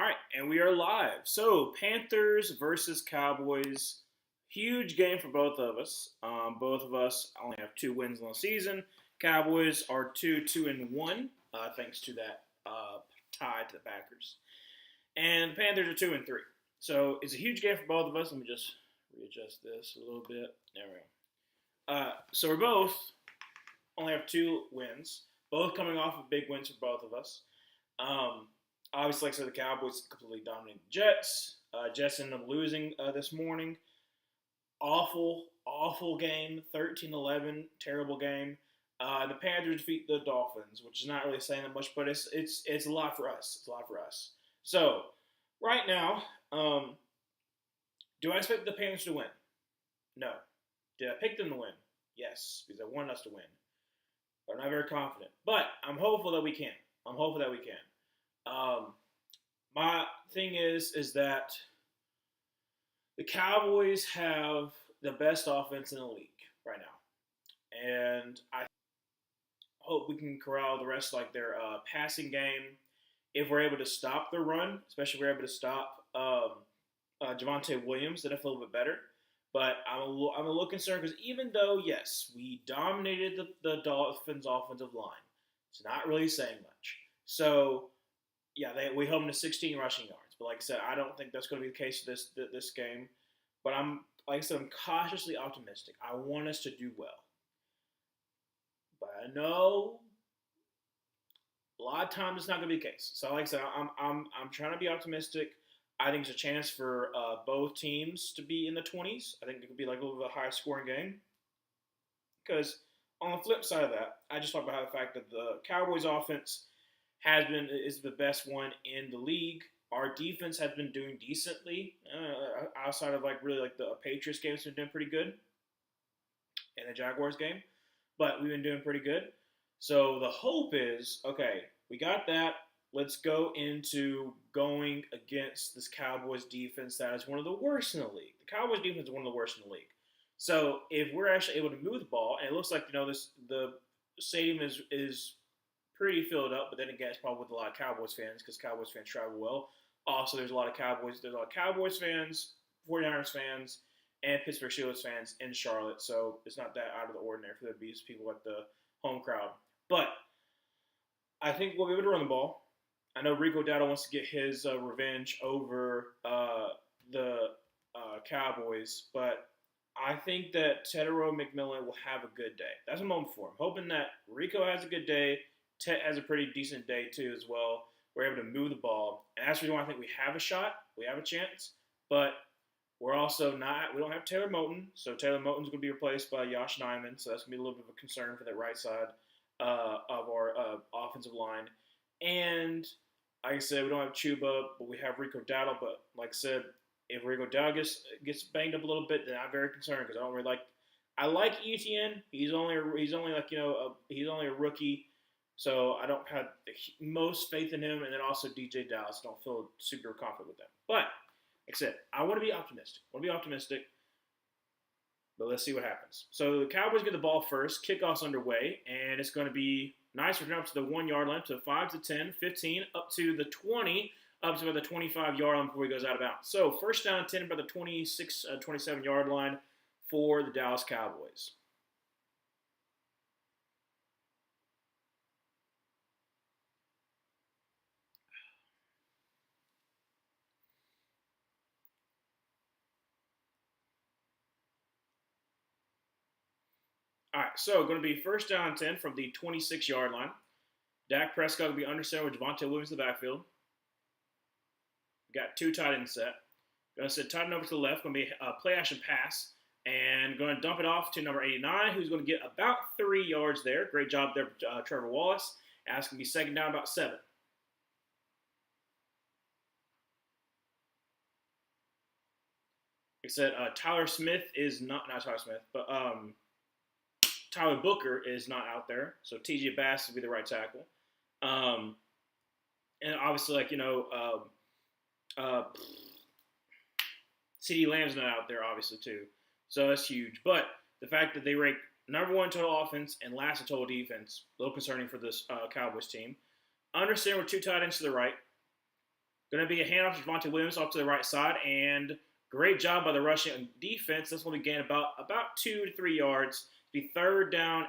right, and we are live. So, Panthers versus Cowboys. Huge game for both of us. Both of us only have two wins on the season. Cowboys are 2-1, thanks to that tie to the Packers. And the Panthers are 2-3. So, it's a huge game for both of us. Let me just readjust this a little bit. There we go. So, we're both only have two wins, both coming off of big wins for both of us. Obviously, like I said, the Cowboys completely dominated the Jets. Jets ended up losing this morning. Awful game. 13-11, terrible game. The Panthers defeat the Dolphins, which is not really saying that much, but it's a lot for us. It's a lot for us. So, right now, do I expect the Panthers to win? No. Did I pick them to win? Yes, because I want us to win. But I'm not very confident. But I'm hopeful that we can. My thing is that the Cowboys have the best offense in the league right now, and I hope we can corral the rest of their passing game. If we're able to stop the run, especially if we're able to stop Javonte Williams, then I feel a little bit better. But I'm a little concerned because even though, yes, we dominated the Dolphins' offensive line, it's not really saying much. So, yeah, we held them to 16 rushing yards. But like I said, I don't think that's going to be the case this game. But I'm cautiously optimistic. I want us to do well. But I know a lot of times it's not going to be the case. So like I said, I'm trying to be optimistic. I think it's a chance for both teams to be in the 20s. I think it could be like a little bit of a higher scoring game. Because on the flip side of that, I just talked about the fact that the Cowboys offense is the best one in the league. Our defense has been doing decently outside of the Patriots game has been doing pretty good, and the Jaguars game, but we've been doing pretty good. So the hope is, okay, we got that. Let's go into going against this Cowboys defense that is one of the worst in the league. The Cowboys defense is one of the worst in the league. So if we're actually able to move the ball, and it looks like the stadium is pretty filled up, but then again, it's probably with a lot of Cowboys fans because Cowboys fans travel well. Also, there's a lot of Cowboys fans, 49ers fans, and Pittsburgh Steelers fans in Charlotte. So it's not that out of the ordinary for there to be people at the home crowd. But I think we'll be able to run the ball. I know Rico Dowdle wants to get his revenge over the Cowboys, but I think that Tedero McMillan will have a good day. That's what I'm hoping for. I'm hoping that Rico has a good day. Ted has a pretty decent day, too, as well. We're able to move the ball. And that's the reason why I think we have a shot. We have a chance. But we're also not – we don't have Taylor Moton. So Taylor Moton's going to be replaced by Josh Nijman. So that's going to be a little bit of a concern for that right side of our offensive line. And like I said, we don't have Chuba, but we have Rico Dowdle. But like I said, if Rico Dowdle gets banged up a little bit, then I'm very concerned because I don't really like – I like Etienne. He's only a rookie. So I don't have the most faith in him, and then also DJ Dallas. Don't feel super confident with them. But like I said, I want to be optimistic. But let's see what happens. So the Cowboys get the ball first. Kickoff's underway, and it's going to be nice. We're going up to the 1 yard line, to the 5 to 10, 15, up to the 20, up to about the 25-yard line before he goes out of bounds. So first down 10, about the 26, 27-yard line for the Dallas Cowboys. All right, so going to be first down 10 from the 26-yard line. Dak Prescott will be under center with Javonte Williams in the backfield. We got two tight ends set. Going to set tight end over to the left. Going to be a play action pass. And going to dump it off to number 89, who's going to get about 3 yards there. Great job there, Trevor Wallace. And that's going to be second down about 7. Like I said, Tyler Booker is not out there, so T.J. Bass will be the right tackle. And obviously, CeeDee Lamb's not out there, obviously, too. So that's huge. But the fact that they rank number one total offense and last in total defense, a little concerning for this Cowboys team. Understand we're two tight ends to the right. Going to be a handoff to Javonte Williams off to the right side, and great job by the rushing defense. This will be gain about 2 to 3 yards. It'll be third down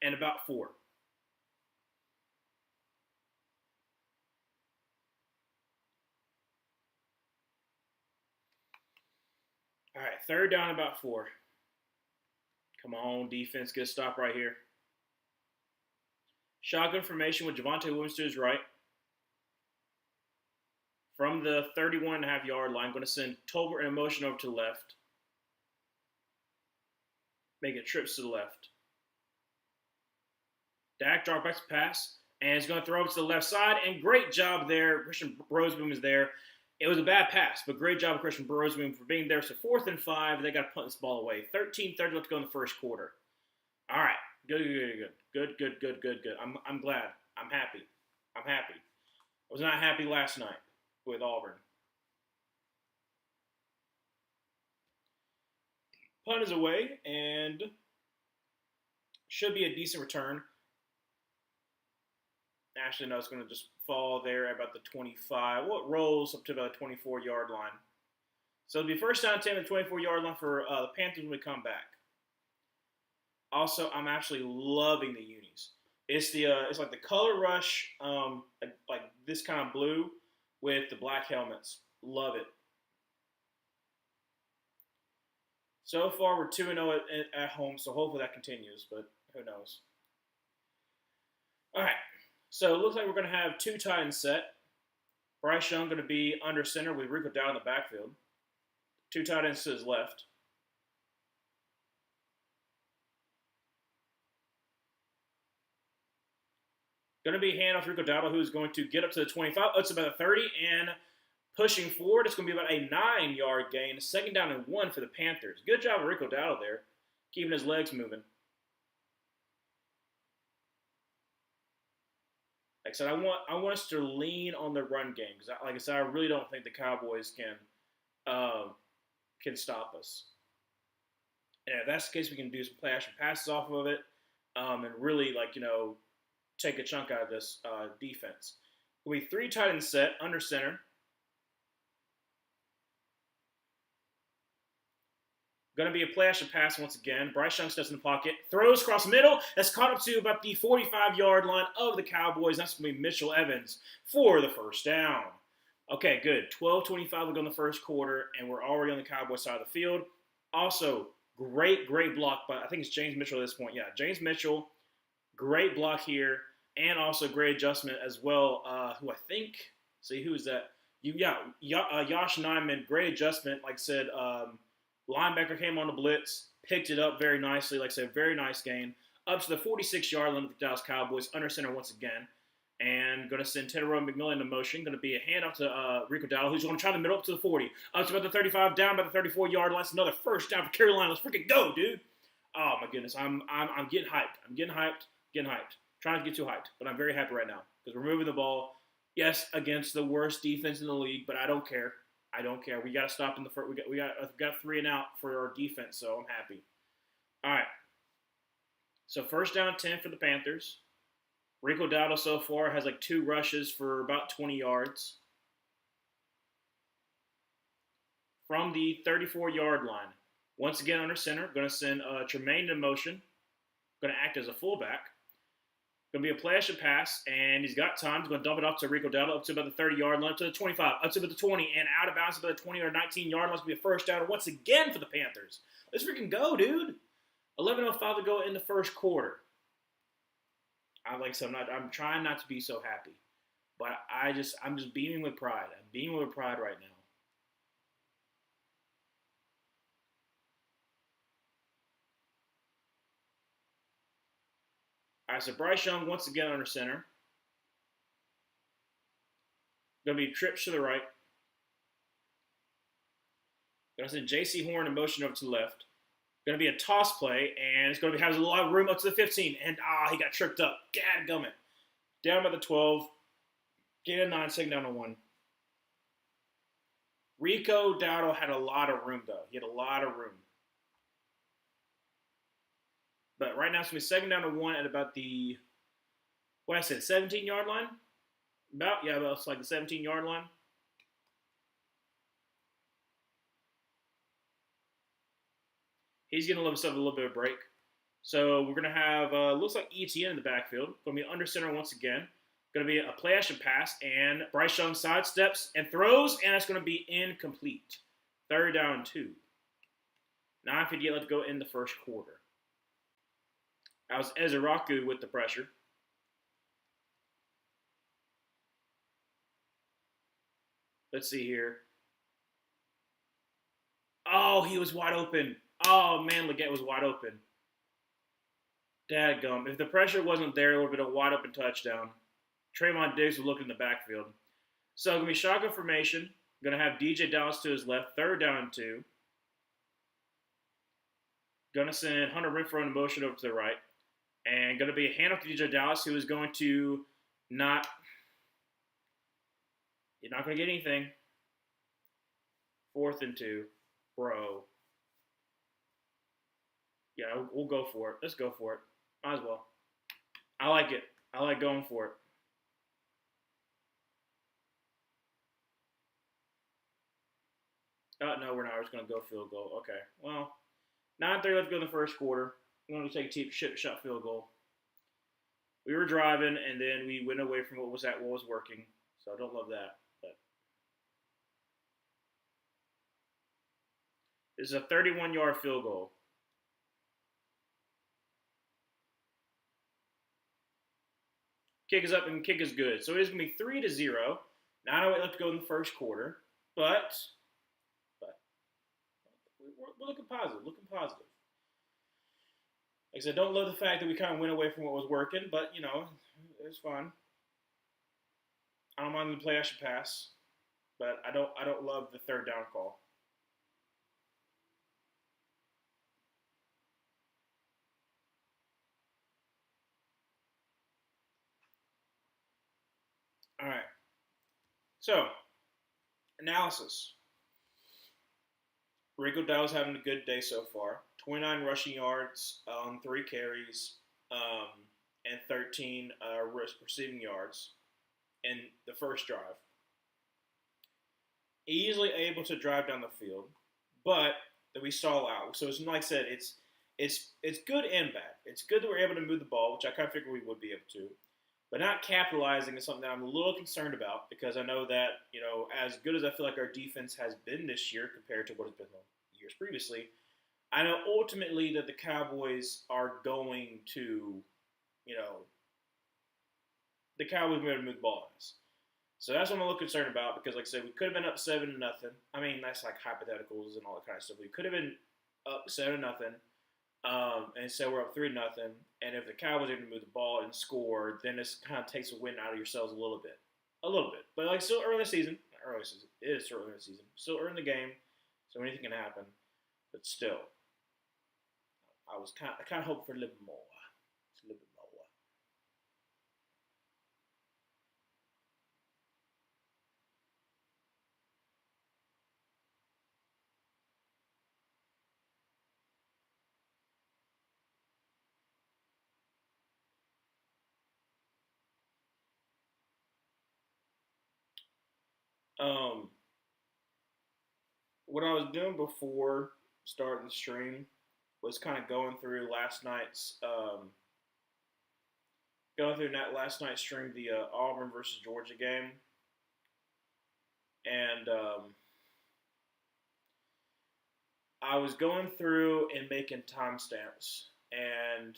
and about 4. All right, third down about 4. Come on, defense, get a stop right here. Shotgun formation with Javonte Williams to his right. From the 31.5-yard line, going to send Tolbert in motion over to the left. Making trips to the left. Dak drop back to pass, and he's going to throw it to the left side, and great job there. Christian Brosboom is there. It was a bad pass, but great job of Christian Brosboom for being there. So 4th and 5, they got to punt this ball away. 13:30 left to go in the first quarter. All right, good. I'm glad. I'm happy. I was not happy last night with Auburn. Punt is away, and should be a decent return. Actually, no, it's going to just fall there at about the 25. Well, it rolls up to about the 24-yard line. So it'll be first down 10 at the 24-yard line for the Panthers when we come back. Also, I'm absolutely loving the unis. It's like the color rush, like this kind of blue with the black helmets. Love it. So far, we're 2-0 at home, so hopefully that continues, but who knows. All right. So it looks like we're going to have 2 tight ends set. Bryce Young going to be under center with Rico Dowdle in the backfield. 2 tight ends to his left. Going to be a handoff to Rico Dowdle, who's going to get up to the 25, up to about the 30, and pushing forward. It's going to be about a 9-yard gain. Second down and 1 for the Panthers. Good job of Rico Dowdle there, keeping his legs moving. Like I said, I want us to lean on the run game because, like I said, I really don't think the Cowboys can stop us. And if that's the case, we can do some play action passes off of it, and really take a chunk out of this defense. We'll be 3 tight ends set under center. Going to be a play action pass once again. Bryce Young steps in the pocket, throws across the middle. That's caught up to about the 45-yard line of the Cowboys. That's going to be Mitchell Evans for the first down. Okay, good. 12:25 to go in the first quarter, and we're already on the Cowboys side of the field. Also, great block, but I think it's James Mitchell at this point. Yeah, James Mitchell, great block here, and also great adjustment as well. Who I think, who is that? Josh Nijman, great adjustment. Like I said, linebacker came on the blitz, picked it up very nicely. Like I said, very nice gain. Up to the 46-yard line of the Dallas Cowboys, under center once again. And going to send Tedero McMillan into motion. Going to be a handoff to Rico Dowdle, who's going to try the middle up to the 40. Up to about the 35, down by the 34-yard line. It's another first down for Carolina. Let's freaking go, dude. Oh, my goodness. I'm getting hyped. I'm getting hyped. Trying to get too hyped. But I'm very happy right now because we're moving the ball. Yes, against the worst defense in the league, but I don't care. We got to stop in the first. We got 3 and out for our defense, so I'm happy. All right. So first down 10 for the Panthers. Rico Dowdle so far has 2 rushes for about 20 yards. From the 34-yard line. Once again under center. Going to send Tremaine in motion. Going to act as a fullback. Going to be a play action pass, and he's got time. He's going to dump it off to Rico Dowdle, up to about the 30-yard line, up to the 25, up to about the 20, and out of bounds about the 20 or 19-yard line. It's going to be a first down once again for the Panthers. Let's freaking go, dude. 11:05 to go in the first quarter. I'm trying not to be so happy, but I'm just beaming with pride. I'm beaming with pride right now. All right, so Bryce Young once again under center. Going to be trips to the right. Going to send J.C. Horn in motion over to the left. Going to be a toss play, and it's going to have a lot of room up to the 15. And, he got tripped up. Gadgummit. Down by the 12. Gain of 9, second down to 1. Rico Dowdle had a lot of room, though. He had a lot of room. But right now, it's going to be second down to 1 at about the, 17-yard line? About it's like the 17-yard line. He's going to give himself a little bit of break. So we're going to have, looks like ETN in the backfield. Going to be under center once again. Going to be a play action pass, and Bryce Young sidesteps and throws, and it's going to be incomplete. 3rd down and 2. 9:58 left to go in the first quarter. That was Ezeraku with the pressure. Let's see here. Oh, he was wide open. Oh, man, Leggett was wide open. Dadgum. If the pressure wasn't there, it would have been a wide open touchdown. Trayvon Diggs would look in the backfield. So, going to be shotgun formation. Going to have DJ Dallas to his left. 3rd down and 2. Going to send Hunter Renfrow in motion over to the right. And going to be a handoff to DJ Dallas, who is going to not. You're not going to get anything. 4th and 2. Bro. Yeah, we'll go for it. Let's go for it. Might as well. I like it. I like going for it. No, we're not. We're just going to go field goal. Okay. Well, 9:30 left to go in the first quarter. We're going to take a shot field goal. We were driving, and then we went away from what was working. So I don't love that. But this is a 31-yard field goal. Kick is up and kick is good. So it is going to be 3-0. 9:08 left to go in the first quarter. But we're looking positive. Like I said, don't love the fact that we kind of went away from what was working, but, it's fun. I don't mind the play action pass, but I don't love the 3rd down call. All right. So, analysis. Rico Dowd's having a good day so far. 29 rushing yards on 3 carries and 13 receiving yards in the first drive. Easily able to drive down the field, but that we stall out. So it's like I said, it's good and bad. It's good that we're able to move the ball, which I kind of figured we would be able to. But not capitalizing is something that I'm a little concerned about because I know that, as good as I feel like our defense has been this year compared to what it's been the years previously, I know ultimately that the Cowboys are going to, the Cowboys are going to move the ball on us. So that's what I'm a little concerned about because, like I said, we could have been up 7-0. I mean, that's like hypotheticals and all that kind of stuff. We could have been up 7-0. And so we're up 3-0. And if the Cowboys are going to move the ball and score, then this kind of takes a win out of yourselves a little bit. But like still early in the season. It is still early in the season. Still early in the game. So anything can happen. But still, I kind of hoping for a little bit more. Just a little bit more. What I was doing before starting the stream was kind of going through last night's stream, the Auburn versus Georgia game, and I was going through and making timestamps, and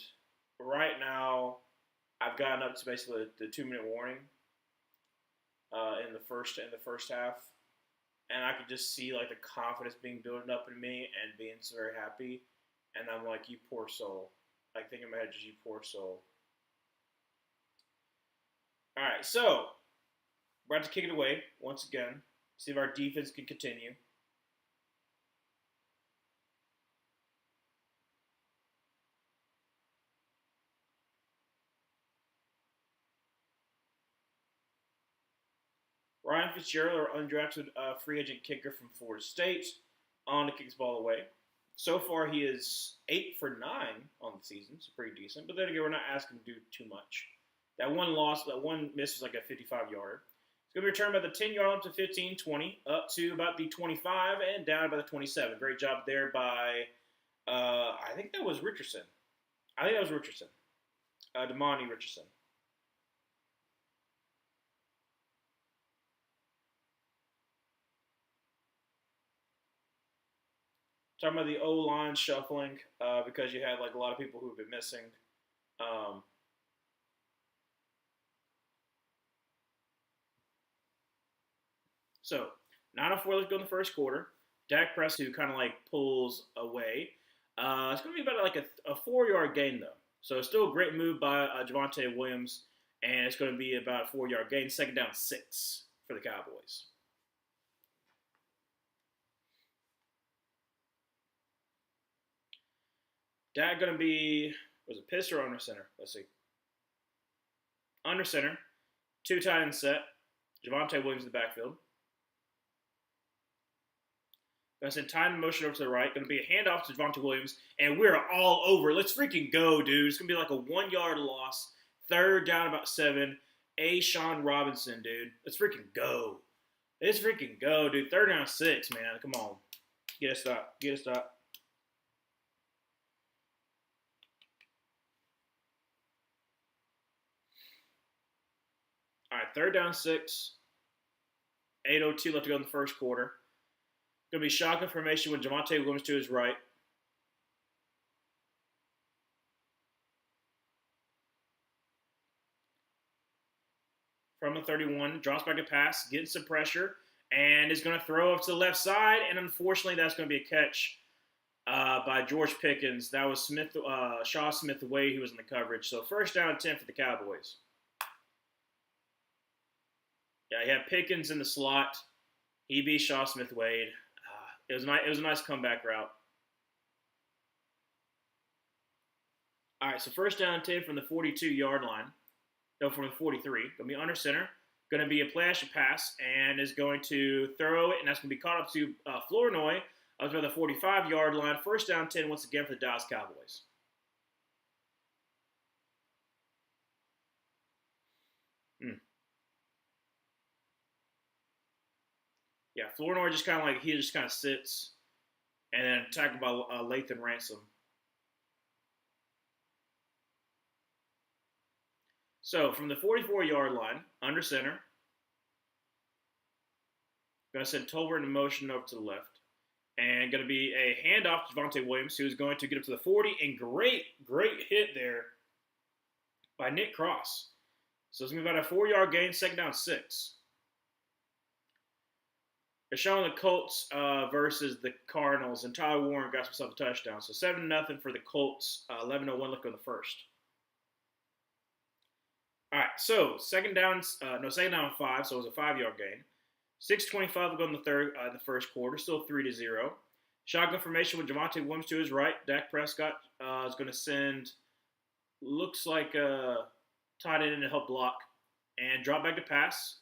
right now I've gotten up to basically the 2-minute warning in the first half. And I could just see like the confidence being building up in me and being so very happy. And I'm like, you poor soul. Like thinking in my head, just you poor soul. All right, so we're about to kick it away once again. See if our defense can continue. Ryan Fitzgerald, our undrafted free agent kicker from Florida State, on to kick his ball away. So far, he is 8 for 9 on the season, so pretty decent. But then again, we're not asking him to do too much. That one miss was like a 55-yarder. It's going to be returned by the 10-yard line up to 15, 20, up to about the 25, and down by the 27. Great job there by I think that was Richardson. I think that was Richardson. Damani Richardson. Talking about the O line shuffling because you had like a lot of people who've been missing. Um, so 9:04 left to go in the first quarter. Dak Prescott who kind of like pulls away. It's going to be about like a 4 yard gain though. So it's still a great move by Javonte Williams, and it's going to be about a 4 yard gain. Second down 6 for the Cowboys. Dak going to be, was it pistol or under center? Let's see. Under center, two tight end set. Javonte Williams in the backfield. Going to send time motion over to the right. Going to be a handoff to Javonte Williams, and we're all over. Let's freaking go, dude. It's going to be like a 1 yard loss. Third down, about 7. Sean Robinson, dude. Let's freaking go. Let's freaking go, dude. Third down 6, man. Come on. Get a stop. Get a stop. All right, third down 6. 8:02 left to go in the first quarter. Going to be shotgun formation with Javonte Williams to his right. From the 31, drops back a pass, gets some pressure, and is going to throw up to the left side. And unfortunately, that's going to be a catch by George Pickens. That was Shaw Smith-Wade who was in the coverage. So first down and 10 for the Cowboys. Yeah, you have Pickens in the slot. He beat Shaw Smith-Wade. It was a nice comeback route. All right, so first down and 10 from the 42-yard line. No, from the 43. Going to be under center. Going to be a play action pass, and is going to throw it, and that's going to be caught up to Flournoy up to the 45-yard line. First down 10 once again for the Dallas Cowboys. Yeah, Flournoy just kind of like, he just kind of sits and then tackled by Lathan Ransom. So from the 44-yard line, under center, going to send Tolbert in motion over to the left. And going to be a handoff to Javonte Williams, who is going to get up to the 40. And great hit there by Nick Cross. So it's going to be about a 4-yard gain, second down 6. They're showing the Colts versus the Cardinals, and Tyler Warren got himself a touchdown. So 7-0 for the Colts, 11:01 left in the first. All right, so second down 5, so it was a 5-yard gain. 6:25 to go in the first quarter, still 3-0. Shotgun formation with Javonte Williams to his right. Dak Prescott is going to send, looks like tight end in to help block, and drop back to pass.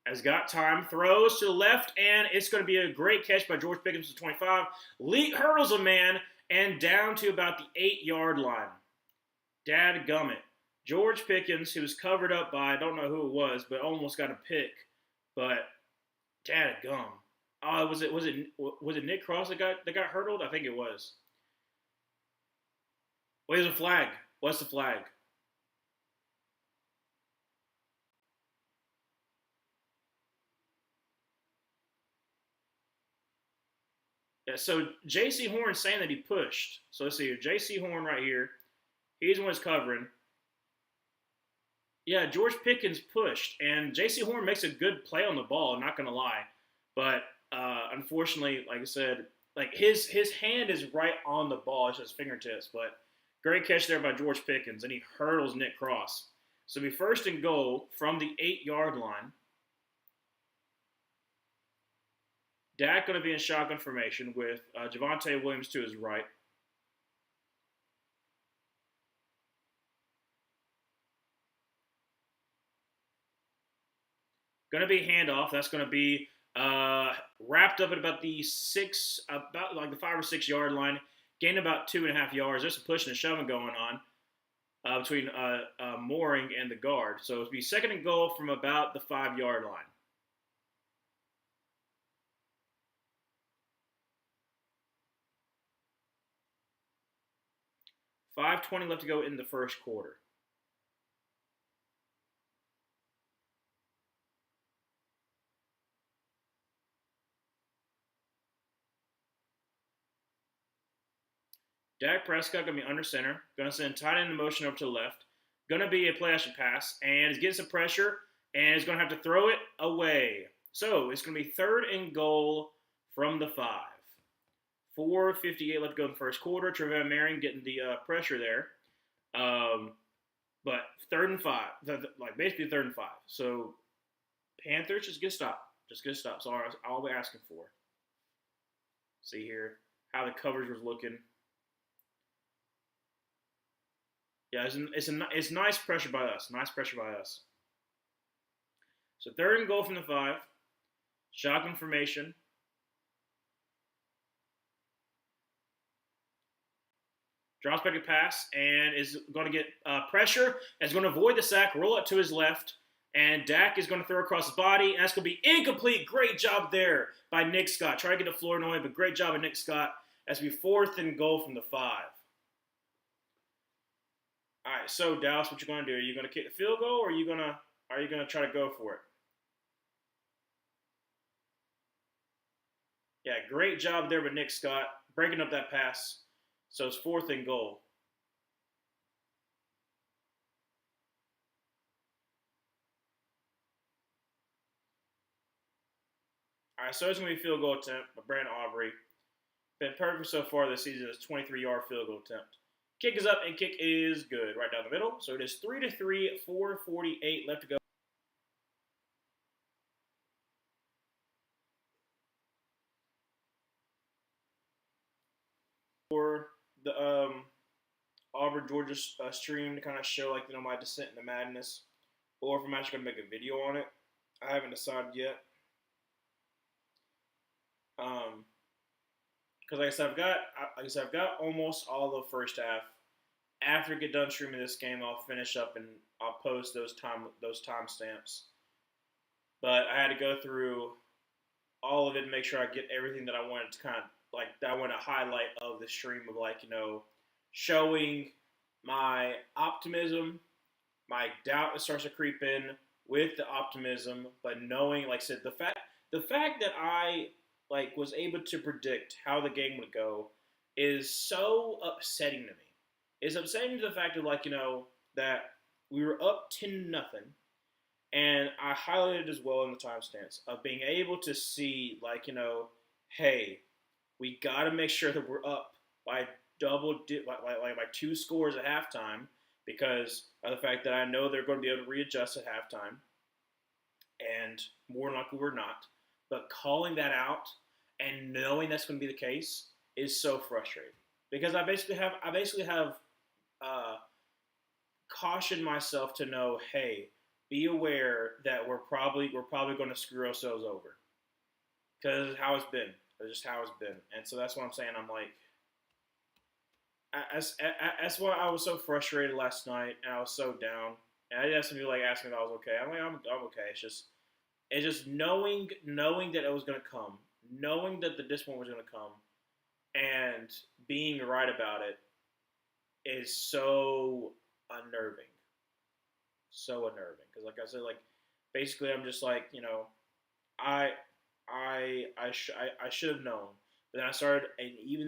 Has got time, throws to the left, and it's going to be a great catch by George Pickens to 25. Hurdles a man, and down to about the 8-yard line. Dadgummit. George Pickens, who was covered up by, I don't know who it was, but almost got a pick. But dadgum. Was it Nick Cross that got hurdled? I think it was. Where's the flag? What's the flag? Yeah, so J.C. Horn saying that he pushed. So let's see here. J.C. Horn right here. He's the one who's covering. Yeah, George Pickens pushed, and J.C. Horn makes a good play on the ball, not going to lie. But unfortunately, like I said, like his hand is right on the ball. It's just fingertips. But great catch there by George Pickens, and he hurdles Nick Cross. So it'll be first and goal from the 8-yard line. Dak going to be in shotgun formation with Javonte Williams to his right. Going to be handoff. That's going to be wrapped up at about the 5 or 6 yard line. Gained about 2.5 yards. There's some pushing and shoving going on between Mooring and the guard. So it'll be second and goal from about the 5-yard line. 5:20 left to go in the first quarter. Dak Prescott going to be under center. Going to send tight end in motion over to the left. Going to be a play action pass. And he's getting some pressure. And he's going to have to throw it away. So it's going to be 3rd and goal from the 5. 4:58 left to go in the first quarter. Trevon Marion getting the pressure there. But 3rd and 5. Like basically 3rd and 5. So Panthers, just get a stop. Just get a stop. So all we're asking for. See here how the coverage was looking. Yeah, it's nice pressure by us. Nice pressure by us. So 3rd and goal from the 5. Shotgun formation. Drops back a pass and is going to get pressure. And is going to avoid the sack, roll it to his left. And Dak is going to throw across his body. And that's going to be incomplete. Great job there by Nick Scott. Try to get the floor annoying, but great job by Nick Scott. That's going to be 4th and goal from the 5. All right, so Dallas, what you going to do? Are you going to kick the field goal, or are you going to try to go for it? Yeah, great job there with Nick Scott breaking up that pass. So it's 4th and goal. All right, so it's going to be a field goal attempt by Brandon Aubrey. Been perfect so far this season. It's 23-yard field goal attempt. Kick is up, and kick is good right down the middle. So it is 3-3, 4:48 left to go. For the Auburn Georgia stream to kind of show like my descent into madness, or if I'm actually gonna make a video on it. I haven't decided yet. Because I've got almost all the first half. After I get done streaming this game, I'll finish up and I'll post those timestamps. But I had to go through all of it and make sure I get everything that I wanted to that I want to highlight of the stream of showing my optimism, my doubt that starts to creep in with the optimism, but knowing, like I said, the fact that I was able to predict how the game would go is so upsetting to me. It's upsetting to the fact of that we were up 10-0, and I highlighted as well in the timestamps of being able to see hey, we got to make sure that we're up by by 2 scores at halftime, because of the fact that I know they're going to be able to readjust at halftime, and more than likely we're not. But calling that out and knowing that's going to be the case is so frustrating, because I basically have cautioned myself to know, hey, be aware that we're probably going to screw ourselves over, because it's how it's been. It's just how it's been, and so that's what I'm saying. I'm like, that's why I was so frustrated last night, and I was so down. And I had some people ask me if I was okay. I'm like, I'm okay. It's just knowing that it was going to come, knowing that the disappointment was going to come, and being right about it is so unnerving. So unnerving, because like I said, basically I'm just I should have known. But then I started, and even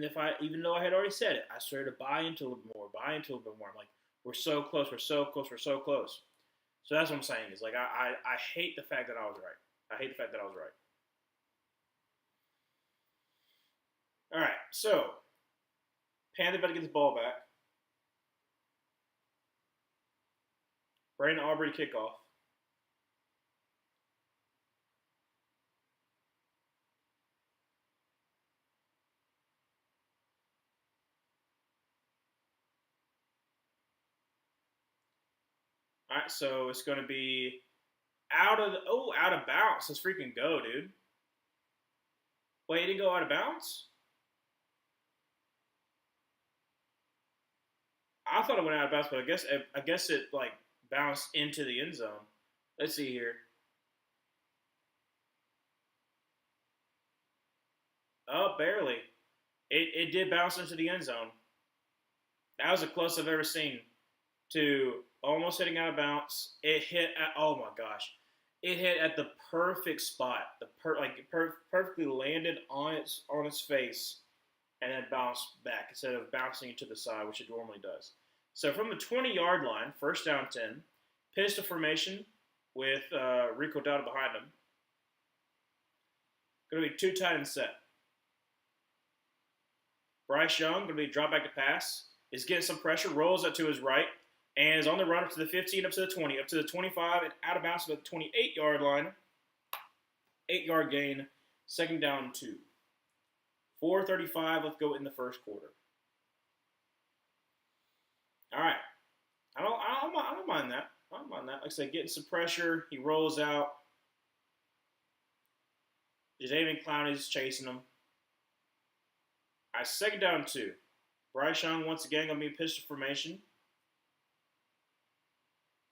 though I had already said it, I started to buy into a little bit more. I'm like, we're so close. So that's what I'm saying. Is I hate the fact that I was right. All right, so Panther better get the ball back. Brandon Aubrey kickoff. All right, so it's going to be out of bounds. Let's freaking go, dude. Wait, it didn't go out of bounds? I thought it went out of bounds, but I guess it bounced into the end zone. Let's see here. Oh, barely. It did bounce into the end zone. That was the closest I've ever seen to almost hitting out of bounds. It hit at, oh my gosh, it hit at the perfect spot. Perfectly landed on its face and then bounced back instead of bouncing to the side, which it normally does. So from the 20-yard line, first down 10, pistol formation with Rico Dowdle behind him. Going to be two tight end set. Bryce Young going to be drop back to pass. Is getting some pressure, rolls up to his right, and is on the run up to the 15, up to the 20, up to the 25, and out of bounds to the 28-yard line. 8-yard gain, second down 2. 4:35 left go in the first quarter. All right. I don't mind that. I don't mind that. Like I said, getting some pressure. He rolls out. Jadeveon Clowney's chasing him. All right, second down 2. Bryce Young once again going to be in pistol formation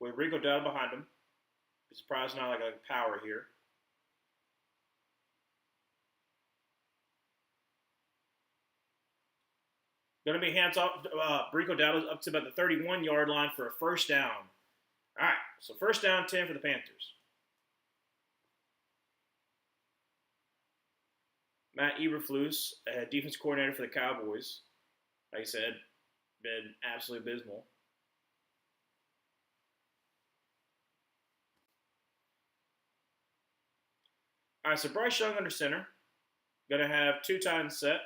with Rico Dowdle behind him. He's surprised not like a power here. Going to be hands off. Rico Dowdle up to about the 31-yard line for a first down. All right, so first down 10 for the Panthers. Matt Eberflus, defense coordinator for the Cowboys. Like I said, been absolutely abysmal. All right, so Bryce Young under center. Going to have two tight ends set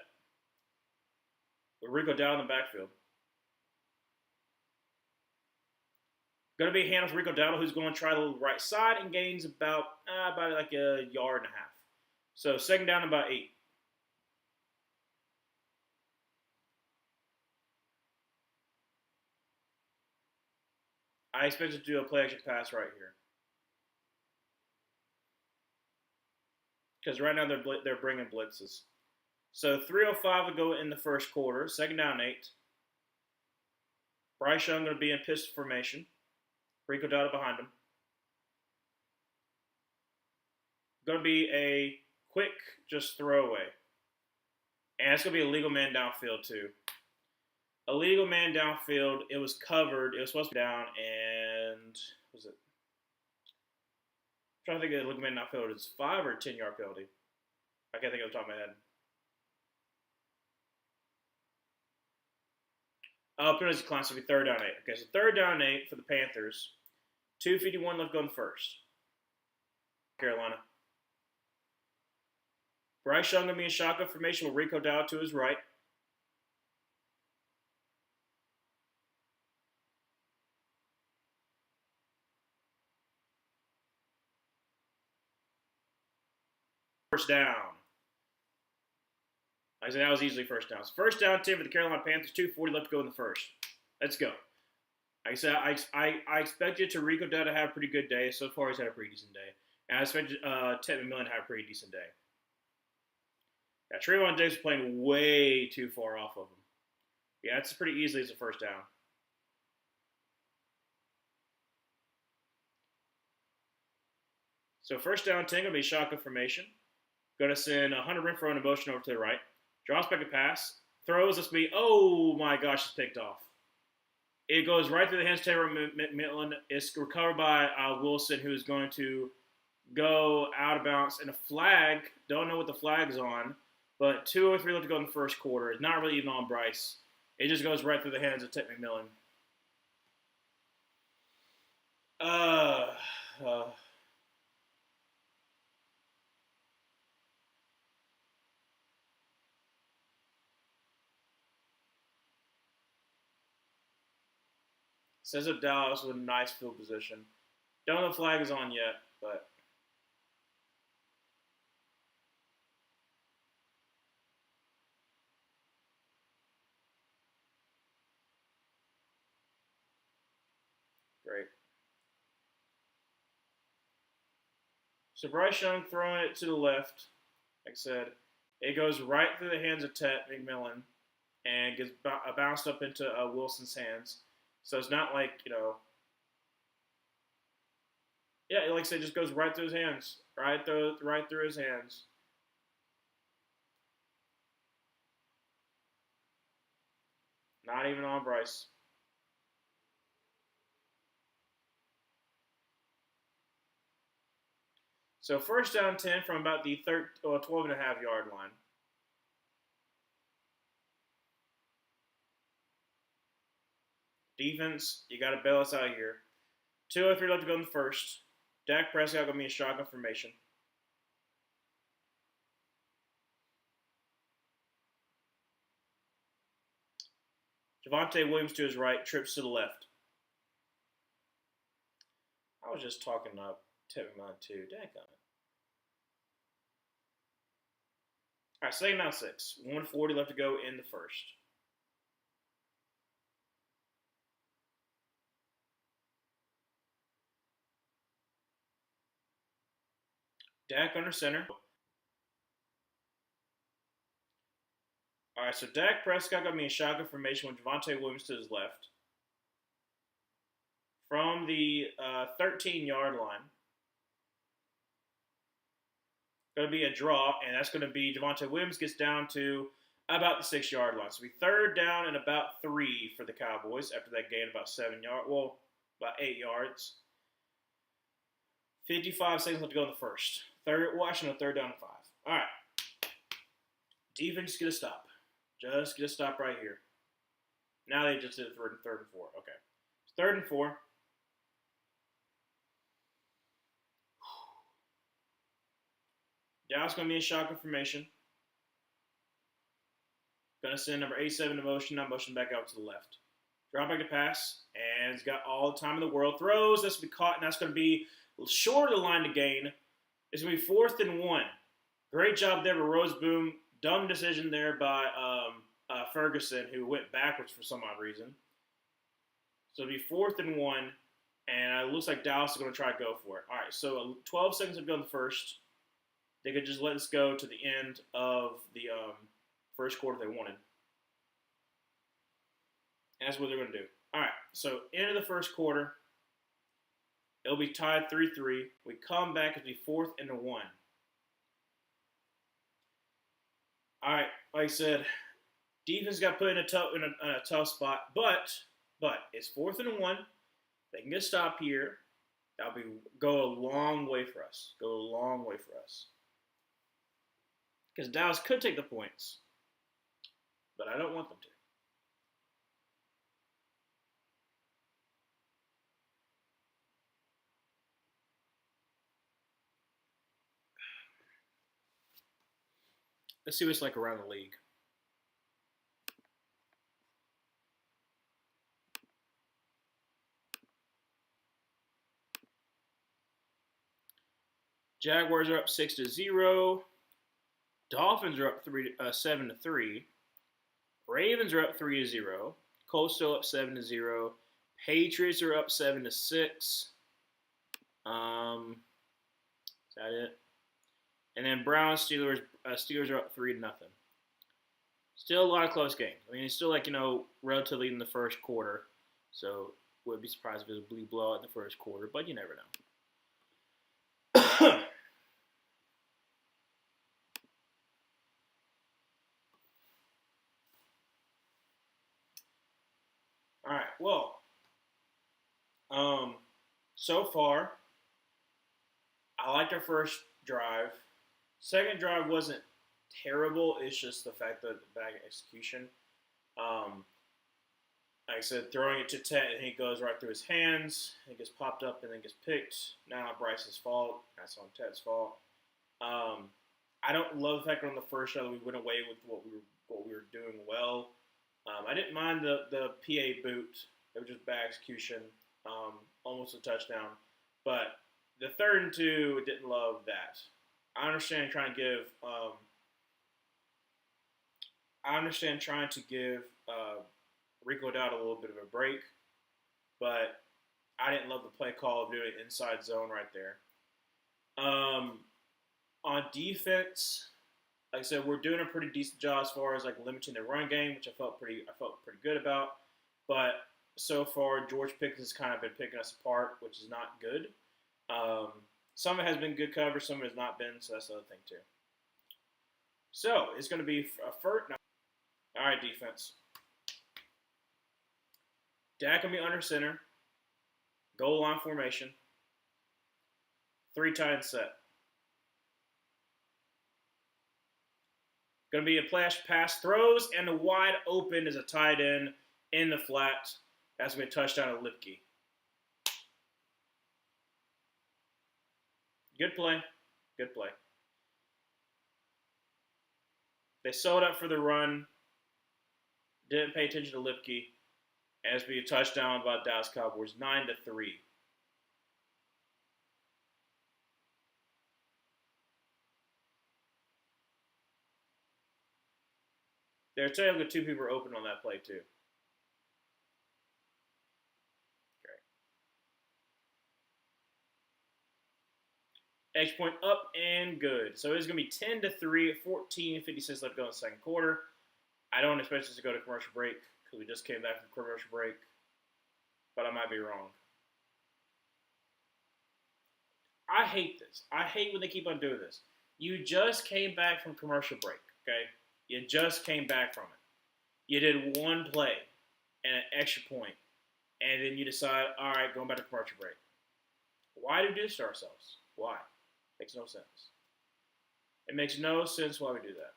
with Rico Dowdle in the backfield. Going to be a handoff Rico Dowdle, who's going to try the right side and gains about like a yard and a half. So second down about 8. I expect to do a play action pass right here. Because right now they're bringing blitzes. So 3:05 will go in the first quarter. Second down 8. Bryce Young going to be in pistol formation. Rico Dowdle behind him. Going to be a quick just throwaway. And it's going to be a legal man downfield too. A legal man downfield. It was covered. It was supposed to be down, and what was it? I'm trying to think of the legal man downfield. It's 5 or 10-yard penalty. I can't think of the top of my head. Penalty decline, so it'll be third down 8. Okay, so third down 8 for the Panthers. 2:51 left go in the first. Carolina. Bryce Young going to be in shotgun formation with Rico Dowdle to his right. First down. I said that was easily first down. So first down 10 for the Carolina Panthers. 2:40 left to go in the first. Let's go. Like I said, I expected Rico Dowdle to have a pretty good day. So far, he's had a pretty decent day. And I expected Ted McMillan to have a pretty decent day. Yeah, Trayvon Diggs is playing way too far off of him. Yeah, it's pretty easily as a first down. So first down 10 going to be shotgun formation. Going to send Hunter Renfrow in motion over to the right. Drops back a pass. Throws. Let's be. Oh my gosh, it's picked off. It goes right through the hands of Taylor McMillan. It's recovered by Wilson, who is going to go out of bounds. And a flag. Don't know what the flag's on. But 2:03 left to go in the first quarter. It's not really even on Bryce. It just goes right through the hands of Ted McMillan. Says up Dallas with a nice field position. Don't know if the flag is on yet, but great. So Bryce Young throwing it to the left. Like I said, it goes right through the hands of Ted McMillan and gets bounced up into Wilson's hands. So it's not like, yeah, like I said, it just goes right through his hands. Right through his hands. Not even on Bryce. So first down 10 from about the 12 and a half yard line. Defense, you got to bail us out here. 2:03 left to go in the first. Dak Prescott going to be in shotgun formation. Javonte Williams to his right, trips to the left. I was just talking up tipping mine too. Daggone it. All right, second down 6. 1:40 left to go in the first. Dak under center. All right, so Dak Prescott got me in shotgun formation with Javonte Williams to his left. From the 13-yard line, going to be a draw, and that's going to be Javonte Williams gets down to about the 6-yard line. So we third down and about 3 for the Cowboys after that gain about 7 yards. Well, about 8 yards. 55 seconds left to go in the first. Washington, third down and 5. All right. Defense, get a stop. Just get a stop right here. Now they just did third and 4. Okay. Third and 4. Dallas going to be in shotgun formation. Going to send number 87 to motion. Now motion back out to the left. Drop back to pass. And he's got all the time in the world. Throws. That's going to be caught. And that's going to be short of the line to gain. It's going to be 4th and 1. Great job there with Roseboom. Dumb decision there by Ferguson, who went backwards for some odd reason. So it'll be 4th and 1. And it looks like Dallas is going to try to go for it. All right, so 12 seconds to go in the first. They could just let this go to the end of the first quarter they wanted. And that's what they're going to do. All right, so end of the first quarter. It'll be tied 3-3. We come back, it'll be 4th and 1. All right, like I said, defense got put in a tough spot, but it's 4th and 1. They can get a stop here. That'll go a long way for us. Go a long way for us. Because Dallas could take the points, but I don't want them to. Let's see what it's like around the league. Jaguars are up 6-0. Dolphins are up 7-3. Ravens are up 3-0. Colts still up 7-0. Patriots are up 7-6. Is that it? And then Browns, Steelers are up 3-0. Still a lot of close games. I mean, it's still relatively in the first quarter. So wouldn't be surprised if it was a blue blowout in the first quarter, but you never know. All right. Well, so far, I liked our first drive. Second drive wasn't terrible. It's just the fact that the bad execution. Like I said, throwing it to Ted, and he goes right through his hands. He gets popped up and then gets picked. Not Bryce's fault. That's on Ted's fault. I don't love the fact that on the first shot we went away with what we were doing well. I didn't mind the PA boot. It was just bad execution, almost a touchdown. But the 3rd and 2, didn't love that. I understand trying to give Rico Dowd a little bit of a break, but I didn't love the play call of doing it inside zone right there. On defense, like I said, we're doing a pretty decent job as far as limiting the run game, which I felt pretty good about. But so far, George Pickens has kind of been picking us apart, which is not good. Some of it has been good coverage, some of it has not been, so that's the other thing too. So it's going to be a first. All right, defense. Dak will be under center, goal line formation, 3 tight end set. Going to be a flash pass throws, and the wide open is a tight end in the flat. That's going to be a touchdown to Lipke. Good play. Good play. They sold up for the run. Didn't pay attention to Lipke. And it's be a touchdown by Dallas Cowboys, 9-3. They're technically 2 people are open on that play too. Edge point up and good. So it's going to be 10-3, 14:56 left to go in the second quarter. I don't expect us to go to commercial break because we just came back from commercial break, but I might be wrong. I hate this. I hate when they keep on doing this. You just came back from commercial break, okay? You just came back from it. You did one play and an extra point, and then you decide, all right, going back to commercial break. Why do we do this to ourselves? Why? Makes no sense. It makes no sense why we do that.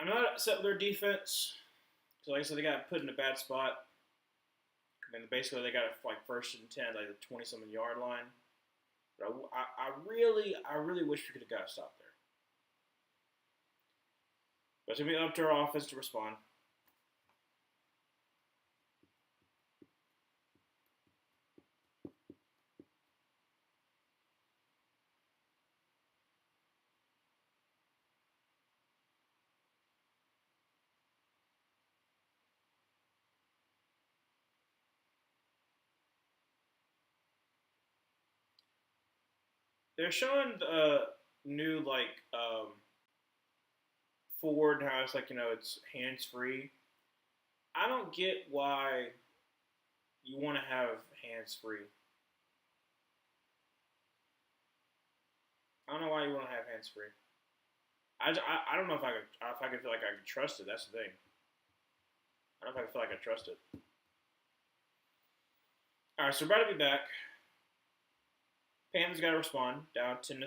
I'm not upset with their defense. So like I said, they got put in a bad spot. I mean, basically they got it like 1st and 10, like the 20-something yard line. But I really wish we could have got a stop there. But it's going to be up to our offense to respond. They're showing new forward how it's like it's hands free. I don't get why you want to have hands free. I don't know why you want to have hands free. I don't know if I could feel like I could trust it. That's the thing. I don't know if I feel like I trust it. All right, so we're about to be back. Panthers got to respond, down 10-3.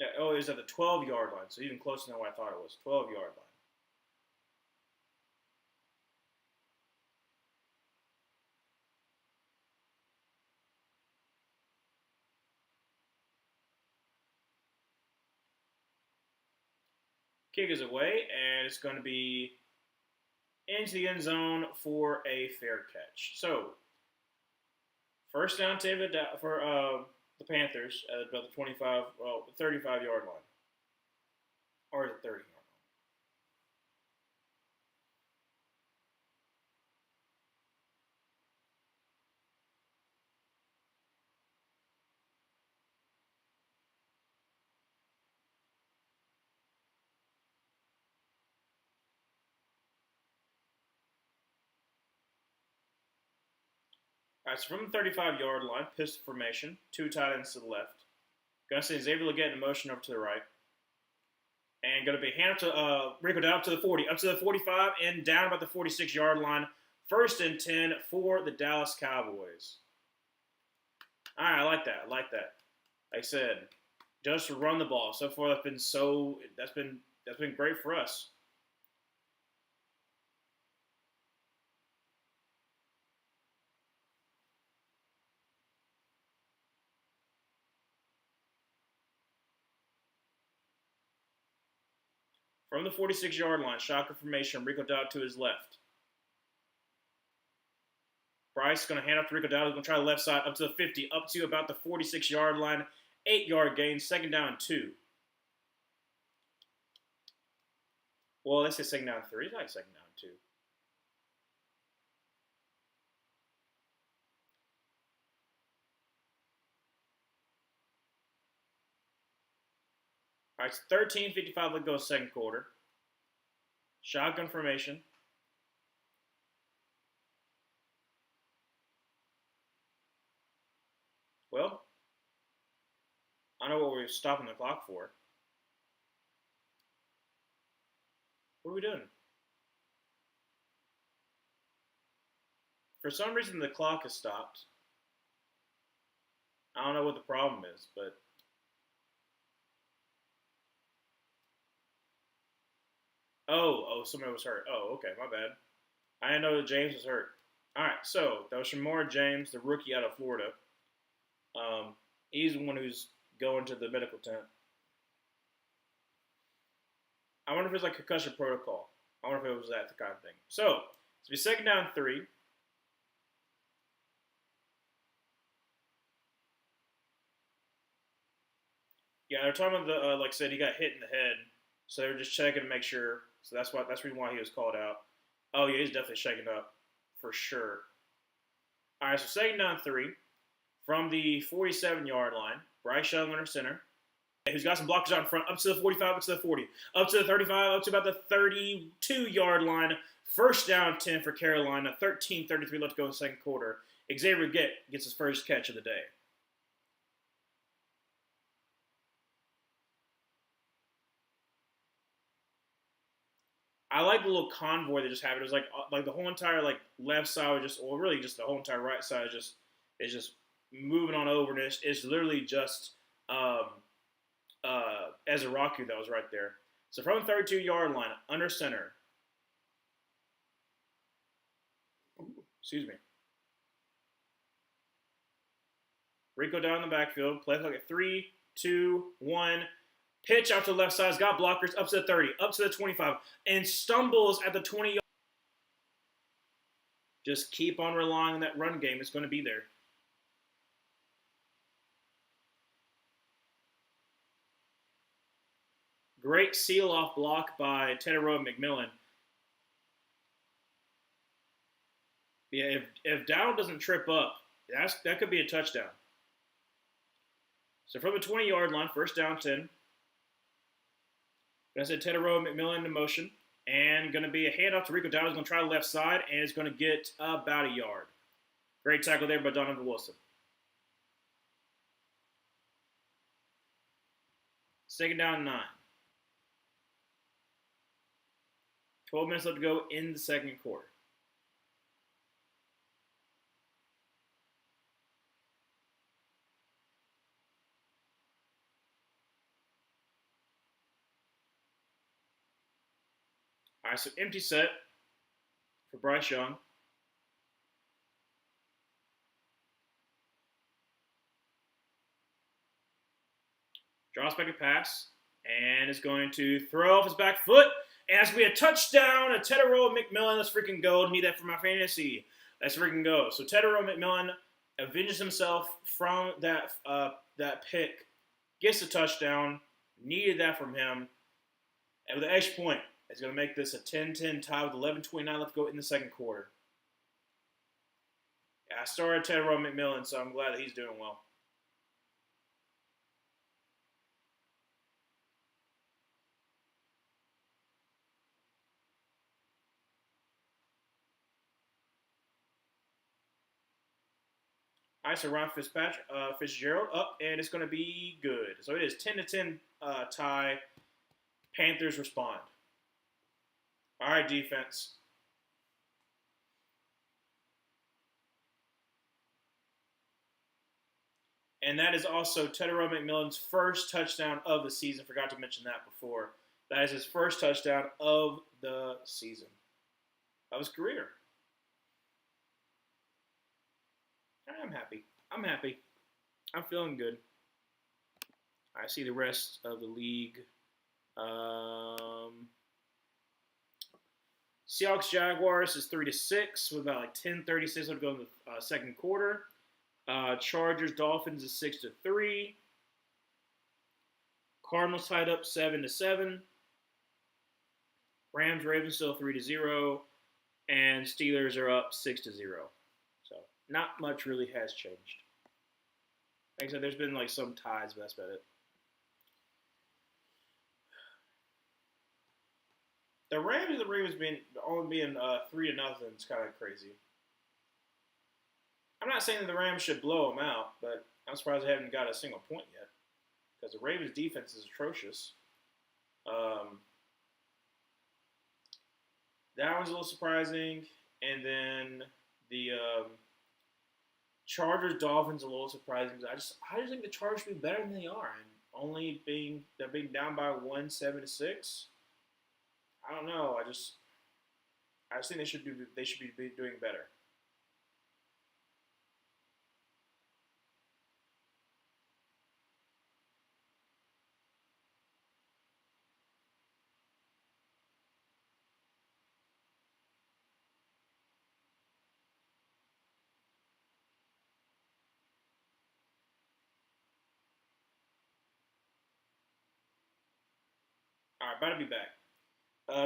Yeah, oh, it was at the 12-yard line, so even closer than what I thought it was. 12-yard line. Kick is away, and it's going to be into the end zone for a fair catch. So, first down for the Panthers at about the 35-yard line. Or is it 30-yard line? All right, so from the 35-yard line, pistol formation, 2 tight ends to the left. Gonna send Xavier Legette in motion over to the right. And going to be hand up to Rico down up to the 40, up to the 45, and down about the 46-yard line. 1st and 10 for the Dallas Cowboys. All right, I like that. Like I said, just run the ball. So far, that's been great for us. From the 46-yard line, shocker formation, Rico Dowd to his left. Bryce going to hand off to Rico Dowd. He's going to try the left side up to the 50, up to about the 46-yard line, 8-yard gain, second down and 2. Well, let's say second down and 3. It's like second down and 2. All right, it's 13:55 to go second quarter. Shotgun formation. Well, I know what we're stopping the clock for. What are we doing? For some reason, the clock has stopped. I don't know what the problem is, but somebody was hurt. Oh, okay, my bad. I didn't know that James was hurt. All right, so that was Shamar James, the rookie out of Florida. He's the one who's going to the medical tent. I wonder if it's like concussion protocol. I wonder if it was that kind of thing. So, it's be second down 3. Yeah, they're talking about the like I said, he got hit in the head, so they were just checking to make sure. So that's the reason why he was called out. Oh yeah, he's definitely shaken up for sure. All right, so second down 3 from the 47-yard line. Bryce Young under center, who's got some blockers out in front, up to the 45, up to the 40, up to the 35, up to about the 32-yard line. First down 10 for Carolina. 13:33 left to go in the second quarter. Xavier gets his first catch of the day. I like the little convoy they just have. It was like the whole entire like left side was just, or really just the whole entire right side is just moving on over, and it's literally just Ezeraku that was right there. So from the 32-yard line, under center. Excuse me. Rico down in the backfield. Play like a 3, 2, 1. Pitch out to the left side. He's got blockers up to the 30, up to the 25, and stumbles at the 20. Just keep on relying on that run game. It's going to be there. Great seal-off block by Tedero McMillan. Yeah, if Dowd doesn't trip up, that could be a touchdown. So from the 20-yard line, first down 10. I said Tedero McMillan in motion. And going to be a handoff to Rico Dowd. He's going to try the left side, and it's going to get about a yard. Great tackle there by Donovan Wilson. Second down 9. 12 minutes left to go in the second quarter. All right, so empty set for Bryce Young. Draws back a pass, and is going to throw off his back foot. And it's going to be a touchdown, a Tedero McMillan. Let's freaking go. I need that for my fantasy. Let's freaking go. So Tedero McMillan avenges himself from that pick, gets a touchdown. Needed that from him. And with the extra point, it's going to make this a 10-10 tie with 11:29 left to go in the second quarter. Yeah, I started Tedero McMillan, so I'm glad that he's doing well. All right, so Ron Fitzgerald up, and it's going to be good. So it is 10-10 tie. Panthers respond. All right, defense. And that is also Tedero McMillan's first touchdown of the season. Forgot to mention that before. That is his first touchdown of the season, of his career. I'm happy. I'm feeling good. I see the rest of the league. Seahawks Jaguars is 3-6 with about like 10:36 to go in the second quarter. Chargers Dolphins is 6-3. Cardinals tied up 7-7. Rams Ravens still 3-0, and Steelers are up 6-0. So not much really has changed. Like I said, there's been like some ties, but that's about it. The Ravens being only being 3-0 is kind of crazy. I'm not saying that the Rams should blow them out, but I'm surprised they haven't got a single point yet because the Ravens' defense is atrocious. Um, that was a little surprising, and then the Chargers Dolphins a little surprising. I just think the Chargers should be better than they are, and they're being down by 7-6. I don't know. I just think they should be doing better. All right, about to be back.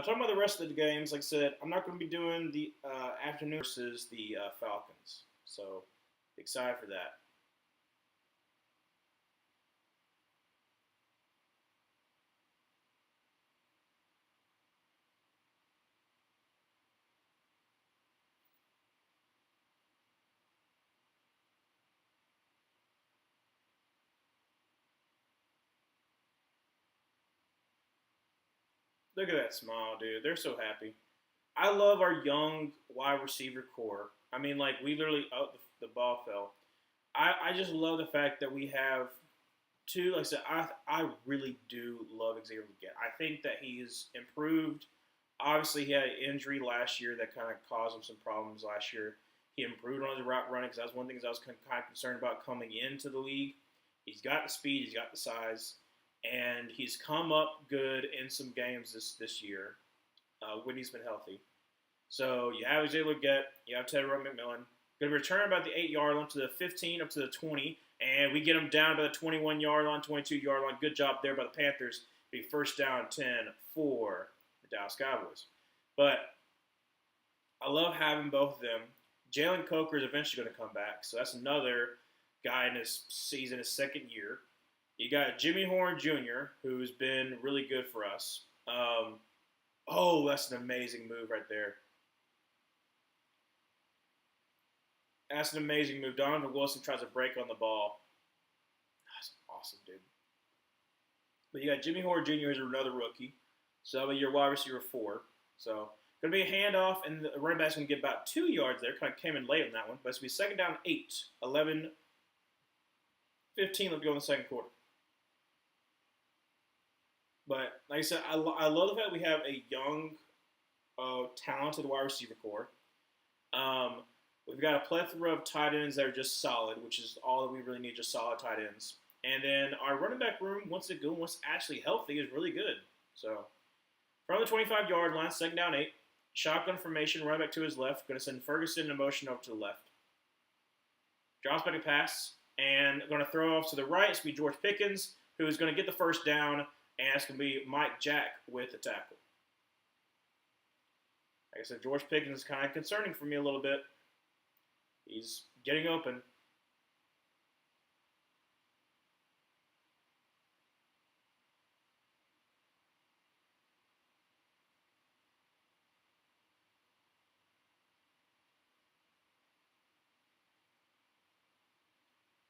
Talking about the rest of the games, like I said, I'm not going to be doing the afternoon versus the Falcons. So excited for that. Look at that smile, dude. They're so happy. I love our young wide receiver core. I mean, like we literally the ball fell. I just love the fact that we have two. Like I said, I really do love Xavier Leggett. I think that he's improved. Obviously, he had an injury last year that kind of caused him some problems last year. He improved on his route running because that's one thing I was kind of concerned about coming into the league. He's got the speed, he's got the size, and he's come up good in some games this year when he's been healthy. So you have Jay Leggett, you have Ted McMillan. Going to return about the 8-yard line to the 15, up to the 20, and we get them down to the 21-yard line, 22-yard line. Good job there by the Panthers. Be first down 10 for the Dallas Cowboys. But I love having both of them. Jalen Coker is eventually going to come back, so that's another guy in his season, his second year. You got Jimmy Horn Jr., who's been really good for us. That's an amazing move right there. That's an amazing move. Donovan Wilson tries to break on the ball. That's awesome, dude. But you got Jimmy Horn Jr. as another rookie. So that'll be your wide receiver 4. So going to be a handoff, and the running back's going to get about 2 yards there. Kind of came in late on that one. But it's going to be second down 8, 11, 15. Let's go in the second quarter. But like I said, I love the fact we have a young, talented wide receiver core. We've got a plethora of tight ends that are just solid, which is all that we really need, just solid tight ends. And then our running back room, once actually healthy, is really good. So from the 25-yard line, second down 8, shotgun formation, running back to his left, going to send Ferguson in motion over to the left. Drops back a pass, and going to throw off to the right. It's going to be George Pickens, who is going to get the first down, and it's going to be Mike Jack with the tackle. Like I said, George Pickens is kind of concerning for me a little bit. He's getting open.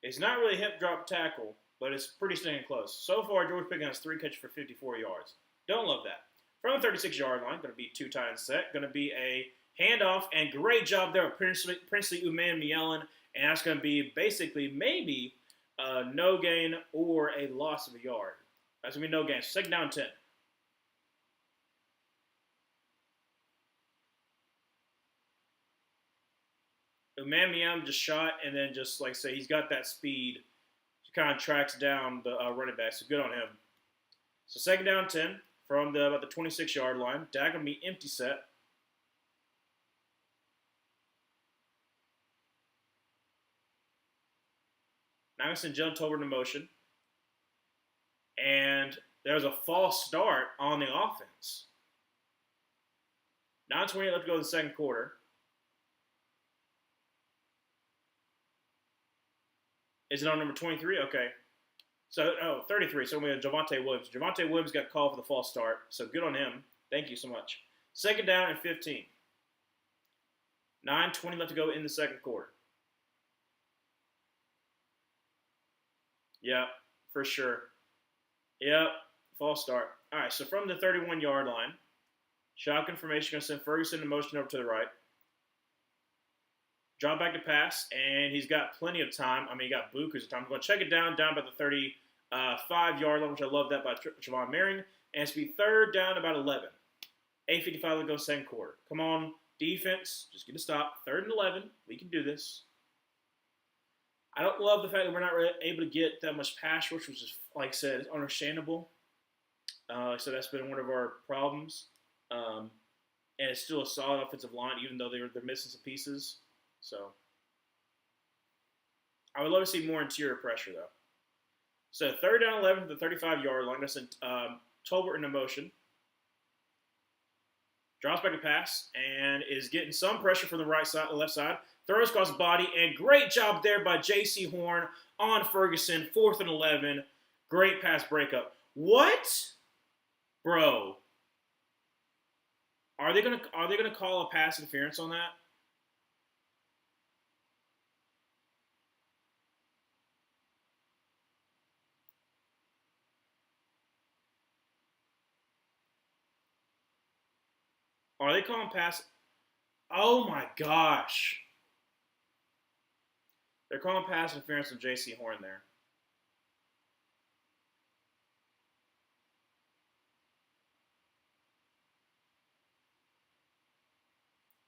It's not really hip drop tackle, but it's pretty staying close. So far, George Pickens has 3 catches for 54 yards. Don't love that. From the 36-yard line, going to be 2 tight end set. Going to be a handoff, and great job there with Princely Uman-Mielen, and that's going to be basically maybe a no gain or a loss of a yard. That's going to be no gain. Second down 10. Uman-Mielen just shot, and then just like I say, he's got that speed. He kind of tracks down the running back, so good on him. So second down 10 from about the 26-yard line. Dak going to be empty set. Now I'm going to send John Tolbert into motion. and there was a false start on the offense. 9:28 left to go in the second quarter. Is it on number 23? Okay. So, 33. So we have Javonte Williams. Javonte Williams got called for the false start, so good on him. Thank you so much. Second down and 15. 9:20 left to go in the second quarter. Yep, for sure. Yep, false start. All right, so from the 31-yard line, shotgun formation going to send Ferguson in motion over to the right. Drop back to pass, and he's got plenty of time. I mean, he got bukus of time. I'm going to check it down by the 35-yard line, which I love that by Javon Marion. And it's going to be third down about 11. 8:55 to go second quarter. Come on, defense, just get a stop. Third and 11. We can do this. I don't love the fact that we're not really able to get that much pass rush, which is, like I said, understandable. So that's been one of our problems. And it's still a solid offensive line, even though they're missing some pieces. So I would love to see more interior pressure, though. So third down 11 to the 35-yard line. That's Tolbert in motion. Drops back to pass and is getting some pressure from the left side. Throws across the body, and great job there by J.C. Horn on Ferguson. 4th and 11. Great pass breakup. What? Bro. Are they gonna call a pass interference on that? Are they calling pass? Oh my gosh. They're calling pass interference on J.C. Horn there.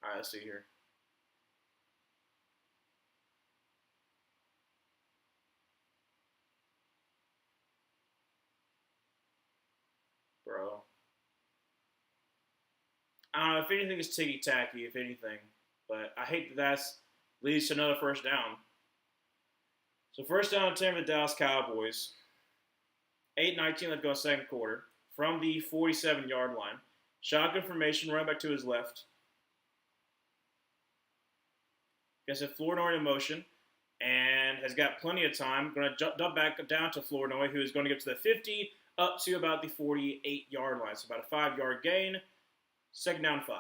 All right, let's see here. Bro. I don't know if anything is ticky-tacky, if anything. But I hate that leads to another first down. So first down and 10 for the Dallas Cowboys. 8:19 left to go second quarter. From the 47-yard line. Shotgun formation, run back to his left. Gets a Flournoy in motion. And has got plenty of time. Going to dump back down to Flournoy, who is going to get to the 50 up to about the 48-yard line. So about a 5-yard gain. Second down 5.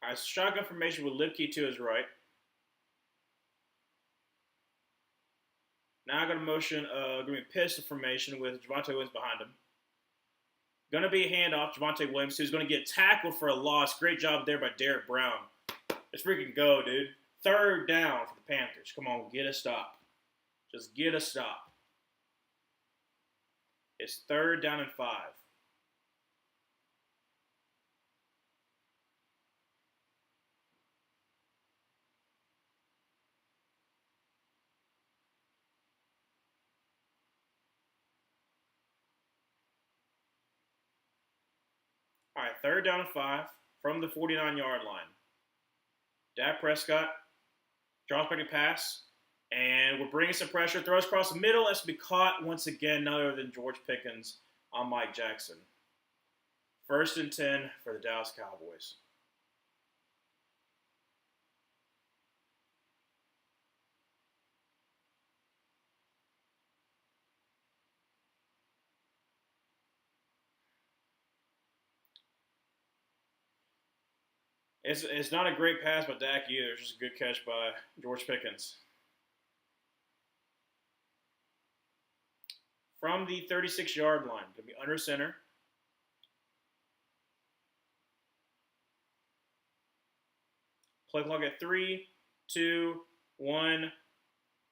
All right, shotgun formation with Lipke to his right. Now I'm going to motion, going to be pistol formation with Javonte Williams behind him. Going to be a handoff, Javonte Williams, who's going to get tackled for a loss. Great job there by Derek Brown. Let's freaking go, dude. Third down for the Panthers. Come on, get a stop. Just get a stop. It's third down and 5. All right, third down and 5 from the 49-yard line. Dak Prescott drops back to pass, and we're bringing some pressure. Throws across the middle. That's to be caught once again, none other than George Pickens on Mike Jackson. First and 10 for the Dallas Cowboys. It's not a great pass by Dak either. It's just a good catch by George Pickens. From the 36-yard line, going to be under center. Play clock at 3, 2, 1,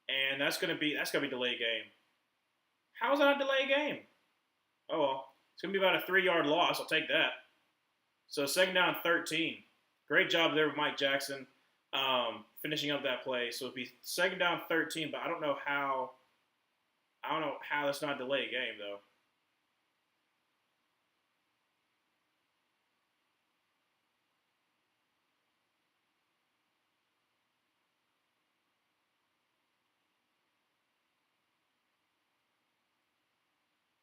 and that's gonna be delay game. How is that a delay game? Oh well, it's gonna be about a 3-yard loss. I'll take that. So second down 13. Great job there with Mike Jackson finishing up that play. So it'll be second down 13, but I don't know how I don't know how that's not a delay game though.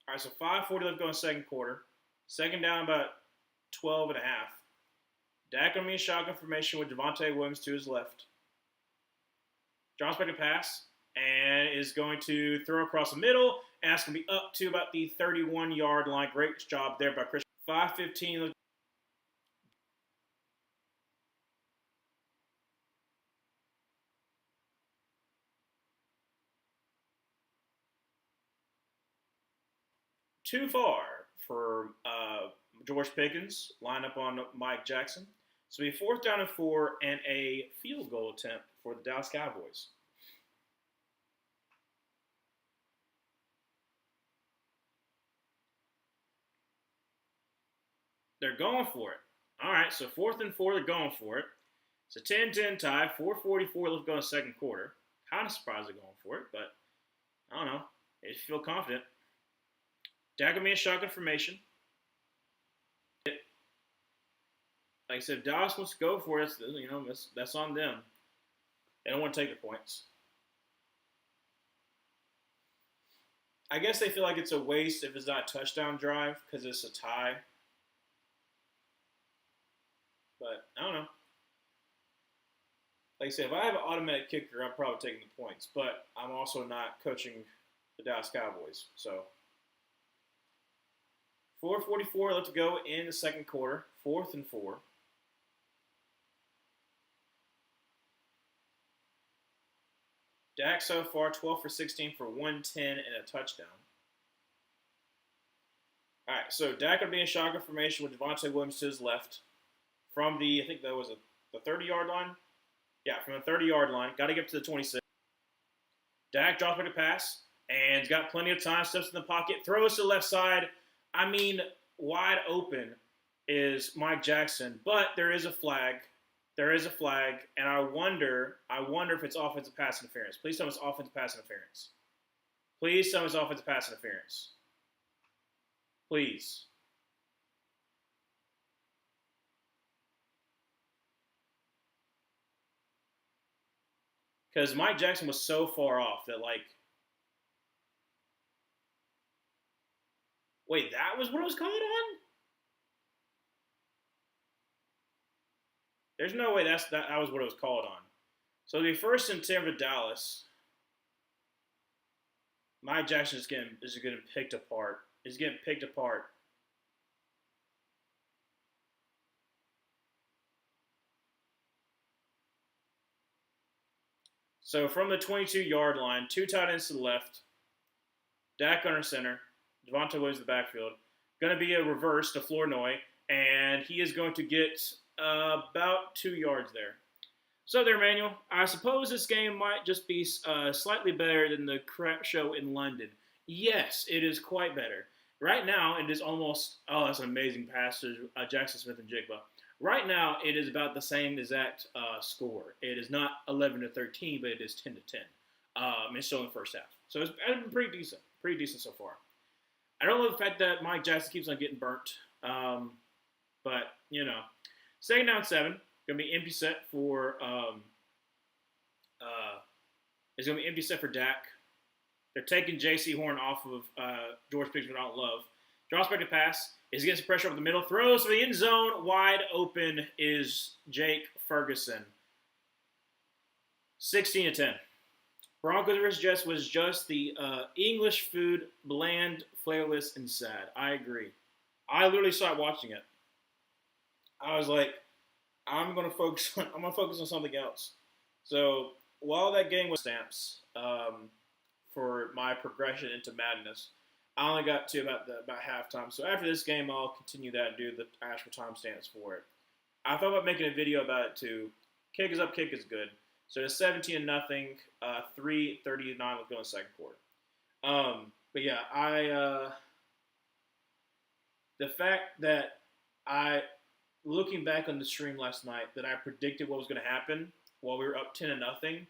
All right, so 5:40 left to go in second quarter. Second down about 12 and a half. Dak on me shotgun formation with Javonte Williams to his left. Drops back to pass and is going to throw across the middle, and that's going to be up to about the 31-yard line. Great job there by Chris. 5:15. Too far for George Pickens. Line up on Mike Jackson. So it'll be 4th down and 4 and a field goal attempt for the Dallas Cowboys. They're going for it. All right, so 4th and 4, they're going for it. It's a 10-10 tie, 4:44 left to go in second quarter. Kind of surprised they're going for it, but I don't know. They just feel confident. Dak will be in shotgun formation. Like I said, if Dallas wants to go for it, that's on them. They don't want to take the points. I guess they feel like it's a waste if it's not a touchdown drive because it's a tie. But I don't know. Like I said, if I have an automatic kicker, I'm probably taking the points. But I'm also not coaching the Dallas Cowboys. So 4:44 left to go in the second quarter. 4th and 4. Dak so far 12 for 16 for 110 and a touchdown. All right, so Dak will be in shotgun formation with Javonte Williams to his left from I think that was the 30-yard line. Yeah, from the 30-yard line. Got to get to the 26. Dak drops back a pass and he's got plenty of time. Steps in the pocket, throws to the left side. I mean, wide open is Mike Jackson, but there is a flag. There is a flag, and I wonder if it's offensive pass interference. Please tell me it's offensive pass interference. Please tell me it's offensive pass interference. Please. Because Mike Jackson was so far off that, like, wait, that was what it was called on? There's no way that was what it was called on. So the 1st and 10 for Dallas. Mike Jackson is getting picked apart. He's getting picked apart. So from the 22-yard line, 2 tight ends to the left. Dak under center. Javonte Williams in the backfield. Going to be a reverse to Flournoy, and he is going to get about 2 yards there. So there, Manuel. I suppose this game might just be slightly better than the crap show in London. Yes, it is quite better. Right now, it is almost, that's an amazing pass to Jackson Smith-Njigba. Right now, it is about the same exact score. It is not 11-13, but it is 10-10. It's still in the first half. So it's been pretty decent so far. I don't love the fact that Mike Jackson keeps on getting burnt. But, 2nd down 7. Going to be empty set for it's going to be empty set for Dak. They're taking J.C. Horn off of George Pickens, I don't love. Drops back to pass. Is getting some pressure over the middle. Throws for the end zone. Wide open is Jake Ferguson. 16-10. Broncos vs. Jets was just the English food, bland, flavorless, and sad. I agree. I literally started watching it. I was like, I'm gonna focus on something else. So while that game was stamps for my progression into madness, I only got to about halftime. So after this game, I'll continue that and do the actual timestamps for it. I thought about making a video about it too. Kick is up, kick is good. So it's 17-0, 3:39 left go in the second quarter. But yeah, the fact that looking back on the stream last night, that I predicted what was going to happen while we were up 10-0.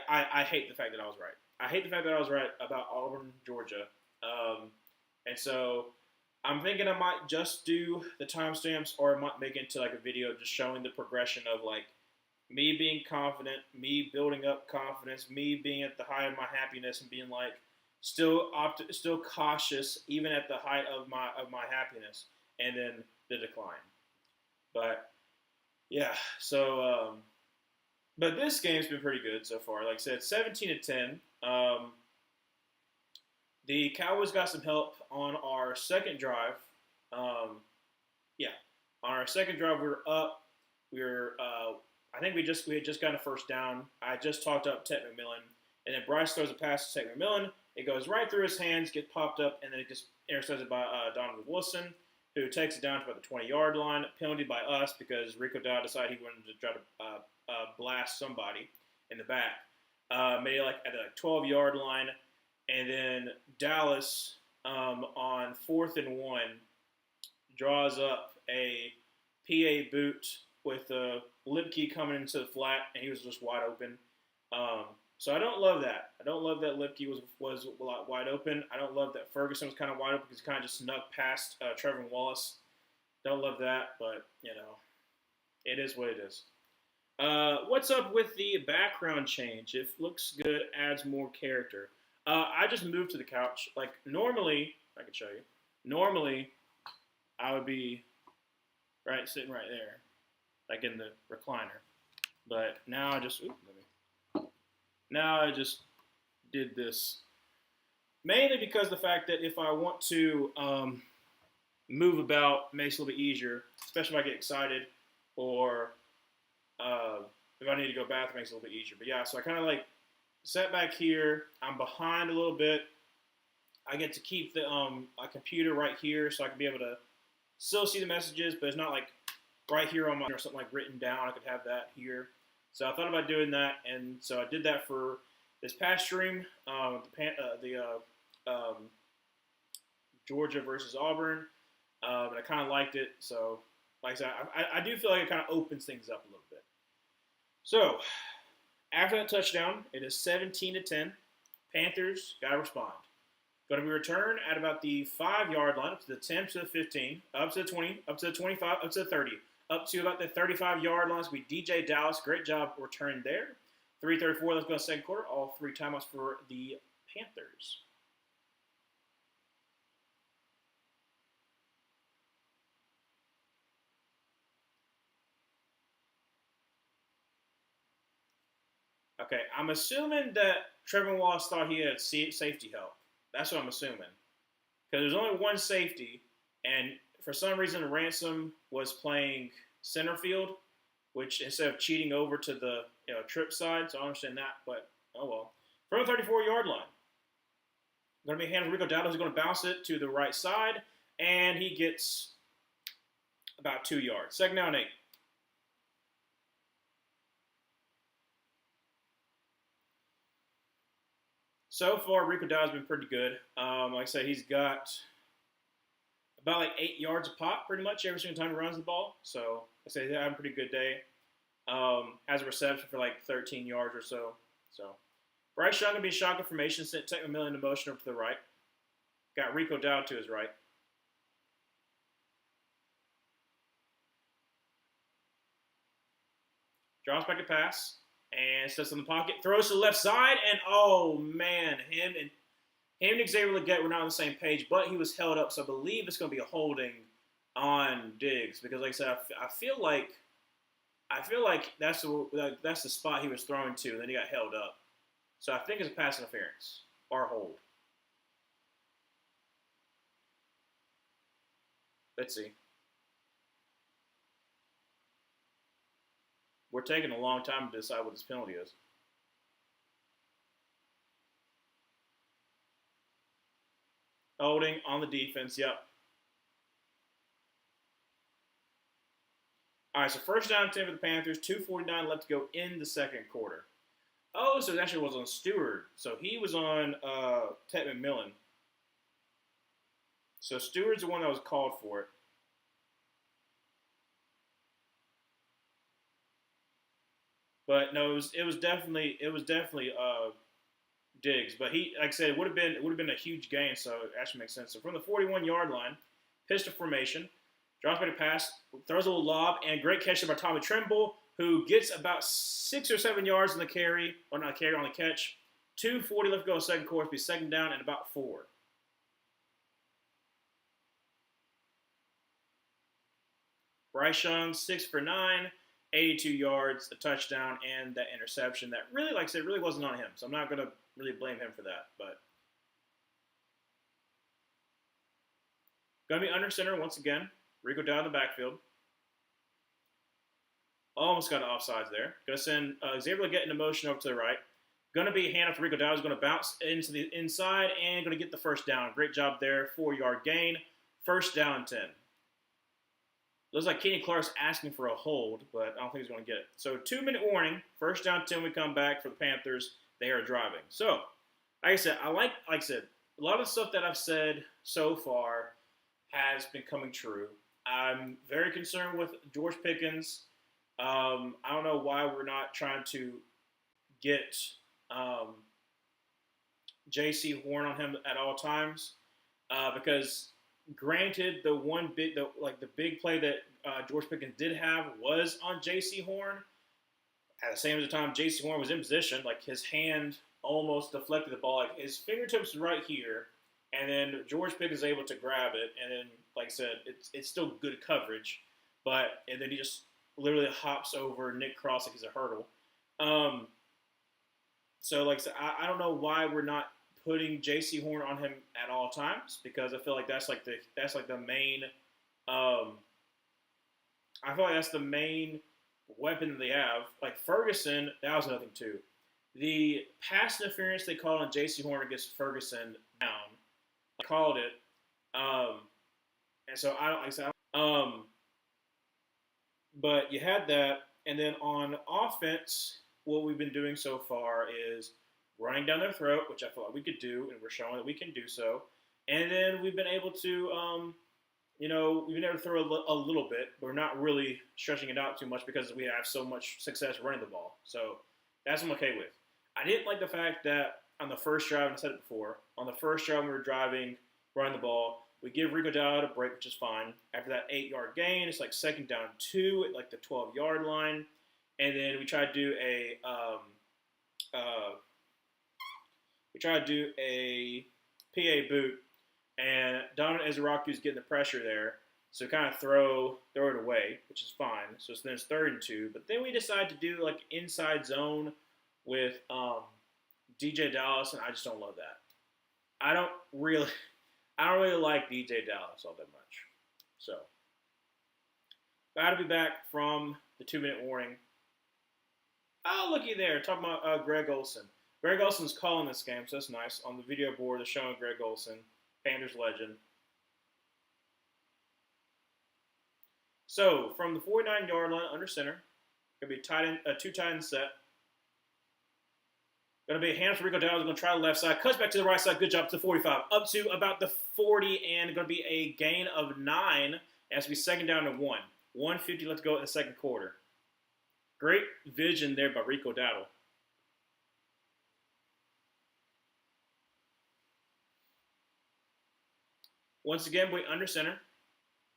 I hate the fact that I was right. I hate the fact that I was right about Auburn, Georgia. Um, and so I'm thinking I might just do the timestamps, or I might make it into like a video just showing the progression of like me being confident, me building up confidence, me being at the height of my happiness, and being like still cautious even at the height of my happiness, and then the decline. But yeah, so but this game's been pretty good so far. Like I said, 17-10. The Cowboys got some help on our second drive. Um, yeah, on our second drive, we were up. We were, I think we had just gotten a first down. I just talked up Ted McMillan, and then Bryce throws a pass to Ted McMillan. It goes right through his hands, gets popped up, and then it gets intercepted by Donovan Wilson, who takes it down to about the 20-yard line. Penalty by us because Rico Dowd decided he wanted to try to blast somebody in the back. Made it like at the 12-yard line, and then Dallas on 4th and 1 draws up a PA boot with Lipke coming into the flat, and he was just wide open. So I don't love that. I don't love that Lipke was wide open. I don't love that Ferguson was kind of wide open because he kind of just snuck past Trevor Wallace. Don't love that, but, it is what it is. What's up with the background change? It looks good, adds more character. I just moved to the couch. Like, normally, I can show you. Normally, I would be sitting right there, like in the recliner. But now I just, now I just did this. Mainly because the fact that if I want to move about, it makes it a little bit easier, especially if I get excited, or if I need to go bathroom, it makes it a little bit easier. But yeah, so I kind of like sat back here. I'm behind a little bit. I get to keep the my computer right here, so I can be able to still see the messages, but it's not like right here on my or something like written down. I could have that here. So I thought about doing that, and so I did that for this past stream, Georgia versus Auburn, and I kind of liked it. So, like I said, I do feel like it kind of opens things up a little bit. So, after that touchdown, it is 17-10. Panthers got to respond. Going to be returned at about the 5-yard line, up to the 10, to the 15, up to the 20, up to the 25, up to the 30, up to about the 35-yard lines. We DJ Dallas. Great job returning there. 3:34, let's go to the second quarter. All 3 timeouts for the Panthers. Okay, I'm assuming that Trevor Wallace thought he had safety help. That's what I'm assuming. Because there's only one safety, and for some reason, Ransom was playing center field, which instead of cheating over to the trip side, so I understand that, but oh well. From the 34-yard line, going to be handled Rico Dowd, who's going to bounce it to the right side, and he gets about 2 yards. Second down 8. So far, Rico Dowd's been pretty good. Like I said, he's got about like 8 yards a pop pretty much every single time he runs the ball. So I say he's having a pretty good day. Has a reception for like 13 yards or so. So Bryce Young going to be shotgun formation, sent Ted McMillan into motion over to the right. Got Rico Dowd to his right. Drops back to pass. And steps in the pocket, throws to the left side, and oh man, him and Xavier Legette were not on the same page, but he was held up, so I believe it's going to be a holding on Diggs because, like I said, I feel like that's the spot he was throwing to, and then he got held up. So I think it's a pass interference or a hold. Let's see. We're taking a long time to decide what this penalty is. Holding on the defense, yep. All right, so first down 10 for the Panthers, 2:49 left to go in the second quarter. Oh, so it actually was on Stewart. So he was on Ted McMillan. So Stewart's the one that was called for it. But no, it was definitely Diggs, but he, like I said, it would have been a huge gain, so it actually makes sense. So from the 41-yard line, pistol formation, drops back to pass, throws a little lob, and great catch by Tommy Tremble, who gets about 6 or 7 yards on the carry, or not carry, on the catch. 2:40 left to go in the second quarter, be second down and about 4. Bryce Young, 6 for 9, 82 yards, a touchdown, and that interception that really, like I said, really wasn't on him. So I'm not going to really blame him for that. But going to be under center once again. Rico down the backfield. Almost got an offsides there. Going to send Xavier Leggett into motion over to the right. Going to be a handoff to Rico Dowd. He's going to bounce into the inside and going to get the first down. Great job there. 4-yard gain. First down 10. Looks like Kenny Clark's asking for a hold, but I don't think he's going to get it. So 2-minute warning. First down 10. We come back for the Panthers. They are driving. So, like I said, like I said, a lot of the stuff that I've said so far has been coming true. I'm very concerned with George Pickens. I don't know why we're not trying to get J.C. Horn on him at all times, because granted, the big play that George Pickens did have was on J.C. Horn. At the same time, J.C. Horn was in position, like his hand almost deflected the ball. Like his fingertips were right here, and then George Pickens is able to grab it, and then, like I said, it's still good coverage, and then he just literally hops over Nick Cross like he's a hurdle. So, like I said, I don't know why we're not putting J.C. Horn on him at all times, because I feel like that's the main. I feel like that's the main weapon that they have. Like Ferguson, that was nothing too. The pass interference they called on J.C. Horn against Ferguson down, I called it, and so I don't like I said. But you had that, and then on offense, what we've been doing so far is running down their throat, which I feel like we could do, and we're showing that we can do so. And then we've been able to, we've been able to throw a little bit, but we're not really stretching it out too much because we have so much success running the ball. So that's what I'm okay with. I didn't like the fact that on the first drive, and I said it before, on the first drive when we were driving, running the ball, we give Rico Dowd a break, which is fine. After that 8-yard gain, it's like second down 2 at like the 12-yard line. And then we try to do a PA boot, and Donovan Ezraku's getting the pressure there, so kind of throw it away, which is fine. So then it's 3rd and 2, but then we decide to do like inside zone with DJ Dallas, and I just don't love that. I don't really like DJ Dallas all that much. So glad to be back from the 2-minute warning. Oh, looky there. Talking about Greg Olsen. Greg Olsen's calling this game, so that's nice. On the video board, they're showing Greg Olsen, Panthers legend. So, from the 49-yard line, under center, going to be a 2-tight-end set. Going to be a hand for Rico Dowd. Going to try the left side. Cuts back to the right side. Good job to the 45. Up to about the 40, and going to be a gain of 9. As we second down to 1. 1:50 left to go in the second quarter. Great vision there by Rico Dowd. Once again, we under center.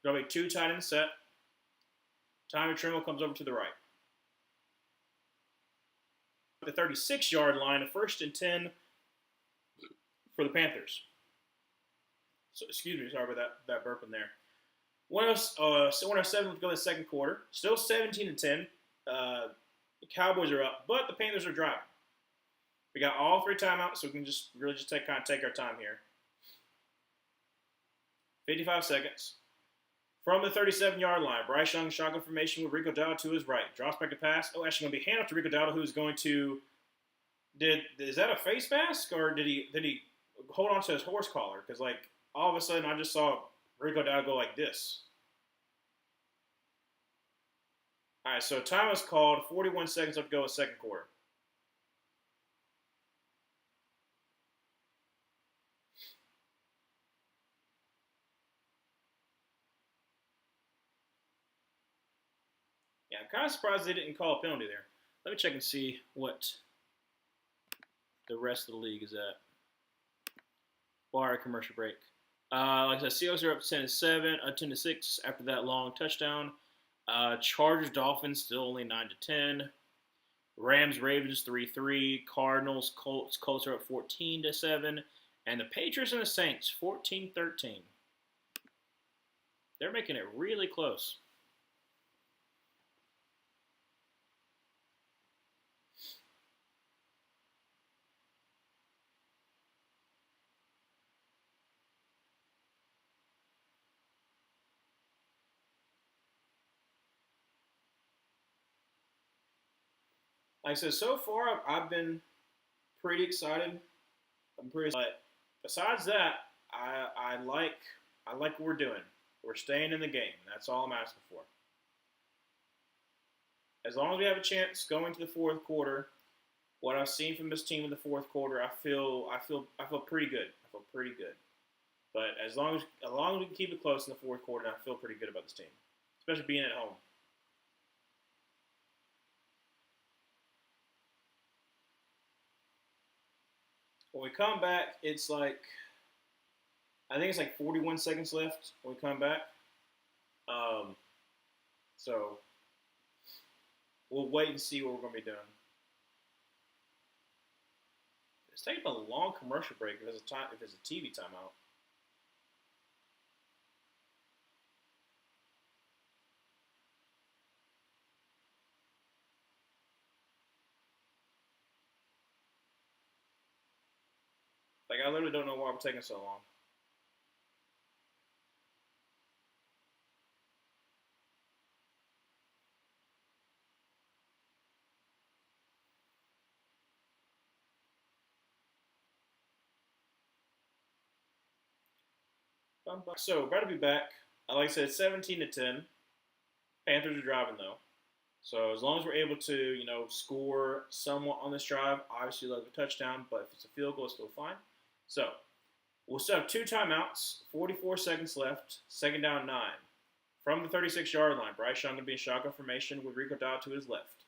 Going to be 2 tight end set. Tommy Tremble comes over to the right. The 36-yard line, a 1st and 10 for the Panthers. So, excuse me, sorry about that burp in there. 107 to go in the second quarter. Still 17-10. The Cowboys are up, but the Panthers are driving. We got all 3 timeouts, so we can just take our time here. 55 seconds. From the 37-yard line, Bryce Young shotgun formation with Rico Dowd to his right. Drops back to pass. Oh, actually going to be handoff to Rico Dowd, who's going to is that a face mask, or did he hold on to his horse collar? Because like all of a sudden I just saw Rico Dowd go like this. All right, so time is called. 41 seconds left to go in the second quarter. Yeah, I'm kind of surprised they didn't call a penalty there. Let me check and see what. the rest of the league is at. Well, all right, commercial break. Like I said, Seahawks are up 10-7, 10-6 after that long touchdown. Chargers, Dolphins still only 9-10. Rams, Ravens 3-3. Cardinals, Colts. Colts are up 14-7, and the Patriots and the Saints 14-13. They're making it really close. Like I said, so far I've been pretty excited. But besides that, I like what we're doing. We're staying in the game. That's all I'm asking for. As long as we have a chance going to the fourth quarter, what I've seen from this team in the fourth quarter, I feel pretty good. I feel pretty good. But as long as we can keep it close in the fourth quarter, I feel pretty good about this team, especially being at home. When we come back, I think it's like 41 seconds left when we come back. Um, so we'll wait and see what we're going to be doing. It's taking a long commercial break if it's a TV timeout. Like I literally don't know why we're taking so long. So about to be back. Like I said, 17-10. Panthers are driving though. So as long as we're able to, score somewhat on this drive, obviously love a touchdown, but if it's a field goal, it's still fine. So we'll still have two timeouts, 44 seconds left, second down 9. From the 36-yard line, Bryce Young going to be in shotgun formation with Rico Dowd to his left.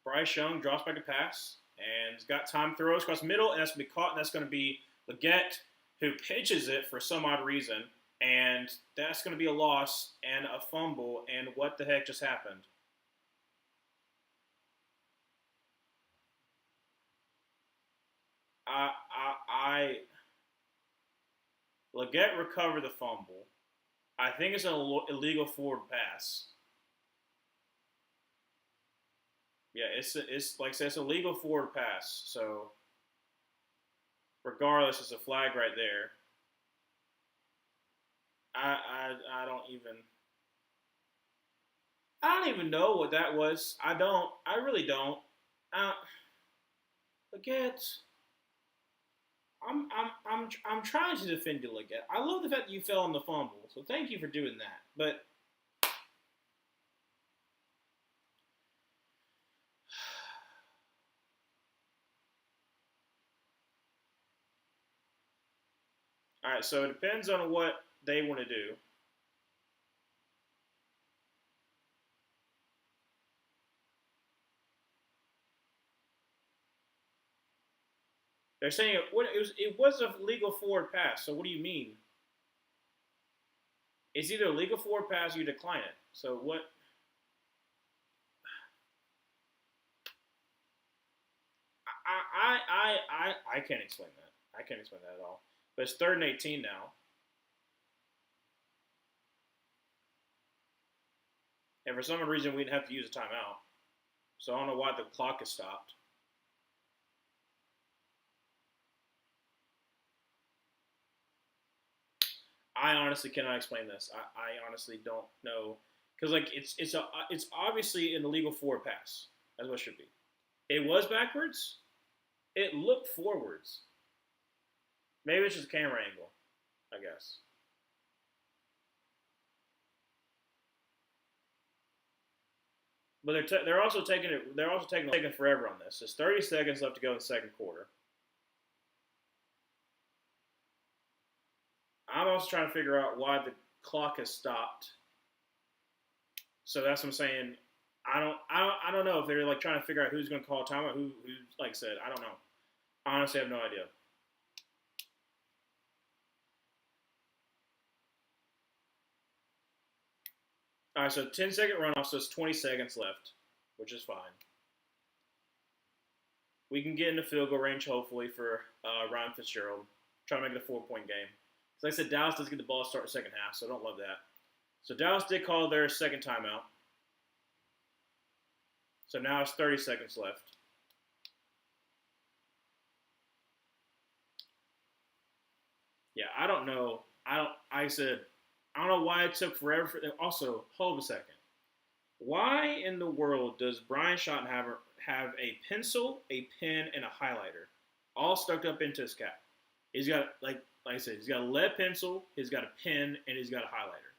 Bryce Young drops back a pass and has got time throws across the middle, and that's going to be caught, and that's going to be Leggett, who pitches it for some odd reason, and that's going to be a loss and a fumble, and what the heck just happened? I Leggett recovered the fumble. I think it's an illegal forward pass. Yeah, it's like I said, it's a legal forward pass. So regardless, it's a flag right there. I don't even know what that was. I don't. I really don't. Uh, Leggett, I'm trying to defend you, Leggett. I love the fact that you fell on the fumble, so thank you for doing that. But all right, so it depends on what they want to do. They're saying it was a legal forward pass. So what do you mean? It's either a legal forward pass or you decline it. So what? I can't explain that. I can't explain that at all. But it's 3rd and 18 now, and for some reason we didn't have to use a timeout. So I don't know why the clock is stopped. I honestly cannot explain this. I honestly don't know because like it's obviously an illegal forward pass. That's what it should be. It was backwards. It looked forwards. Maybe it's just camera angle. I guess. But they're also taking it. They're also taking forever on this. There's 30 seconds left to go in the second quarter. I'm also trying to figure out why the clock has stopped. So that's what I'm saying. I don't know if they're like trying to figure out who's going to call timeout. Who, like I said, I don't know. Honestly, I have no idea. All right, so 10-second runoff, so it's 20 seconds left, which is fine. We can get into field goal range hopefully for Ryan Fitzgerald. Try to make it a 4-point game. So like I said, Dallas does get the ball start in the second half, so I don't love that. So Dallas did call their second timeout. So now it's 30 seconds left. Yeah, I don't know. I said, I don't know why it took forever. Also, hold on a second. Why in the world does Brian Schottenheimer have a pencil, a pen, and a highlighter all stuck up into his cap? He's got, like I said, he's got a lead pencil, he's got a pen, and he's got a highlighter.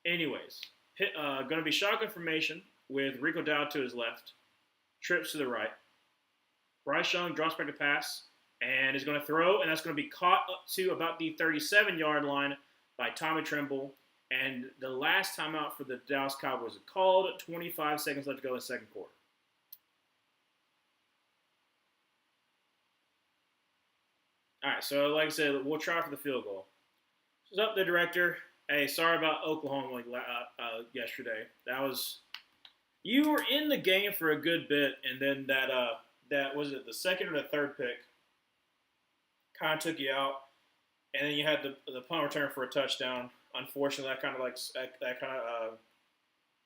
Anyways, going to be shotgun formation with Rico Dowd to his left, trips to the right. Bryce Young drops back to pass and is going to throw, and that's going to be caught up to about the 37-yard line by Tommy Tremble. And the last timeout for the Dallas Cowboys is called. 25 seconds left to go in the second quarter. All right, so like I said, we'll try for the field goal. What's up, the director? Hey, sorry about Oklahoma yesterday. That was you were in the game for a good bit, and then that was it the second or the third pick kind of took you out, and then you had the punt return for a touchdown. Unfortunately, that kind of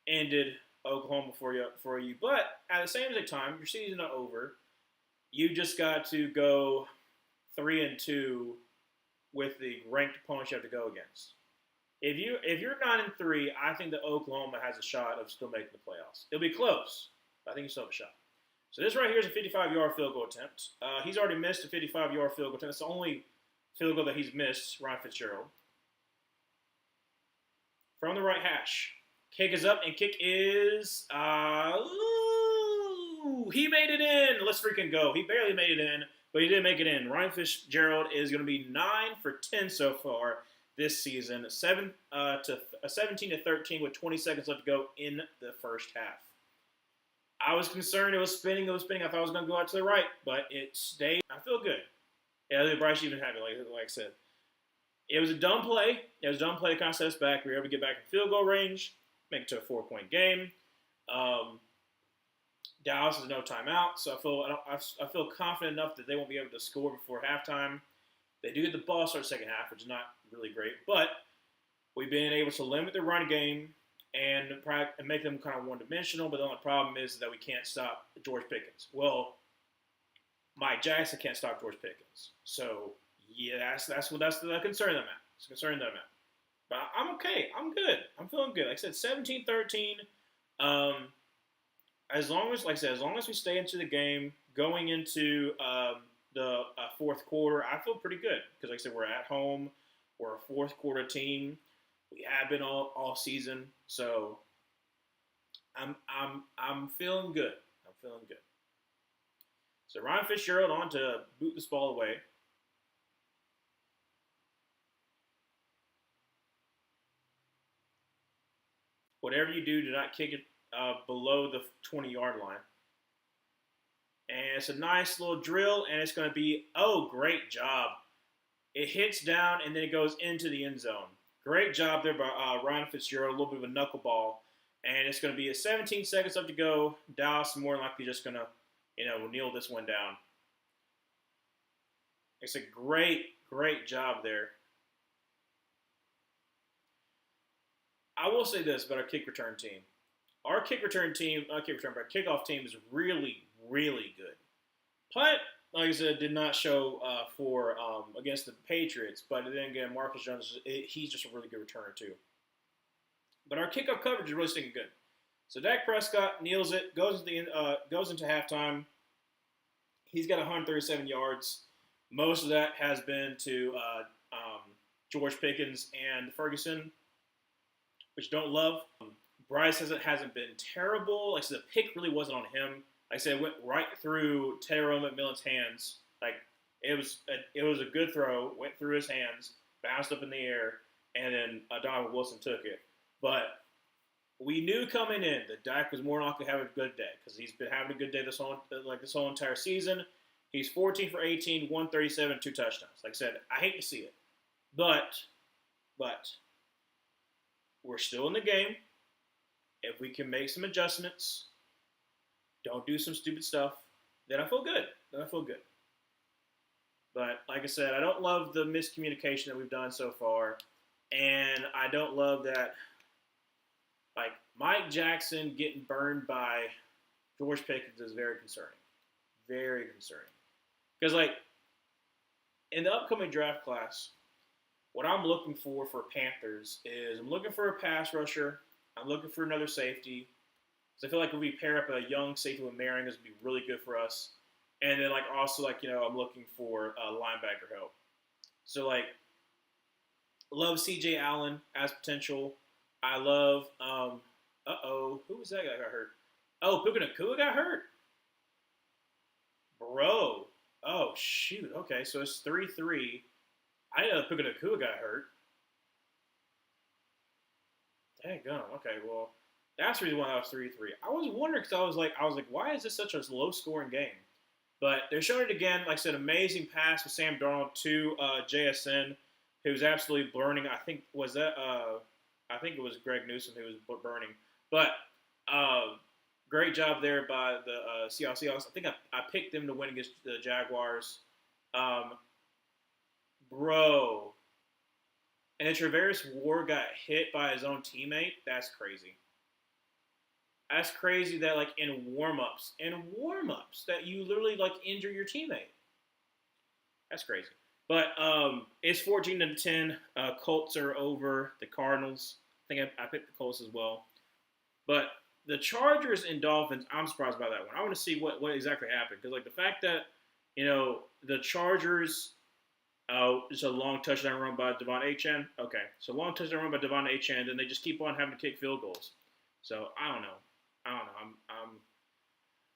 ended Oklahoma for you. But at the same time, your season not over. You just got to go 3-2 with the ranked opponents you have to go against. If you're 9-3, I think that Oklahoma has a shot of still making the playoffs. It'll be close, but I think you still have a shot. So this right here is a 55-yard field goal attempt. He's already missed a 55-yard field goal attempt. It's the only field goal that he's missed, Ryan Fitzgerald. From the right hash. Kick is up, and kick is... he made it in! Let's freaking go. He barely made it in, but he did make it in. Ryan Fitzgerald is going to be 9 for 10 so far this season. 17-13 with 20 seconds left to go in the first half. I was concerned it was spinning. I thought it was going to go out to the right, but it stayed. I feel good. Yeah, Bryce even had it, like I said. It was a dumb play. It was a dumb play to kind of set us back. We were able to get back in field goal range, make it to a 4-point game. Dallas has no timeout, so I feel confident enough that they won't be able to score before halftime. They do get the ball start second half, which is not really great, but we've been able to limit the run game and make them kind of one-dimensional. But the only problem is that we can't stop George Pickens. Well, Mike Jackson can't stop George Pickens, so yeah, that's the concern that I'm at. It's a concern that I'm at. But I'm okay. I'm good. I'm feeling good. Like I said, 17-13. As long as we stay into the game, going into the fourth quarter, I feel pretty good because, like I said, we're at home. We're a fourth quarter team. We have been all season, so I'm feeling good. I'm feeling good. So Ryan Fitzgerald on to boot this ball away. Whatever you do not kick it below the 20-yard line. And it's a nice little drill, and it's going to be, great job. It hits down, and then it goes into the end zone. Great job there by Ryan Fitzgerald, a little bit of a knuckleball. And it's going to be 17 seconds left to go. Dallas is more than likely just going to, kneel this one down. It's a great, great job there. I will say this about our kick return team. Our kickoff team is really, really good. Punt, like I said, did not show for against the Patriots, but then again, Marcus Jones, he's just a really good returner too. But our kickoff coverage is really sticking good. So Dak Prescott kneels it, goes into halftime. He's got 137 yards. Most of that has been to George Pickens and Ferguson, which don't love. Bryce hasn't been terrible. Like I said, the pick really wasn't on him. Like I said, it went right through Tyrone McMillan's hands. Like it was a good throw, went through his hands. bounced up in the air, and then Donovan Wilson took it. But we knew coming in that Dak was more likely to have a good day because he's been having a good day this whole entire season. He's 14 for 18, 137, 2 touchdowns. Like I said, I hate to see it, but we're still in the game. If we can make some adjustments, don't do some stupid stuff, then I feel good. But like I said, I don't love the miscommunication that we've done so far, and I don't love that. Like Mike Jackson getting burned by George Pickens is very concerning. Very concerning. Because like in the upcoming draft class, what I'm looking for Panthers is I'm looking for a pass rusher. I'm looking for another safety. So I feel like if we pair up a young safety with Marion, this would be really good for us. And then I'm looking for linebacker help. So love C.J. Allen as potential. I love, who was that guy got hurt? Oh, Puka Nacua got hurt? Bro. Oh, shoot. Okay, so it's 3-3. I didn't know Puka Nacua got hurt. Dang gum. Okay, well, that's the reason why I was 3-3. I was wondering because I was like, why is this such a low-scoring game? But they're showing it again. Like I said, amazing pass with Sam Darnold to JSN, who's absolutely burning. I think it was Greg Newsom who was burning. But great job there by the Seattle Seahawks. I think I picked them to win against the Jaguars. Bro. And then Traveris Ward got hit by his own teammate. That's crazy. That's crazy that in warm-ups that you literally injure your teammate. That's crazy. But it's 14-10. Colts are over the Cardinals. I think I picked the Colts as well. But the Chargers and Dolphins, I'm surprised by that one. I want to see what exactly happened because the fact that the Chargers. It's a long touchdown run by Devon Achane. Okay, so long touchdown run by Devon Achane, and they just keep on having to kick field goals. So I don't know.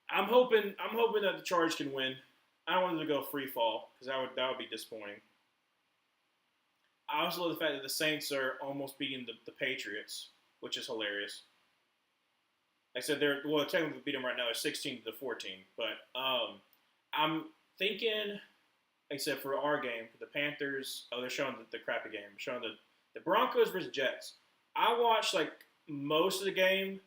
I'm hoping that the Chargers can win. I don't want them to go free fall because that would be disappointing. I also love the fact that the Saints are almost beating the Patriots, which is hilarious. Like I said, technically beat them right now. It's 16-14, but I'm thinking. Except for our game, the Panthers. Oh, they're showing the crappy game. Showing the Broncos versus Jets. I watched most of the game,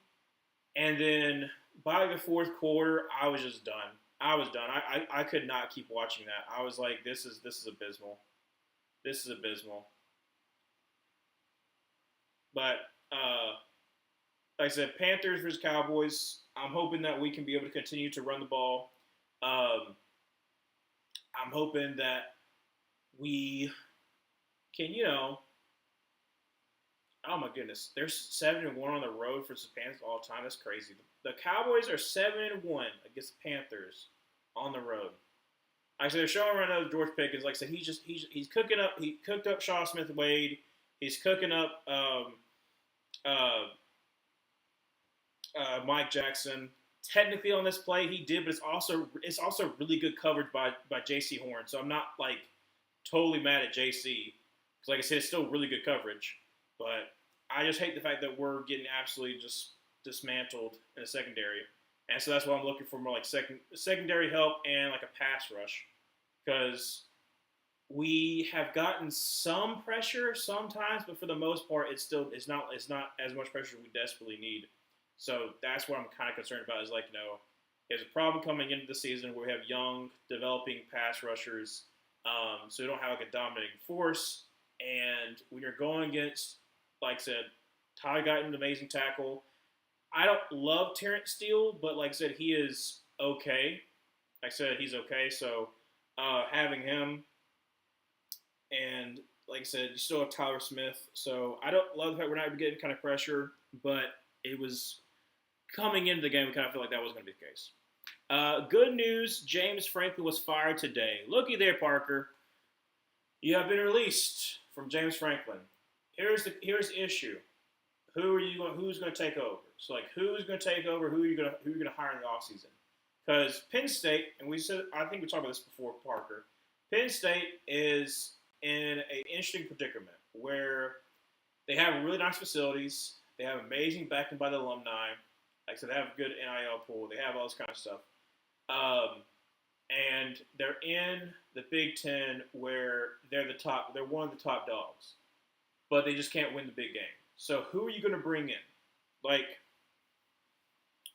and then by the fourth quarter, I was just done. I could not keep watching that. I was like, this is abysmal. This is abysmal. But like I said, Panthers versus Cowboys. I'm hoping that we can be able to continue to run the ball. I'm hoping that we can, oh my goodness, they're 7-1 on the road for the Panthers all time. That's crazy. The Cowboys are 7-1 against the Panthers on the road. Like I said, they're showing right now George Pickens. Like I said, he's cooking up. He cooked up Shaw Smith-Wade. He's cooking up Mike Jackson. Technically on this play he did, but it's also really good coverage by J.C. Horn. So I'm not totally mad at J.C. because like I said, it's still really good coverage. But I just hate the fact that we're getting absolutely just dismantled in the secondary, and so that's why I'm looking for more secondary help and a pass rush because we have gotten some pressure sometimes, but for the most part, it's not as much pressure as we desperately need. So that's what I'm kind of concerned about is there's a problem coming into the season where we have young, developing pass rushers, so we don't have a dominating force. And when you're going against, like I said, Ty Guyton, an amazing tackle. I don't love Terrence Steele, but like I said, he is okay. Like I said, he's okay. So having him, and like I said, you still have Tyler Smith. So I don't love the fact we're not getting kind of pressure, but it was coming into the game, we kind of felt like that was going to be the case. Good news, James Franklin was fired today. Looky there, Parker. You have been released from James Franklin. Here's the issue. Who's going to take over? So who's going to take over? Who are you going to hire in the offseason? Because Penn State, and I think we talked about this before, Parker. Penn State is in an interesting predicament where they have really nice facilities. They have amazing backing by the alumni. Like I said, they have a good NIL pool. They have all this kind of stuff. Um, and they're in the Big Ten where they're the top. They're one of the top dogs, but they just can't win the big game. So who are you going to bring in? Like,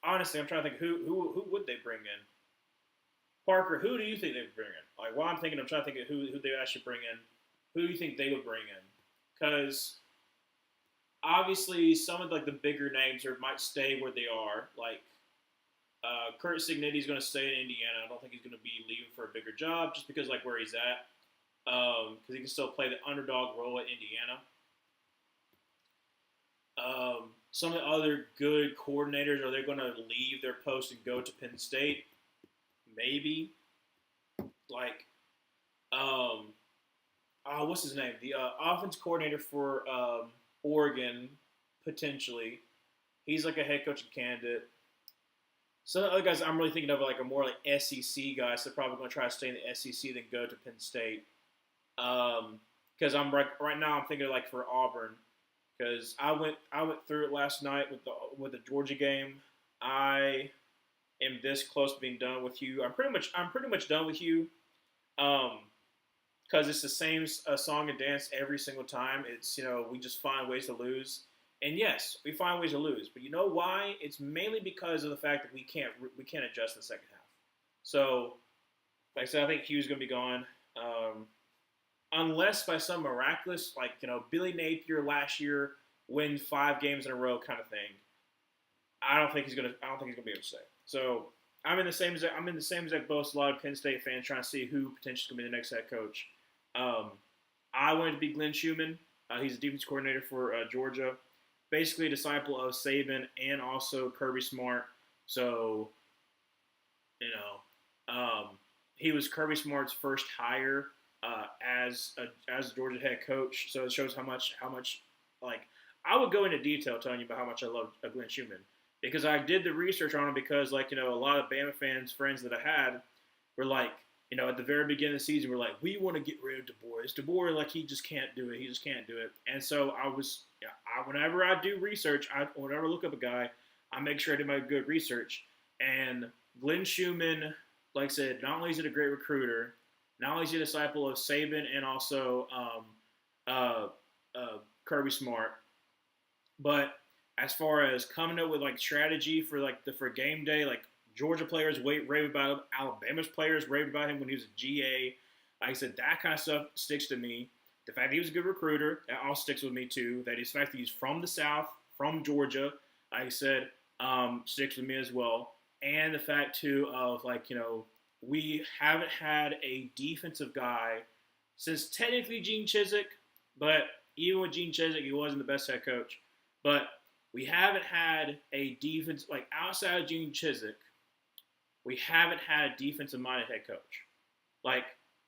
honestly, I'm trying to think who would they bring in? Parker, who do you think they would bring in? Like, while I'm trying to think of who they actually bring in. Who do you think they would bring in? Because obviously, some of like the bigger names might stay where they are. Like Kurt Signetti is going to stay in Indiana. I don't think he's going to be leaving for a bigger job just because like where he's at. Because he can still play the underdog role at Indiana. Some of the other good coordinators, are they going to leave their post and go to Penn State? Maybe. Like, what's his name? The offense coordinator for Oregon, potentially. He's like a head coaching candidate. Some of the other guys I'm really thinking of are like a more like SEC guys. So they're probably going to try to stay in the SEC than go to Penn State. Because right now I'm thinking like for Auburn. Because I went through it last night with the Georgia game. I am this close to being done with you. I'm pretty much done with you. Because it's the same song and dance every single time. It's we just find ways to lose. And yes, we find ways to lose. But you know why? It's mainly because of the fact that we can't adjust in the second half. So, like I said, I think Hugh's going to be gone. Unless by some miraculous, like Billy Napier last year win 5 games in a row kind of thing, I don't think he's gonna be able to stay. So I'm in the same exact boat as a lot of Penn State fans trying to see who potentially is gonna be the next head coach. I wanted to be Glenn Schumann. He's a defense coordinator for Georgia, basically a disciple of Saban and also Kirby Smart. So he was Kirby Smart's first hire. As a Georgia head coach, so it shows how much like I would go into detail telling you about how much I love Glenn Schumann because I did the research on him because a lot of Bama friends that I had were like at the very beginning of the season were like we want to get rid of DeBoer like he just can't do it and so whenever I do research whenever I look up a guy I make sure I do my good research and Glenn Schumann like I said not only is he a great recruiter. Not only is he a disciple of Saban and also Kirby Smart, but as far as coming up with like strategy for for game day, like Georgia players rave about him, Alabama's players raved about him when he was a GA. Like I said, that kind of stuff sticks to me. The fact that he was a good recruiter, that all sticks with me too. The fact that he's from the South, from Georgia, like I said, sticks with me as well. And the fact too of we haven't had a defensive guy since technically Gene Chizik, but even with Gene Chizik, he wasn't the best head coach. But we haven't had a defense, outside of Gene Chizik, we haven't had a defensive-minded head coach. Like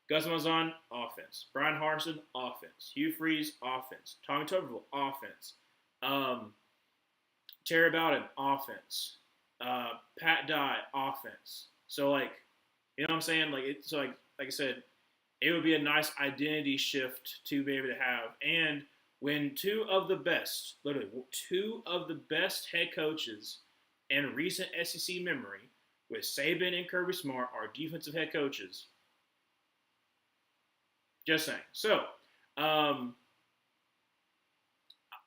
Gus Malzahn, offense. Brian Harsin, offense. Hugh Freeze, offense. Tommy Tuberville, offense. Terry Bowden, offense. Pat Dye, offense. So, you know what I'm saying? Like I said, it would be a nice identity shift to be able to have. And when two of the best head coaches in recent SEC memory, with Saban and Kirby Smart, are defensive head coaches. Just saying. So,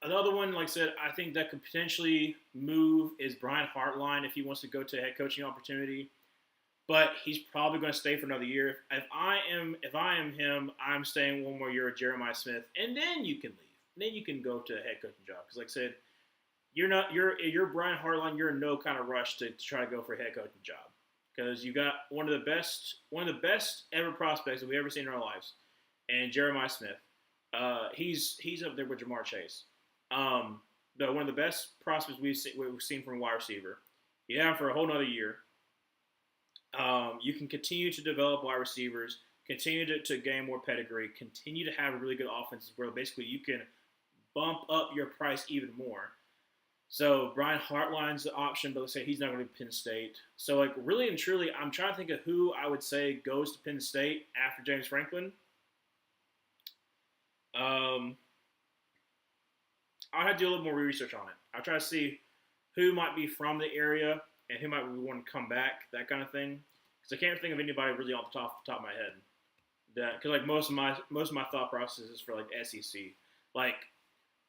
another one, like I said, I think that could potentially move is Brian Hartline if he wants to go to a head coaching opportunity. But he's probably going to stay for another year. If I am him, I'm staying one more year with Jeremiah Smith, and then you can leave. And then you can go to a head coaching job. Because, like I said, you're Brian Hartline. You're in no kind of rush to try to go for a head coaching job because you got one of the best ever prospects that we've ever seen in our lives, and Jeremiah Smith. He's up there with Jamar Chase. But one of the best prospects we've seen from a wide receiver. You have him for a whole nother year. You can continue to develop wide receivers, continue to gain more pedigree, continue to have really good offenses where basically you can bump up your price even more. So Brian Hartline's the option, but let's say he's not going to Penn State. So really and truly, I'm trying to think of who I would say goes to Penn State after James Franklin. Um, I'll have to do a little more research on it. I'll try to see who might be from the area and who might want to come back, that kind of thing. Because I can't think of anybody really off the top of my head. That because like most of my thought process is for like SEC. Like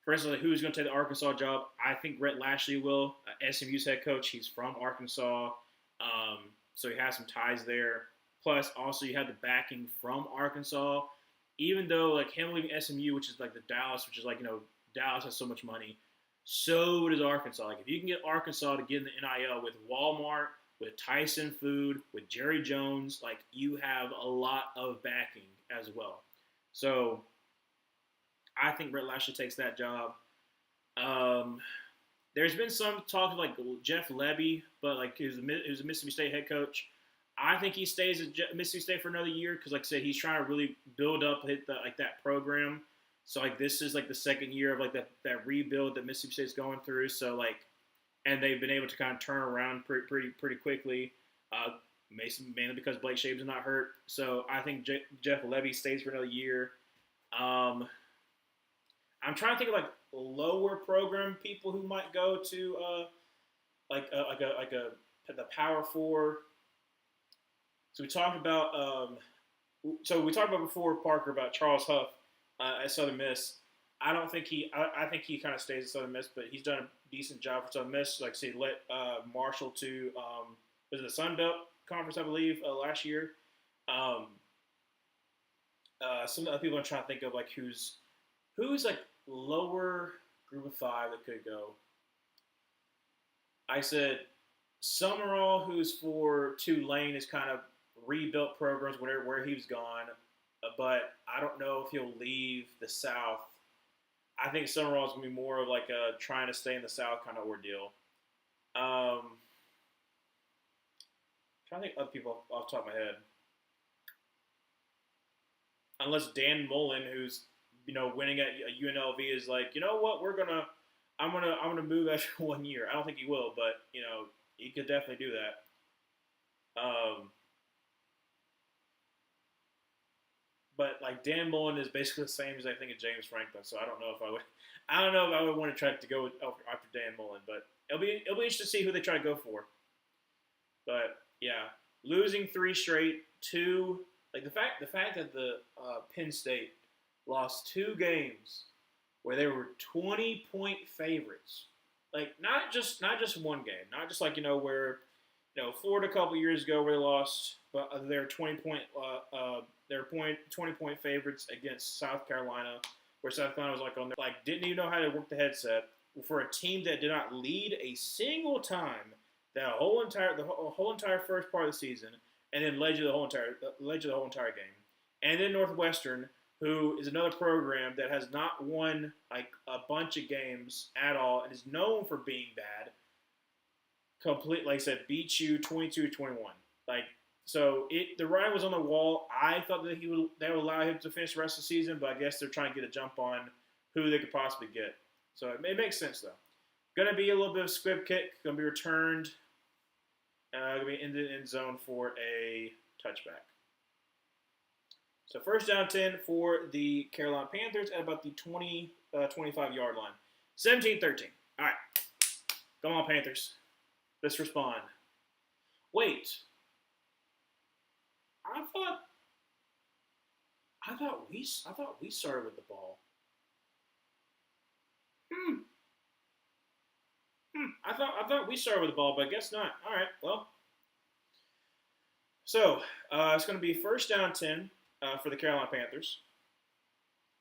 for instance, like, who's going to take the Arkansas job? I think Rhett Lashley will. SMU's head coach. He's from Arkansas, so he has some ties there. Plus, also you have the backing from Arkansas. Even though like him leaving SMU, which is like the Dallas, which is like Dallas has so much money, so does Arkansas. Like if you can get Arkansas to get in the NIL with Walmart, with Tyson Food, with Jerry Jones, like you have a lot of backing as well. So I think Brett Lashley takes that job. Um, there's been some talk of like Jeff Lebby, but like he was a Mississippi State head coach. I think he stays at Mississippi State for another year because, like I said, he's trying to really build up that program. So like this is like the second year of like that rebuild that Mississippi State's going through. So like, and they've been able to kind of turn around pretty quickly. Mainly because Blake Shapen's not hurt. So I think Jeff Lebby stays for another year. I'm trying to think of like lower program people who might go to the Power Four. So we talked about before Parker about Charles Huff at Southern Miss. I think he kind of stays at Southern Miss, but he's done a decent job for Southern Miss. Like say, let Marshall to was it the Sun Belt Conference, I believe, last year. Some other people I'm trying to think of like who's like lower group of five that could go. I said Summerall, who's for Tulane, is kind of rebuilt programs where he was gone, but I don't know if he'll leave the South. I think Summerall is going to be more of like a trying to stay in the South kind of ordeal. Trying to think of other people off the top of my head. Unless Dan Mullen, who's winning at UNLV, is like, you know what, I'm gonna move after 1 year. I don't think he will, but he could definitely do that. But like Dan Mullen is basically the same as I think of James Franklin, so I don't know if I would want to try to go after Dan Mullen, but it'll be interesting to see who they try to go for. But yeah, losing 3 straight, 2 like the fact that the Penn State lost 2 games where they were 20-point favorites, like not just one game, not just like where Florida a couple years ago where they lost, but they're 20-point 20-point favorites against South Carolina, where South Carolina was like on their didn't even know how to work the headset for a team that did not lead a single time the whole entire first part of the season, and then led you the whole entire game. And then Northwestern, who is another program that has not won like a bunch of games at all and is known for being bad, like I said, beat you 22-21. So the writing was on the wall. I thought that they would allow him to finish the rest of the season, but I guess they're trying to get a jump on who they could possibly get. So it makes sense though. Going to be a little bit of a squib kick. Going to be returned. Going to be in the end zone for a touchback. So first down 10 for the Carolina Panthers at about the 25-yard line. 17-13. All right. Come on, Panthers. Let's respond. Wait. I thought we started with the ball. I thought we started with the ball, but I guess not. All right. Well. So it's going to be first down 10 for the Carolina Panthers.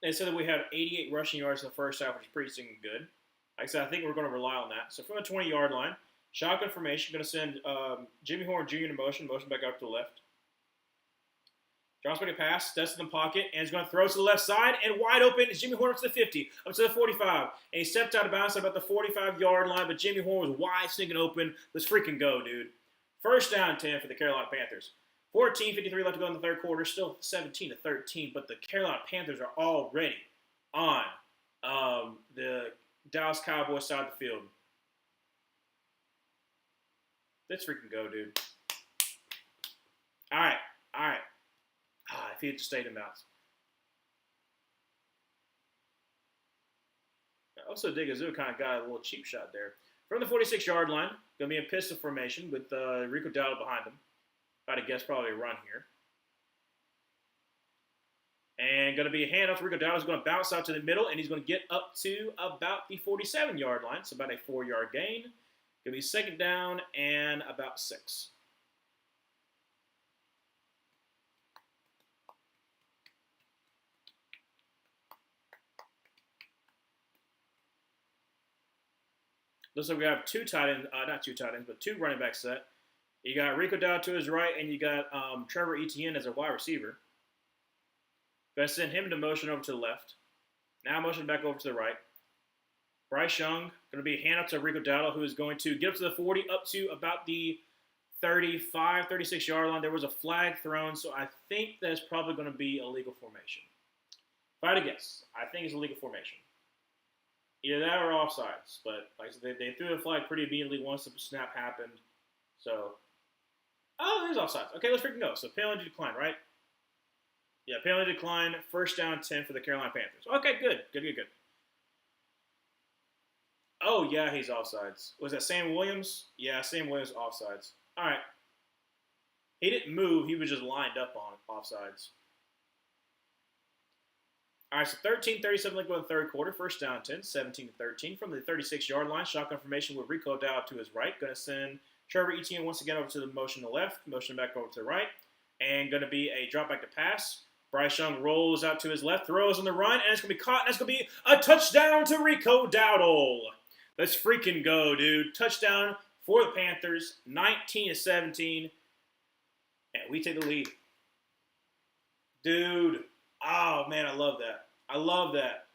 They said that we had 88 rushing yards in the first half, which is pretty stinking good. Like I said, I think we're going to rely on that. So from the 20-yard line, shotgun formation, going to send Jimmy Horn Jr. in motion back up to the left. Drops back a pass, steps in the pocket, and is going to throw to the left side, and wide open is Jimmy Horn up to the 50, up to the 45. And he stepped out of bounds at about the 45-yard line, but Jimmy Horn was wide, sneaking open. Let's freaking go, dude. First down 10 for the Carolina Panthers. 14:53 left to go in the third quarter, still 17-13, but the Carolina Panthers are already on the Dallas Cowboys side of the field. Let's freaking go, dude. All right. If he had just stayed in bounds. Also, Digazoo kind of got a little cheap shot there. From the 46-yard line, going to be in pistol formation with Rico Dowdle behind him. If I had to guess, probably a run here. And going to be a handoff. Rico Dowdle is going to bounce out to the middle, and he's going to get up to about the 47-yard line, so about a 4-yard gain. Going to be second down and about 6. Looks like we have two tight ends, not two tight ends, but two running back set. You got Rico Dowdle to his right, and you got Trevor Etienne as a wide receiver. Going to send him into motion over to the left. Now motion back over to the right. Bryce Young going to be a handoff to Rico Dowdle, who is going to get up to the 40, up to about the 35, 36-yard line. There was a flag thrown, so I think that's probably going to be a legal formation. If I had to guess, I think it's a legal formation. Either that or offsides. But like I said, they threw the flag pretty immediately once the snap happened. So, there's offsides. Okay, let's freaking go. So penalty decline, right? Yeah, penalty decline. First down 10 for the Carolina Panthers. Okay, good. Good. Oh, yeah, he's offsides. Was that Sam Williams? Yeah, Sam Williams offsides. All right. He didn't move. He was just lined up on offsides. All right, so 13:37 left in the third quarter. First down 10, 17-13 from the 36-yard line. Shotgun formation with Rico Dowdle to his right. Going to send Trevor Etienne once again over to the motion to the left. Motion back over to the right. And going to be a drop back to pass. Bryce Young rolls out to his left, throws on the run, and it's going to be caught, and it's going to be a touchdown to Rico Dowdle. Let's freaking go, dude. Touchdown for the Panthers, 19-17. And we take the lead. Dude. Oh, man, I love that.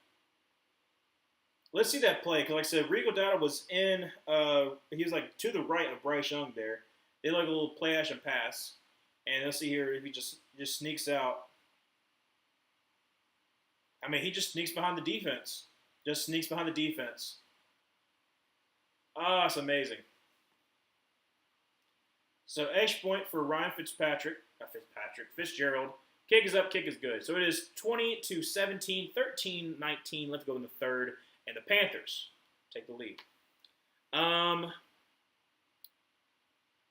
Let's see that play. Because like I said, Rico Dowdle was in, he was like to the right of Bryce Young there. They like a little play action pass. And let's see here if he just sneaks out. I mean, he just sneaks behind the defense. Ah, it's amazing. So, edge point for Ryan Fitzgerald. Kick is up, kick is good. So, it is 20-17, 13-19 left to go in the third. And the Panthers take the lead.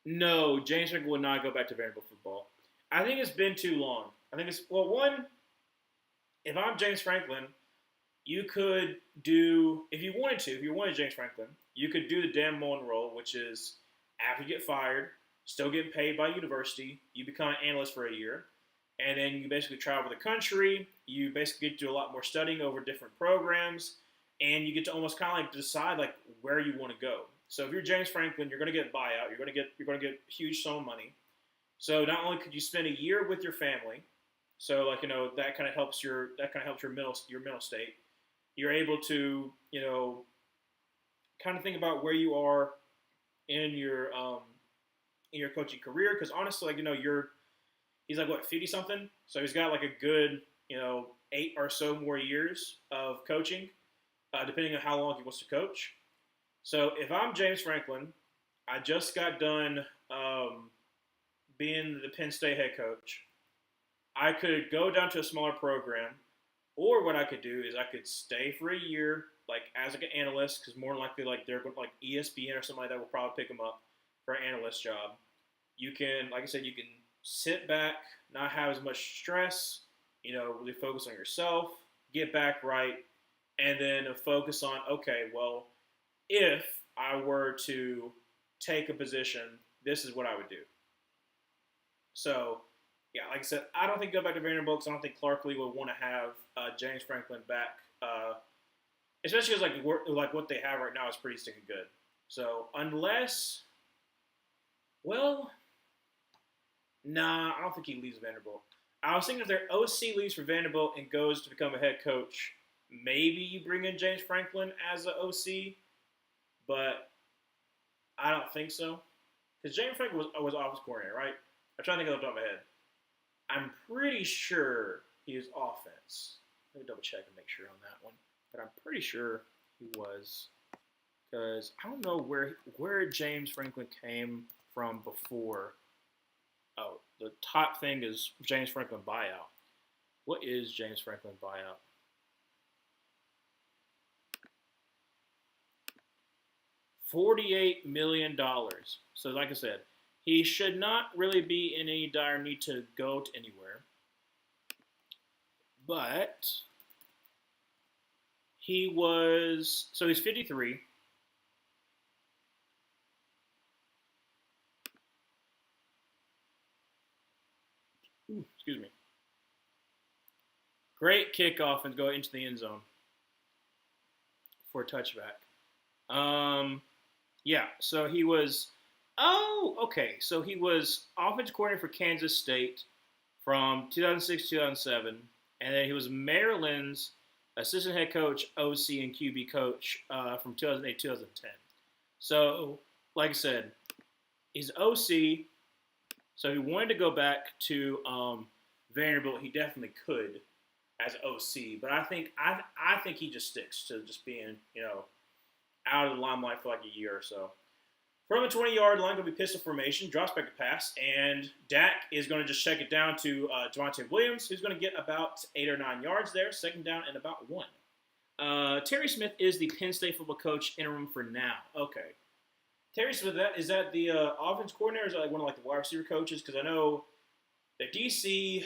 No, James Franklin will not go back to Vanderbilt football. I think it's been too long. If I'm James Franklin, you could do, if you wanted James Franklin, you could do the Dan Mullen role, which is after you get fired, still getting paid by university, you become an analyst for a year, and then you basically travel the country, you basically get to do a lot more studying over different programs, and you get to almost kind of like decide like where you want to go. So if you're James Franklin, you're going to get buyout, you're going to get huge sum of money. So not only could you spend a year with your family, so like that kind of helps your mental state. You're able to kind of think about where you are in your coaching career, because honestly, he's like 50 something, so he's got like a good 8 or so more years of coaching, depending on how long he wants to coach. So if I'm James Franklin, I just got done being the Penn State head coach. I could go down to a smaller program, or what I could do is I could stay for a year, like as like an analyst, because more likely like they're going like ESPN or something like that will probably pick them up for an analyst job. You can, like I said, you can sit back, not have as much stress, really focus on yourself, get back right, and then focus on, okay, well, if I were to take a position, this is what I would do. So, yeah, like I said, I don't think go back to Vanderbilt because I don't think Clark Lee would want to have James Franklin back, especially because like what they have right now is pretty stinking good. So unless, well, nah, I don't think he leaves Vanderbilt. I was thinking if their OC leaves for Vanderbilt and goes to become a head coach, maybe you bring in James Franklin as an OC, but I don't think so. Because James Franklin was offensive coordinator, right? I'm trying to think of the top of my head. I'm pretty sure he was offense. Let me double check and make sure on that one. But I'm pretty sure he was. Because I don't know where James Franklin came from before. Oh, the top thing is James Franklin buyout. What is James Franklin buyout? $48 million. So, like I said, he should not really be in any dire need to go to anywhere. But he's 53. Ooh, excuse me. Great kickoff and go into the end zone for a touchback. Yeah, so he was. Oh, okay. So he was offensive coordinator for Kansas State from 2006 2007, and then he was Maryland's assistant head coach, OC, and QB coach from 2008 2010. So, like I said, he's OC. So he wanted to go back to Vanderbilt. He definitely could as OC, but I think he just sticks to just being out of the limelight for like a year or so. From a 20-yard line, going to be pistol formation, drops back a pass, and Dak is going to just check it down to Javonte Williams, who's going to get about 8 or 9 yards there, second down and about 1. Terry Smith is the Penn State football coach interim for now. Okay. Terry Smith, is that the offense coordinator, or is that like one of like the wide receiver coaches? Because I know the DC,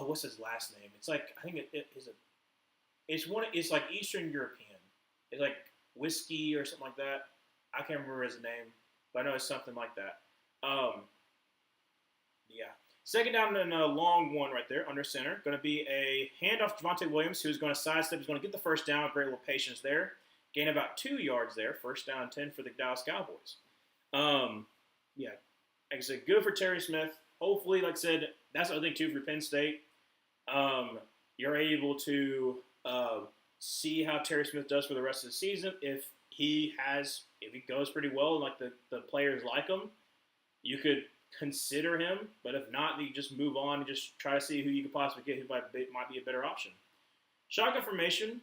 what's his last name? It's like, I think it's like Eastern European. It's like whiskey or something like that. I can't remember his name, but I know it's something like that. Yeah. Second down and a long one right there under center. Going to be a handoff to Javonte Williams, who's going to sidestep. He's going to get the first down. Great little patience there. Gain about 2 yards there. First down 10 for the Dallas Cowboys. Yeah. Like I said, good for Terry Smith. Hopefully, like I said, that's the other thing too for Penn State. You're able to see how Terry Smith does for the rest of the season. If he goes pretty well and like the players like him, you could consider him. But if not, you just move on and just try to see who you could possibly get who might be a better option. Shotgun formation,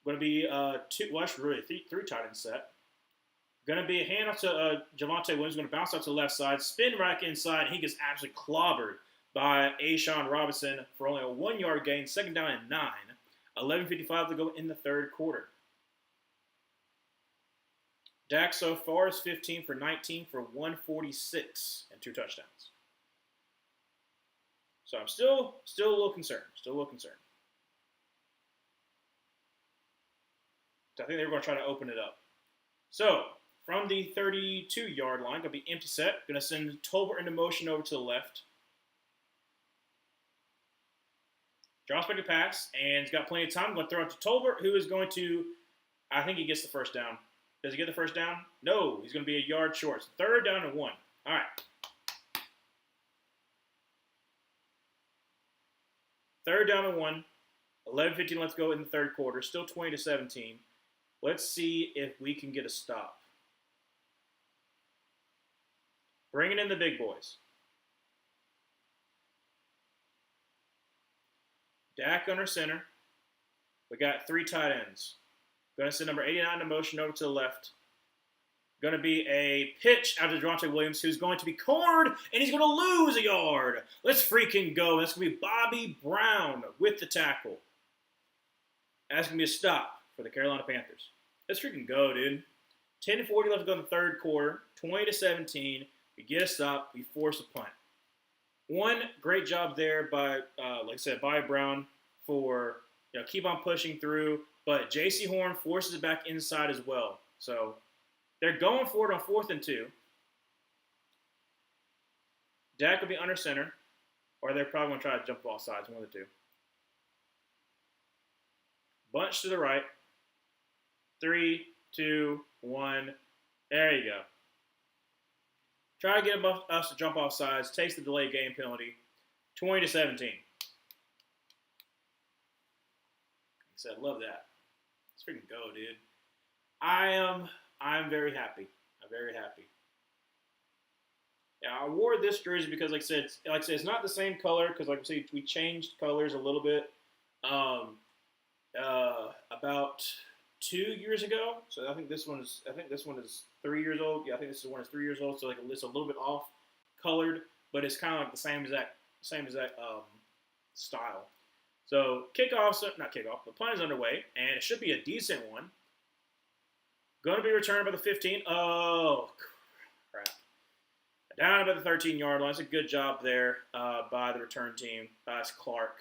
going to be three tight end set. Going to be a handoff to Javonte Williams. Going to bounce out to the left side, spin back inside, and he gets absolutely clobbered by A'Shawn Robinson for only a 1 yard gain. Second down and 9. 11:55 to go in the third quarter. Dak so far is 15 for 19 for 146 and 2 touchdowns. So I'm still a little concerned. I think they were going to try to open it up. So from the 32-yard line, going to be empty set. Going to send Tolbert into motion over to the left. Drops back a pass, and he's got plenty of time. I'm going to throw it to Tolbert, who is going to, I think he gets the first down. Does he get the first down? No, he's going to be a yard short. So third down and 1. All right. Third down and 1. 11:15 left to go in the third quarter. Still 20-17. Let's see if we can get a stop. Bringing in the big boys. Dak under center. We got 3 tight ends. Going to send number 89 to motion over to the left. Going to be a pitch out to Javonte Williams, who's going to be cornered, and he's going to lose a yard. Let's freaking go. That's going to be Bobby Brown with the tackle. That's going to be a stop for the Carolina Panthers. Let's freaking go, dude. 10:40 left to go in the third quarter. 20-17. We get a stop. We force a punt. One great job there by, like I said, Bobby Brown for keep on pushing through. But J.C. Horn forces it back inside as well. So they're going for it on 4th and 2. Dak will be under center, or they're probably going to try to jump ball sides, one of the two. Bunch to the right. 3, 2, 1. There you go. Try to get us to jump off sides. Takes the delayed game penalty. 20-17. Like I said, love that. Let's freaking go, dude. I'm very happy. I'm very happy. Yeah, I wore this jersey because, like I said, it's not the same color because, like I said, we changed colors a little bit about 2 years ago. So I think this one is 3 years old. Yeah, I think this one is 3 years old. So like it's a little bit off colored, but it's kind of like the same exact style. So the punt is underway, and it should be a decent one. Going to be returned by the 15. Oh, crap. Down about the 13-yard line. It's a good job there by the return team. That's Clark.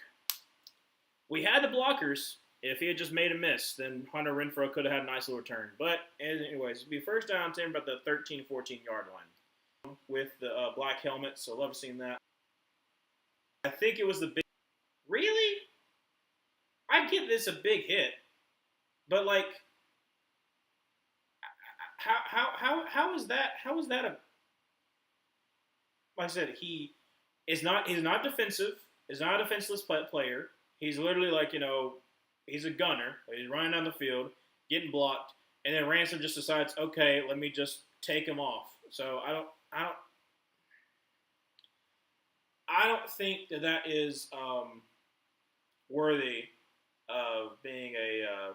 We had the blockers. If he had just made a miss, then Hunter Renfrow could have had a nice little return. But anyways, it'd be first down 10 about the 13, 14-yard line with the black helmet. So love seeing that. I think it was the big. Really? I give this a big hit, but like, how is that? How is that a? Like I said, he is not. He's not defensive. He's not a defenseless player. He's literally like, he's a gunner. He's running down the field, getting blocked, and then Ransom just decides, okay, let me just take him off. So I don't think that is worthy of being a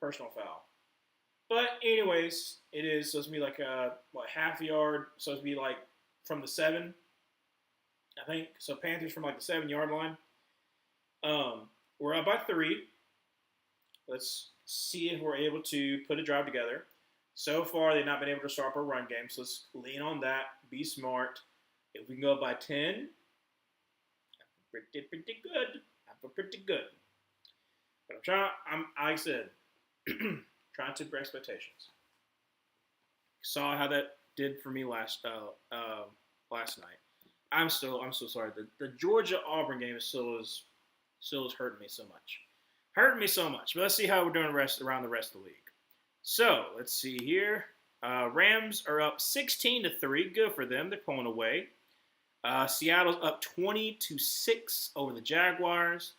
personal foul. But anyways, it is supposed to be like half a yard. Supposed to be like from the 7, I think. So Panthers from like the 7-yard line. We're up by 3. Let's see if we're able to put a drive together. So far, they've not been able to start our run game, so let's lean on that. Be smart. If we can go up by 10, pretty good. Pretty good. But like I said, trying to temper expectations. Saw how that did for me last night. I'm so sorry. The Georgia Auburn game still is hurting me so much. But let's see how we're doing around the rest of the league. So let's see here. Rams are up 16-3. Good for them. They're pulling away. Seattle's up 20-6 over the Jaguars.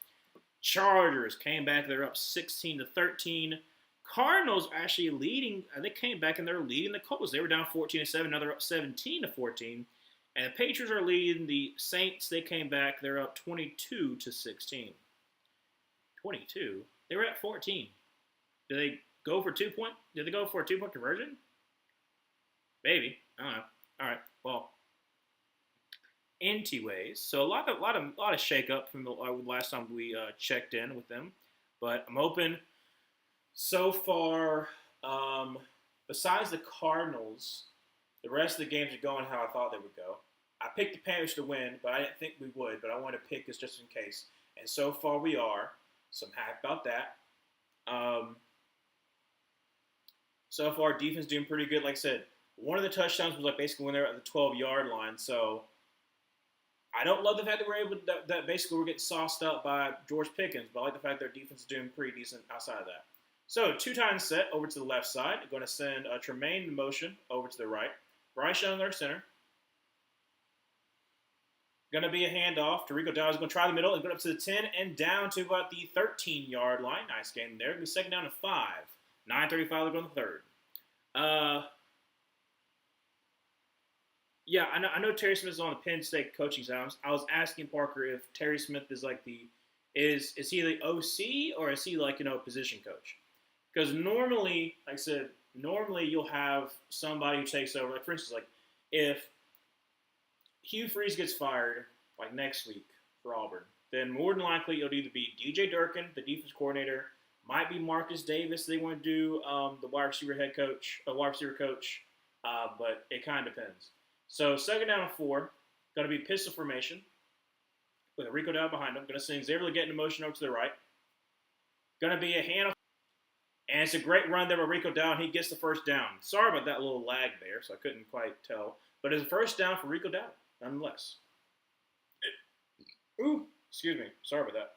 Chargers came back. They're up 16-13. Cardinals actually leading. They came back and they're leading the Colts. They were down 14-7. Now they're up 17-14. And the Patriots are leading the Saints. They came back. They're up 22-16. 22. They were at 14. Did they go for 2 point? Did they go for a 2-point conversion? Maybe. I don't know. All right. Well, anyways, so a lot of shake up from the last time we checked in with them. But I'm hoping so far. Besides the Cardinals, the rest of the games are going how I thought they would go. I picked the Panthers to win, but I didn't think we would. But I wanted to pick this just in case. And so far we are. So I'm happy about that. So far, defense doing pretty good. Like I said, one of the touchdowns was like basically when they were at the 12-yard line. So I don't love the fact that we're able that basically we're getting sauced up by George Pickens, but I like the fact that our defense is doing pretty decent outside of that. So 2 times set over to the left side. Going to send Tremaine in motion over to the right. Bryce Young, our center. Going to be a handoff. Rico Dowdle is going to try the middle and go up to the 10 and down to about the 13-yard line. Nice game there. Going to be second down and 5. 9:35 to go in the third. Yeah, I know Terry Smith is on the Penn State coaching side. I was asking Parker if Terry Smith is like is he the OC or is he like position coach? Because normally, like I said, you'll have somebody who takes over. Like for instance, like if Hugh Freeze gets fired like next week for Auburn, then more than likely it'll either be DJ Durkin, the defense coordinator, might be Marcus Davis. They want to do the wide receiver coach, but it kind of depends. So second down and 4, going to be pistol formation with Rico Dowdle behind him. Going to send Xavier Legette in motion over to the right. Going to be a handoff. And it's a great run there by Rico Dowdle. He gets the first down. Sorry about that little lag there, so I couldn't quite tell. But it's a first down for Rico Dowdle, nonetheless. Ooh, excuse me. Sorry about that.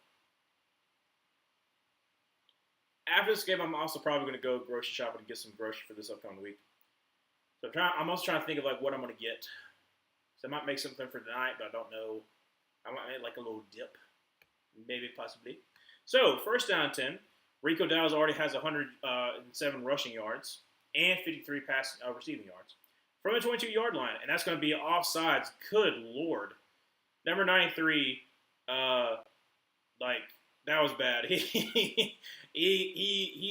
After this game, I'm also probably going to go grocery shopping and get some groceries for this upcoming week. So I'm also trying to think of like what I'm going to get. So I might make something for tonight, but I don't know. I might make like a little dip, maybe possibly. So first down 10. Rico Dowdle already has 107 rushing yards and 53 receiving yards from the 22-yard line, and that's going to be offsides. Good Lord, number 93, like that was bad. He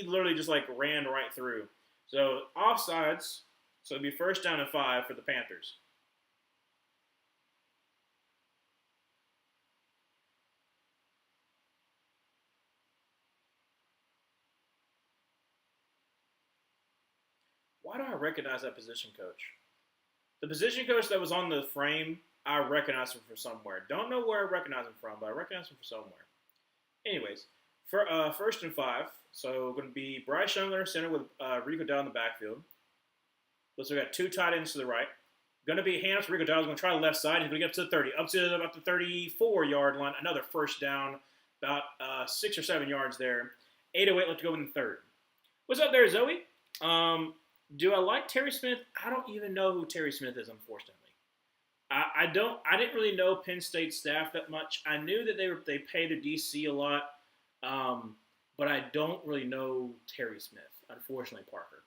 literally just like ran right through. So offsides. So it'll be first down and 5 for the Panthers. Why do I recognize that position coach? The position coach that was on the frame, I recognize him from somewhere. Don't know where I recognize him from, but I recognize him from somewhere. Anyways, for first and 5, so going to be Bryce Young under center with Rico down the backfield. So we got 2 tight ends to the right. Going to be hands. Rico Dowdle's going to try the left side. He's going to get up to the 30, up to about the 34-yard line. Another first down, about 6 or 7 yards there. 8:08 left to go in the third. What's up there, Zoe? Do I like Terry Smith? I don't even know who Terry Smith is, unfortunately. I didn't really know Penn State staff that much. I knew that they pay their DC a lot, but I don't really know Terry Smith, unfortunately, Parker.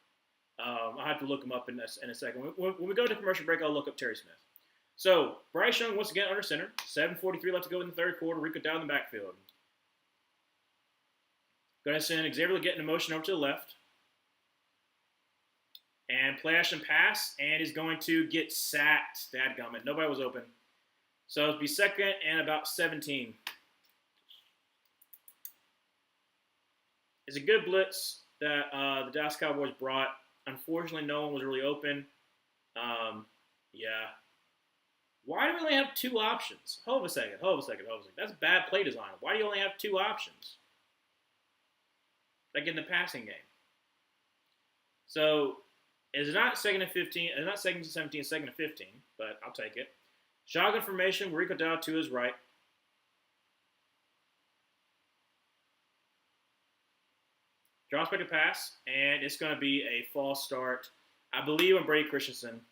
I'll have to look him up in a second. When we go to commercial break, I'll look up Terry Smith. So, Bryce Young once again under center. 7:43 left to go in the third quarter. Rico down the backfield. Going to send Xavier to get in motion over to the left. And play action pass, and is going to get sacked. Dadgummit. Nobody was open. So it'll be second and about 17. It's a good blitz that the Dallas Cowboys brought. Unfortunately, no one was really open. Yeah. Why do we only have 2 options? Hold a second. That's bad play design. Why do you only have 2 options? Like in the passing game. So, it's not second and 15. It's not second and 17, it's second and 15, but I'll take it. Shotgun formation, Rico Dowdle to his right. Drops back to pass, and it's going to be a false start. I believe on Brady Christensen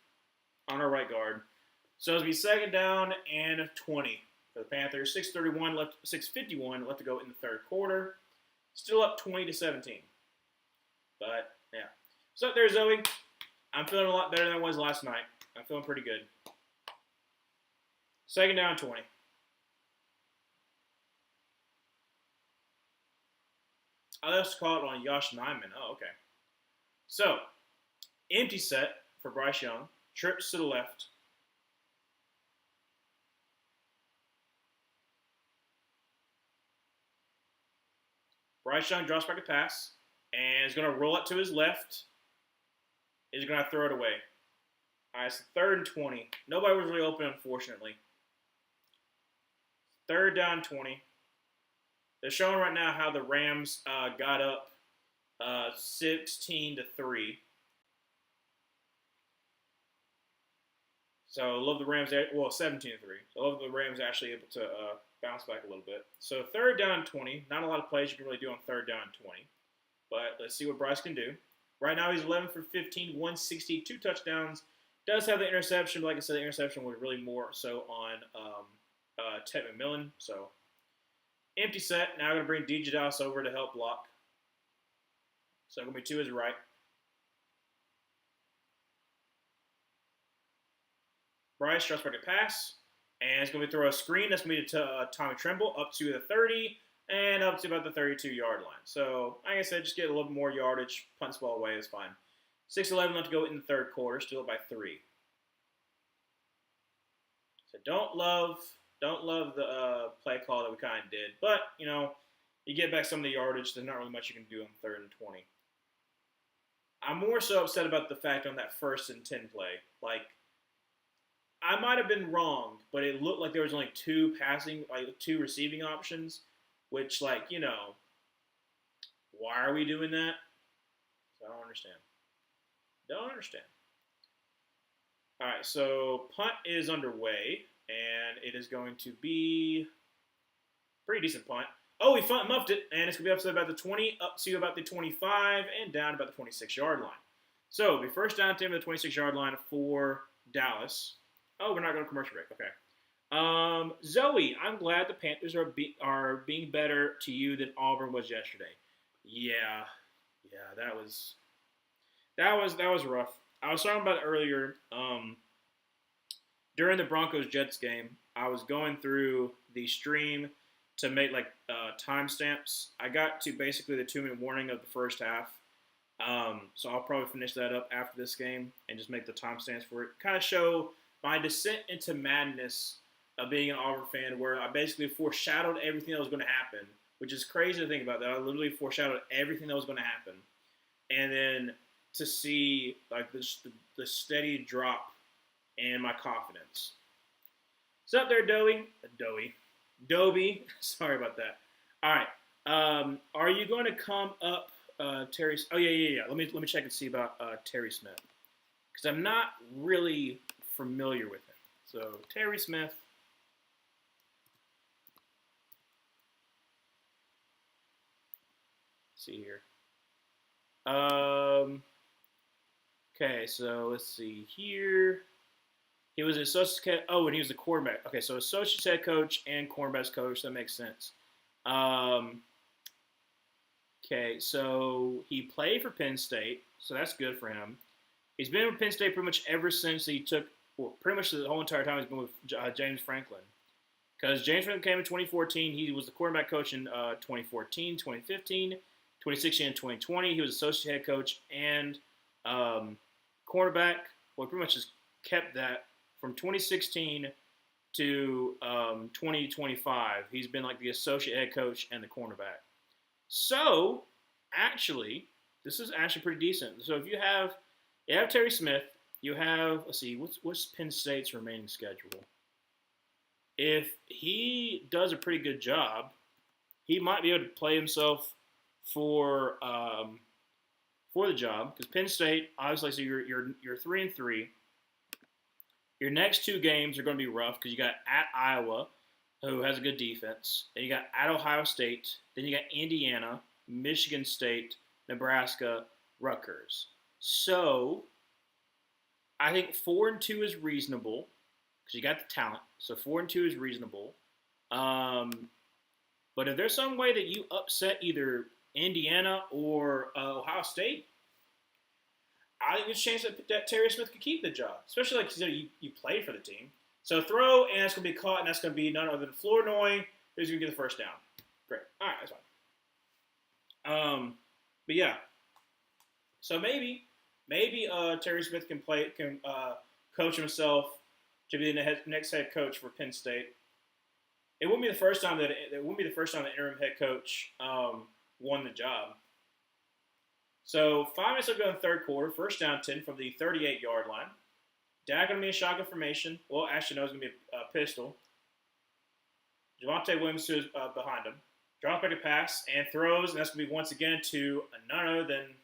on our right guard. So it'll be second down and 20 for the Panthers. 6:51 left to go in the third quarter. Still up 20-17. But yeah. So there's Zoe. I'm feeling a lot better than I was last night. I'm feeling pretty good. Second down 20. Oh, let's call it on Josh Nyman. Oh, okay. So, empty set for Bryce Young. Trips to the left. Bryce Young drops back a pass. And is going to roll it to his left. Is going to throw it away. All right, so third and 20. Nobody was really open, unfortunately. Third down 20. They're showing right now how the Rams got up 16-3. So I love the Rams. Well, 17-3. I love the Rams actually able to bounce back a little bit. So third down 20. Not a lot of plays you can really do on third down 20. But let's see what Bryce can do. Right now he's 11 for 15, 160, 2 touchdowns. Does have the interception, but like I said, the interception was really more so on Ted McMillan. So empty set. Now I'm going to bring DJ Dallas over to help block. So going to be to his right. Bryce tries for the pass. And it's going to be throw a screen. That's going to be to Tommy Tremble up to the 30 and up to about the 32-yard line. So, like I said, just get a little more yardage. Punt this ball away is fine. 6:11 left to go in the third quarter. Still up by 3. So don't love the play call that we kind of did. But, you know, you get back some of the yardage. There's not really much you can do on third and 20. I'm more so upset about the fact on that first and 10 play. Like, I might have been wrong, but it looked like there was only 2 receiving options, which, like, you know, why are we doing that? I don't understand. All right, so punt is underway, and it is going to be a pretty decent punt. Oh, he muffed it, and it's going to be up to about the 20, up to about the 25, and down about the 26-yard line. So, it'll be first down to the 26-yard line for Dallas. Oh, we're not going to commercial break. Okay. Zoe, I'm glad the Panthers are being better to you than Auburn was yesterday. Yeah, that was rough. I was talking about it earlier. During the Broncos-Jets game, I was going through the stream to make timestamps. I got to basically the 2-minute warning of the first half. So I'll probably finish that up after this game and just make the timestamps for it. Kind of show my descent into madness of being an Auburn fan, where I basically foreshadowed everything that was going to happen, which is crazy to think about that. I literally foreshadowed everything that was going to happen. And then to see like the steady drop in my confidence. What's up there, Dobie. Sorry about that. All right. Are you going to come up, Terry? Oh yeah. Let me check and see about Terry Smith because I'm not really familiar with him. So Terry Smith. Let's see here. Okay, so let's see here. He was an associate. Oh, and he was the quarterback. Okay, so associate head coach and quarterbacks coach. That makes sense. Um, okay, so he played for Penn State, so that's good for him. He's been with Penn State pretty much ever since he took. Well, pretty much the whole entire time he's been with James Franklin. Because James Franklin came in 2014. He was the quarterback coach in 2014, 2015, 2016, and 2020. He was associate head coach and cornerback. Well, pretty much just kept that from 2016 to 2025. He's been like the associate head coach and the cornerback. So, actually, this is actually pretty decent. So if you have Terry Smith, you have, let's see, what's Penn State's remaining schedule? If he does a pretty good job, he might be able to play himself for the job because Penn State, obviously, so you're 3-3. Your next two games are going to be rough because you got at Iowa, who has a good defense. Then you got at Ohio State. Then you got Indiana, Michigan State, Nebraska, Rutgers. So I think 4-2 is reasonable because you got the talent. So 4-2 is reasonable. But if there's some way that you upset either Indiana or Ohio State, I think there's a chance that Terry Smith could keep the job, especially like you played for the team. So throw, and that's going to be caught, and that's going to be none other than Flournoy, who's going to get the first down. Great. All right, that's fine. But yeah, so maybe Terry Smith can coach himself to be the next head coach for Penn State. It wouldn't be the first time that the interim head coach won the job. So 5 minutes ago in the third quarter, first down 10 from the 38-yard line. Dak going to be in shotgun formation. Well, actually, no, it's going to be a pistol. Javonte Williams is behind him. Drops back a pass and throws, and that's going to be once again to none other than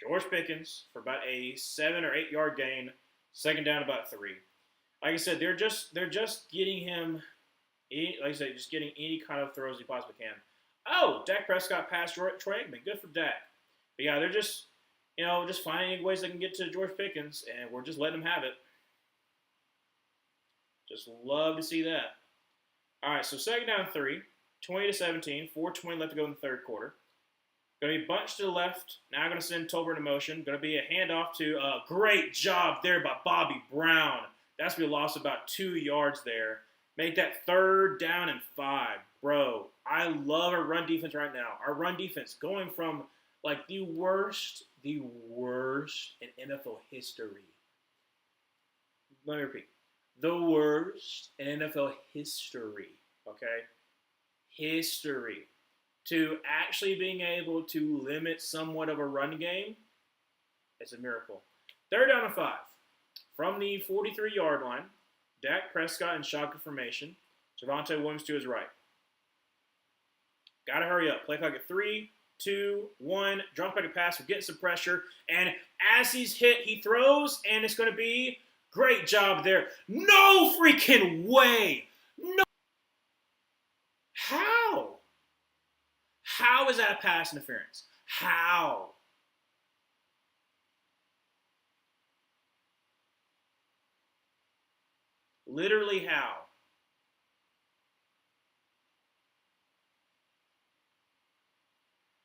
George Pickens for about a 7 or 8 yard gain. Second down, about 3. Like I said, they're just getting him. Like I said, just getting any kind of throws he possibly can. Oh, Dak Prescott passed Troy Aikman. Good for Dak. But yeah, they're just finding ways they can get to George Pickens, and we're just letting them have it. Just love to see that. All right, so second down 3, 20-17, 4:20 left to go in the third quarter. Going to be bunched to the left. Now going to send Tolbert in motion. Going to be a handoff to great job there by Bobby Brown. That's going to be a loss of about 2 yards there. Make that 3rd down and 5. Bro, I love our run defense right now. Our run defense going from like the worst in NFL history. Let me repeat. The worst in NFL history. Okay? History. To actually being able to limit somewhat of a run game, it's a miracle. 3rd down and 5. From the 43-yard line, Dak Prescott in shotgun formation. Javonte Williams to his right. Got to hurry up. Play clock at 3, 2, 1. Drop back a pass. We're getting some pressure. And as he's hit, he throws, and it's going to be great job there. No freaking way. No. How? How is that a pass interference? How? Literally how?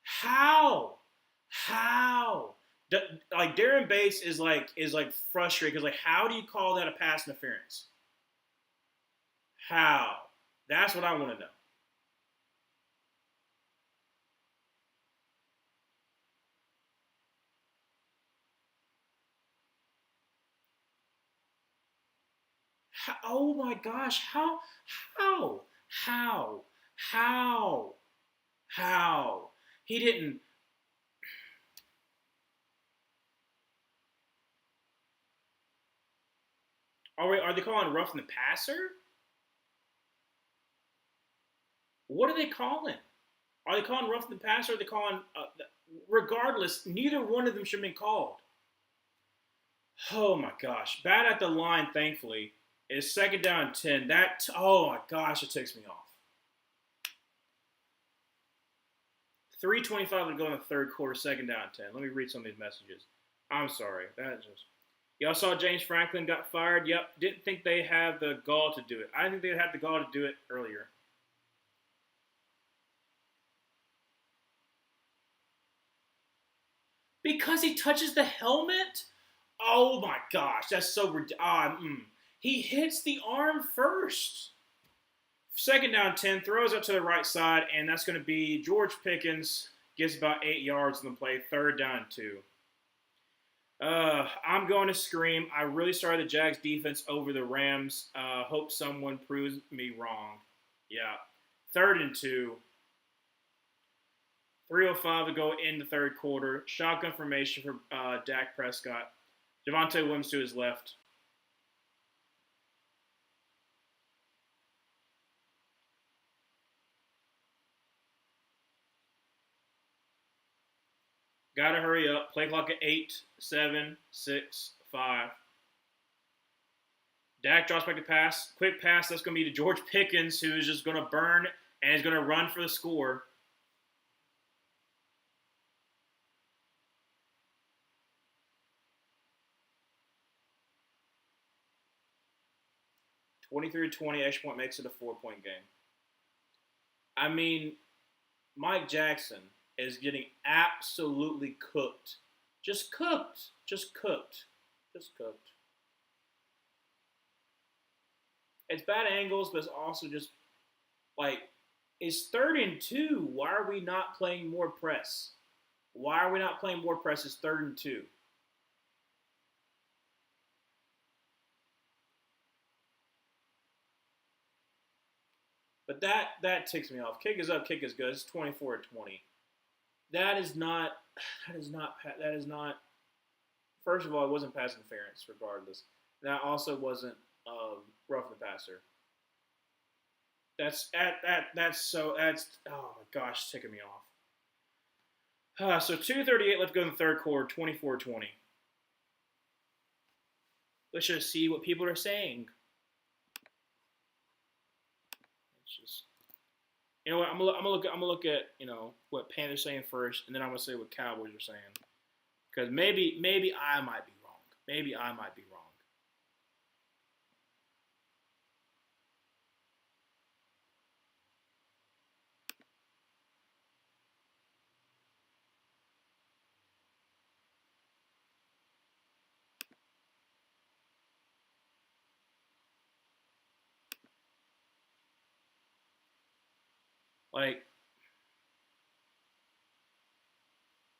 How? How? Like Darren Bates is frustrated because like how do you call that a pass interference? How? That's what I want to know. How, oh my gosh! How? How? How? How? How? He didn't. Are they calling roughing the passer? What are they calling? Are they calling roughing the passer? Or are they calling? Regardless, neither one of them should have been called. Oh my gosh, bad at the line. Thankfully, is second down and 10. Oh my gosh, it ticks me off. 3:25 to go in the third quarter, second down 10. Let me read some of these messages. I'm sorry. That just. Y'all saw James Franklin got fired? Yep. Didn't think they had the gall to do it. I didn't think they'd have the gall to do it earlier. Because he touches the helmet? Oh my gosh, that's so ridiculous. He hits the arm first. Second down 10, throws up to the right side, and that's going to be George Pickens. Gets about 8 yards on the play, third down and 2. I'm going to scream. I really started the Jags defense over the Rams. Hope someone proves me wrong. Yeah. Third and 2. 3:05 to go in the third quarter. Shotgun formation for Dak Prescott. Javonte Williams to his left. Gotta hurry up. Play clock at 8, 7, 6, 5. Dak drops back to pass. Quick pass. That's going to be to George Pickens, who's just going to burn and is going to run for the score. (23-20) extra point makes it a 4-point game. I mean, Mike Jackson is getting absolutely cooked. Just cooked. Just cooked. Just cooked. It's bad angles, but it's also just like it's 3rd and 2. Why are we not playing more press? Why are we not playing more press? It's 3rd and 2. But that ticks me off. Kick is up, kick is good. It's 24-20. That is not. That is not. That is not. First of all, it wasn't pass interference. Regardless, that also wasn't rough the passer. That's so. That's oh my gosh, ticking me off. So 2:38 left to go in the third quarter. 24-20. Let's just see what people are saying. It's just. You know what? I'm gonna look at what Panthers saying first, and then I'm gonna say what Cowboys are saying, because maybe I might be wrong. Maybe I might be wrong. Like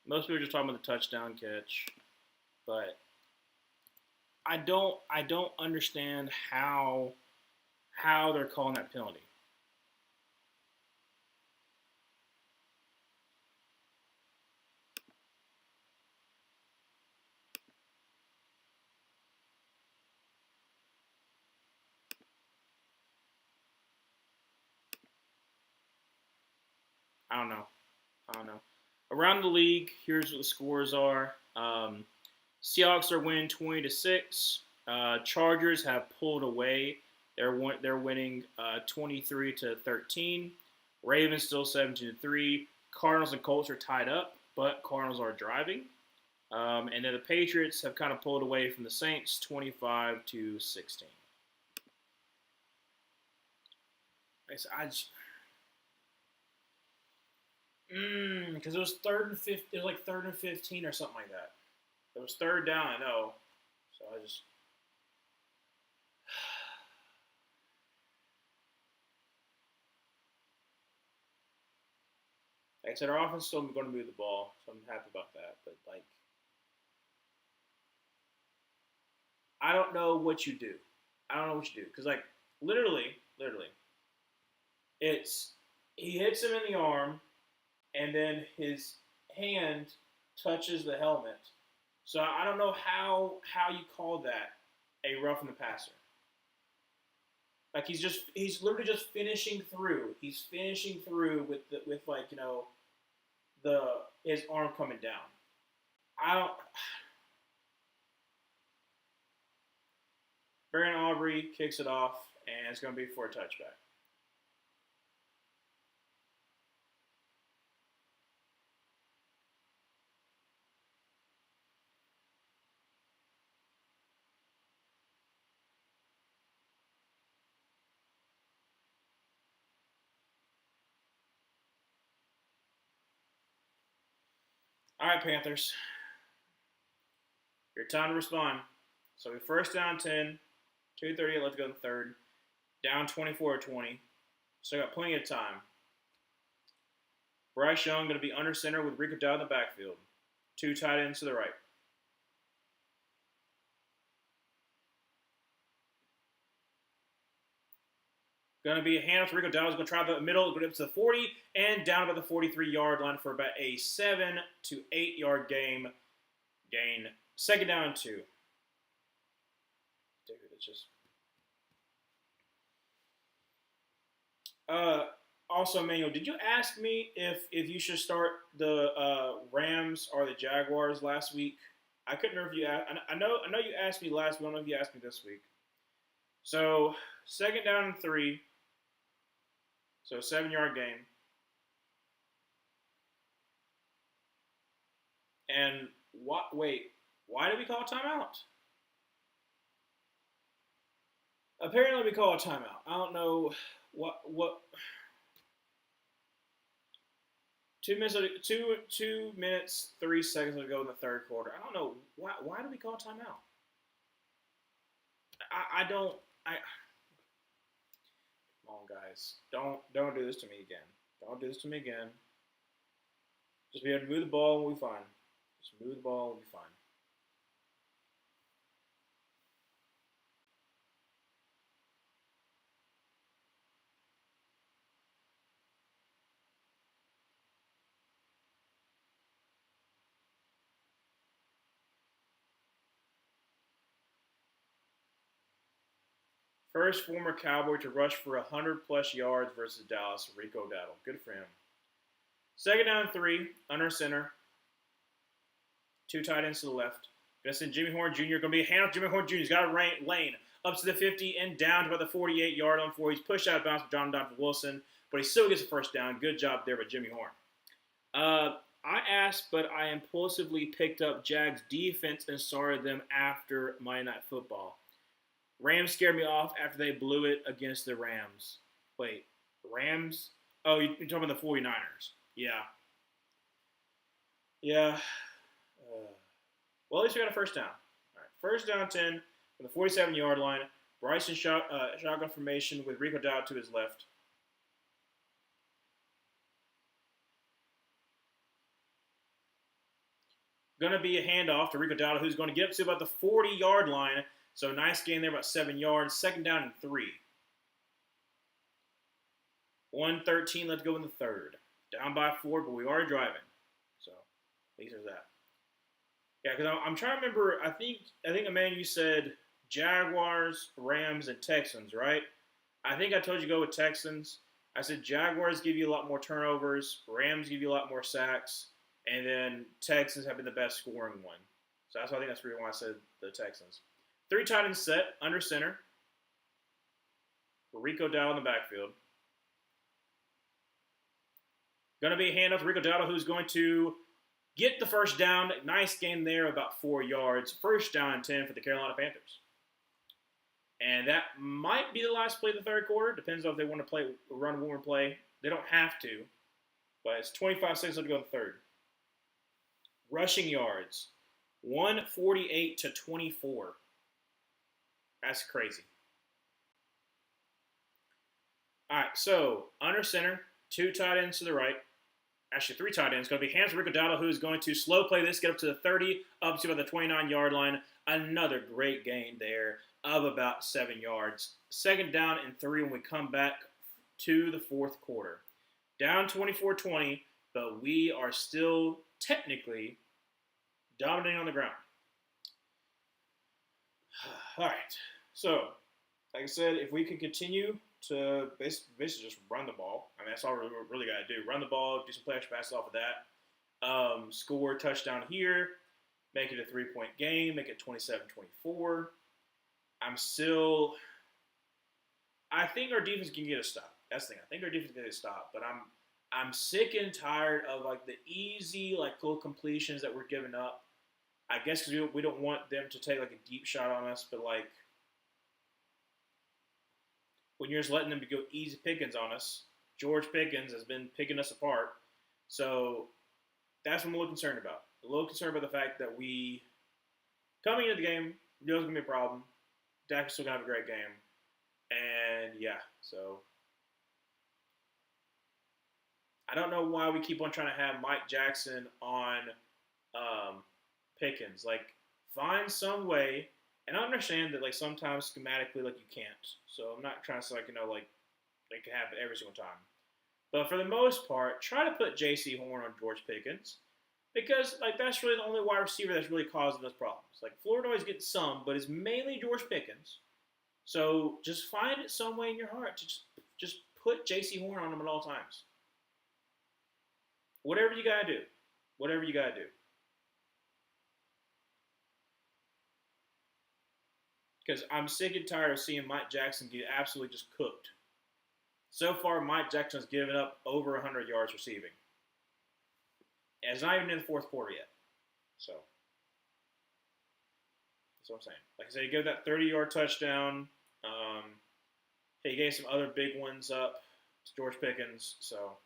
most people are just talking about the touchdown catch, but I don't understand how they're calling that penalty. I don't know. Around the league, here's what the scores are. Seahawks are winning 20-6. Chargers have pulled away. They're winning 23-13. Ravens still 17-3. Cardinals and Colts are tied up, but Cardinals are driving. And then the Patriots have kind of pulled away from the Saints 25-16. Because it was 3rd and 15. It was like 3rd and 15 or something like that. It was 3rd down, I know. So I just. Like I said, our offense is still going to move the ball, so I'm happy about that. But like, I don't know what you do. Because like literally, it's he hits him in the arm, and then his hand touches the helmet. So I don't know how you call that a roughing the passer. Like he's literally just finishing through. He's finishing through with like the his arm coming down. I don't. Baron Aubrey kicks it off, and it's going to be for a touchback. All right, Panthers. Your time to respond. So we first down 10, 2:38 left to go in the third. Down 24-20. So got plenty of time. Bryce Young going to be under center with Rico Dowdle in the backfield. Two tight ends to the right. Going to be a handoff to Rico Dowdle. He's going to try the middle, go up to the 40, and down about the 43-yard line for about a 7 to 8 yard gain. Second down and 2. Dude, it's just. Also, Manuel, did you ask me if you should start the Rams or the Jaguars last week? I couldn't remember if you asked. I know you asked me last week. I don't know if you asked me this week. So, second down and 3. So, 7-yard game. And what? Wait, why did we call a timeout? Apparently, we call a timeout. I don't know what. 2 minutes 3 seconds to go in the third quarter. I don't know why do we call a timeout? I don't. Come on, guys. Don't do this to me again. Don't do this to me again. Just be able to move the ball and we'll be fine. Just move the ball and we'll be fine. First former Cowboy to rush for 100-plus yards versus Dallas, Rico Dowdle. Good for him. Second down 3, under center. 2 tight ends to the left. Gonna send Jimmy Horn Jr. Going to be a handoff. Jimmy Horn Jr. He's got a lane up to the 50 and down to about the 48-yard line before he's pushed out of bounds for Donovan Wilson, but he still gets a first down. Good job there by Jimmy Horn. I asked, but I impulsively picked up Jags defense and started them after Monday Night Football. Rams scared me off after they blew it against the Rams. Wait, Rams? Oh, you're talking about the 49ers. Yeah. Yeah. Well, at least we got a first down. All right, first down 10 from the 47-yard line. Bryson shotgun formation with Rico Dowdle to his left. Going to be a handoff to Rico Dowdle, who's going to get up to about the 40-yard line. So nice gain there, about 7 yards. Second down and 3. 1:13 left to go in the third. Down by 4, but we are driving. So at least there's that. Yeah, because I'm trying to remember. I think Amanda, you said Jaguars, Rams, and Texans, right? I think I told you to go with Texans. I said Jaguars give you a lot more turnovers, Rams give you a lot more sacks, and then Texans have been the best scoring one. So I think that's the reason why I said the Texans. 3 tight ends set, under center. Rico Dowdle in the backfield. Going to be a handoff to Rico Dowdle, who's going to get the first down. Nice gain there, about 4 yards. First down and 10 for the Carolina Panthers. And that might be the last play of the third quarter. Depends on if they want to play run one more play. They don't have to. But it's 25 seconds left to go in the third. Rushing yards. 148 to 24. That's crazy. All right, so under center, 2 tight ends to the right. Actually, 3 tight ends. Going to be hands to Rico Dowdle, who's going to slow play this, get up to the 30, up to about the 29-yard line. Another great gain there of about 7 yards. Second down and 3 when we come back to the fourth quarter. Down 24-20, but we are still technically dominating on the ground. All right, so like I said, if we can continue to basically just run the ball, I mean, that's all we're really got to do. Run the ball, do some play action passes off of that, score a touchdown here, make it a 3-point game, make it 27-24. I think our defense can get a stop. That's the thing. I think our defense can get a stop, but I'm sick and tired of like the easy like little completions that we're giving up. I guess because we don't want them to take like a deep shot on us, but like when you're just letting them to go easy pickings on us, George Pickens has been picking us apart. So that's what I'm a little concerned about. A little concerned about the fact that we coming into the game, knew it was gonna be a problem. Dak is still gonna have a great game, and yeah, so I don't know why we keep on trying to have Mike Jackson on Pickens. Like, find some way, and I understand that like sometimes schematically like you can't. So I'm not trying to say like like it can happen every single time. But for the most part, try to put J.C. Horn on George Pickens because like that's really the only wide receiver that's really causing us problems. Like Florida always gets some, but it's mainly George Pickens. So just find it some way in your heart to just put J.C. Horn on him at all times. Whatever you gotta do, whatever you gotta do. Because I'm sick and tired of seeing Mike Jackson get absolutely just cooked. So far, Mike Jackson has given up over 100 yards receiving. And it's not even in the fourth quarter yet. So, that's what I'm saying. Like I said, he gave that 30-yard touchdown. He gave some other big ones up to George Pickens. So,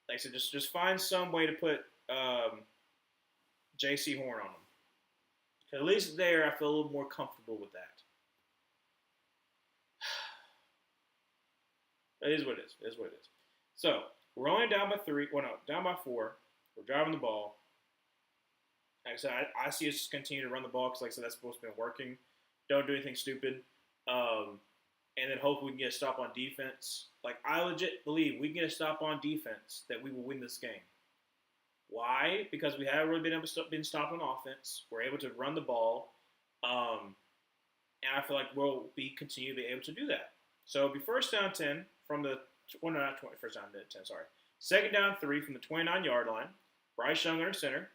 like I said, just find some way to put J.C. Horn on him. At least there, I feel a little more comfortable with that. It is what it is. It is what it is. So, we're only down by 3. Well, no, down by 4. We're driving the ball. Like I said, I see us continue to run the ball because, like I said, that's supposed to be working. Don't do anything stupid. And then hopefully we can get a stop on defense. Like, I legit believe we can get a stop on defense that we will win this game. Why? Because we haven't really been stopped on offense. We're able to run the ball. And I feel like we'll continue to be able to do that. So it'll be first down 10 from the not 20, first down 10, sorry. Second down 3 from the 29-yard line. Bryce Young under center.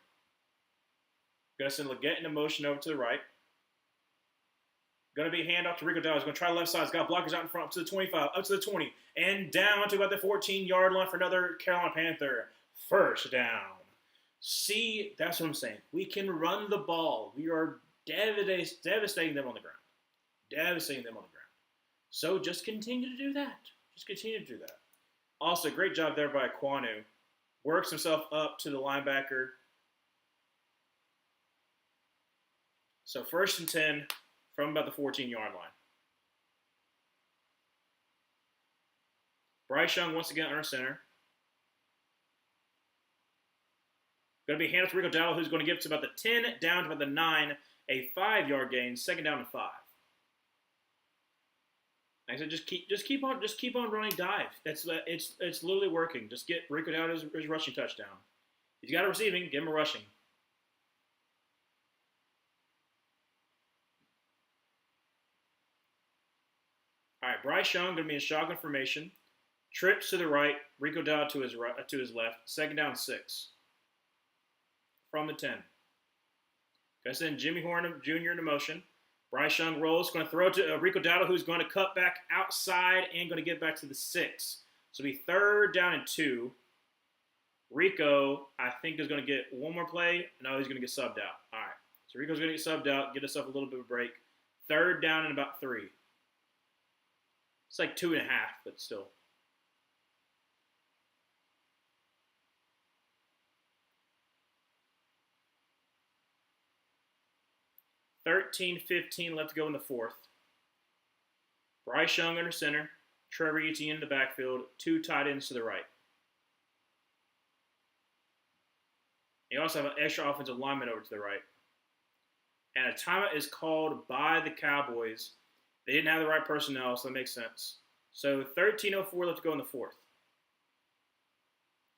Going to send Leggett into motion over to the right. Going to be a handoff to Rico Dowdle. He's going to try left side. He's got blockers out in front up to the 25, up to the 20, and down to about the 14-yard line for another Carolina Panther. First down. See, that's what I'm saying. We can run the ball. We are devastating them on the ground. Devastating them on the ground. So just continue to do that. Just continue to do that. Also, great job there by Kwanu. Works himself up to the linebacker. So first and 10 from about the 14-yard line. Bryce Young once again under center. Going to be handed to Rico Dowdle, who's going to get to about the 10, down to about the 9, a 5-yard gain, second down and 5. Like I said, just keep on running dive. It's literally working. Just get Rico Dowdle his rushing touchdown. He's got a receiving, give him a rushing. All right, Bryce Young going to be in shotgun formation. Trips to the right, Rico Dowdle to his left. Second down 6. From the 10. Going to send Jimmy Horn Jr. into motion. Bryce Young rolls. Going to throw to Rico Dowdle, who's going to cut back outside and going to get back to the 6. So it'll be third down and 2. Rico, I think, is going to get one more play. No, he's going to get subbed out. All right. So Rico's going to get subbed out, get himself a little bit of a break. Third down and about 3. It's like 2.5, but still. $13-15 left to go in the fourth. Bryce Young under center. Trevor Etienne in the backfield. 2 tight ends to the right. You also have an extra offensive lineman over to the right. And a timeout is called by the Cowboys. They didn't have the right personnel, so that makes sense. So 13:04 left to go in the fourth.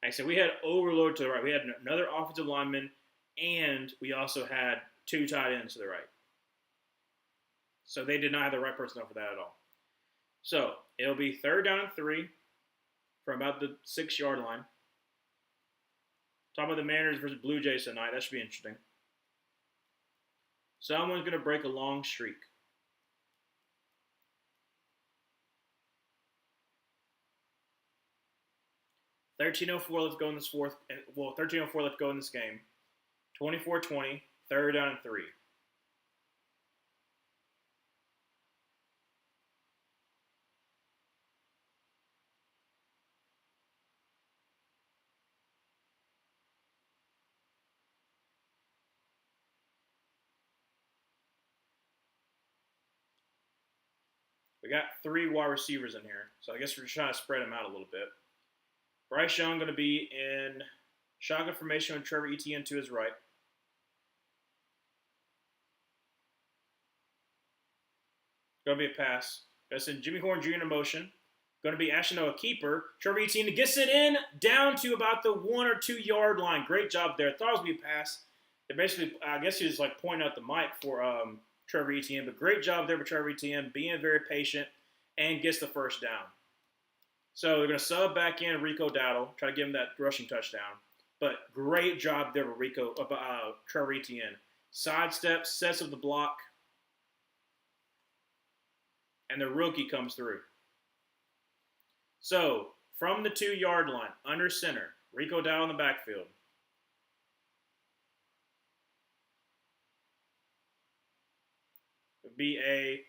Like I said, we had overload to the right. We had another offensive lineman, and we also had 2 tight ends to the right. So they did not have the right personnel for that at all. So it'll be 3rd down and 3 from about the 6-yard line. Talking about the Mariners versus Blue Jays tonight. That should be interesting. Someone's going to break a long streak. 13:04 left to go in this fourth. Well, 13:04 left to go in this game. 24-20, 3rd down and 3. We got 3 wide receivers in here, so I guess we're trying to spread them out a little bit. Bryce Young going to be in shotgun formation with Trevor Etienne to his right. Going to be a pass. Going to send Jimmy Horn Jr. in motion. Going to be actually a keeper. Trevor Etienne gets it in down to about the 1 or 2 yard line. Great job there. Thought it was going to be a pass. They basically, I guess he was like pointing out the mic for Trevor Etienne, but great job there for Trevor Etienne, being very patient and gets the first down. So they're going to sub back in Rico Dowdle, try to give him that rushing touchdown. But great job there for Trevor Etienne. Sidestep, sets up the block, and the rookie comes through. So from the 2 yard line, under center, Rico Dowdle in the backfield. It would be a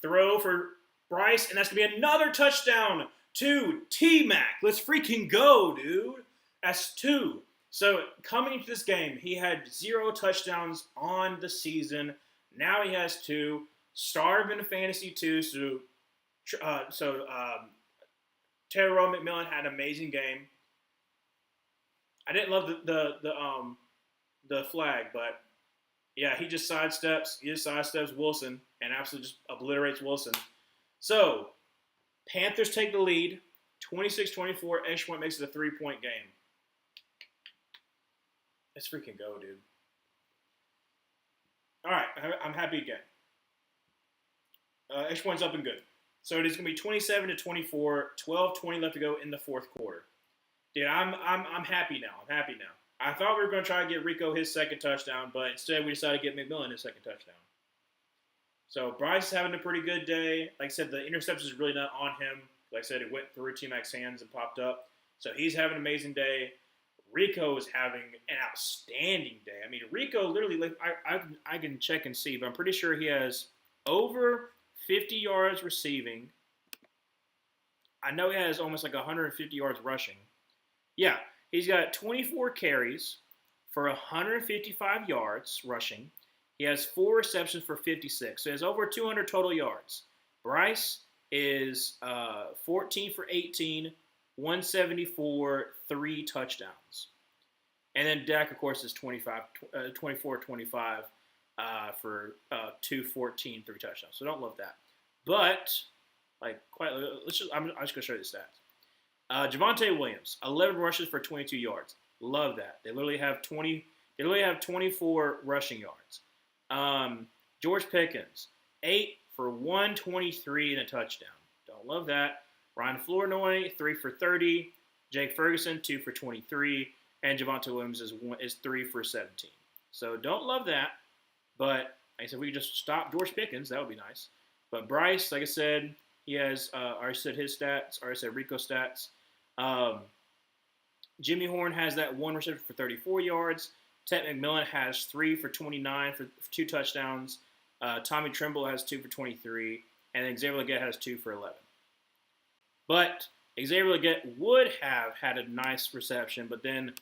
throw for Bryce, and that's going to be another touchdown to T-Mac. Let's freaking go, dude. That's 2. So coming into this game, he had 0 touchdowns on the season. Now he has 2. Started in fantasy too. So Terrell McMillan had an amazing game. I didn't love the flag, but yeah, he just sidesteps Wilson and absolutely just obliterates Wilson. So Panthers take the lead, 26-24. Extra point makes it a 3-point game. Let's freaking go, dude. All right, I'm happy again. Extra point's up and good. So it is going to be 27-24, 12:20 left to go in the 4th quarter. Dude, I'm happy now. I thought we were going to try to get Rico his 2nd touchdown, but instead we decided to get McMillan his 2nd touchdown. So Bryce is having a pretty good day. Like I said, the interception is really not on him. Like I said, it went through T-Mac's hands and popped up. So he's having an amazing day. Rico is having an outstanding day. I mean, Rico literally, like, I can check and see, but I'm pretty sure he has over 50 yards receiving. I know he has almost like 150 yards rushing. Yeah, he's got 24 carries for 155 yards rushing. He has 4 receptions for 56. So he has over 200 total yards. Bryce is 14 for 18, 174, 3 touchdowns. And then Dak, of course, is 24-25 for 214, 3 touchdowns. So don't love that. But, I'm just going to show you the stats. Javonte Williams, 11 rushes for 22 yards. Love that. They literally have 24 rushing yards. George Pickens, 8 for 123 and a touchdown. Don't love that. Ryan Flournoy, 3 for 30. Jake Ferguson, 2 for 23. And Javonte Williams is 3 for 17. So don't love that. But like I said, we could just stop George Pickens. That would be nice. But Bryce, like I said, he has, I already said his stats. I already said Rico's stats. Jimmy Horn has that 1 reception for 34 yards. Ted McMillan has 3 for 29 for 2 touchdowns. Tommy Tremble has 2 for 23. And then Xavier Legette has 2 for 11. But Xavier Legette would have had a nice reception, but then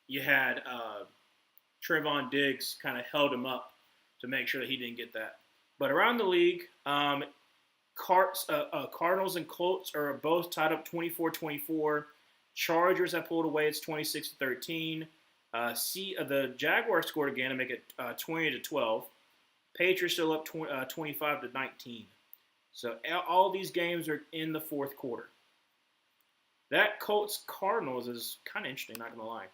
you had Trevon Diggs kind of held him up to make sure that he didn't get that. But around the league, Cardinals and Colts are both tied up 24-24. Chargers have pulled away. It's 26-13. The Jaguars scored again to make it 20-12. Patriots still up 25-19. So all these games are in the 4th quarter. That Colts-Cardinals is kind of interesting, not going to lie.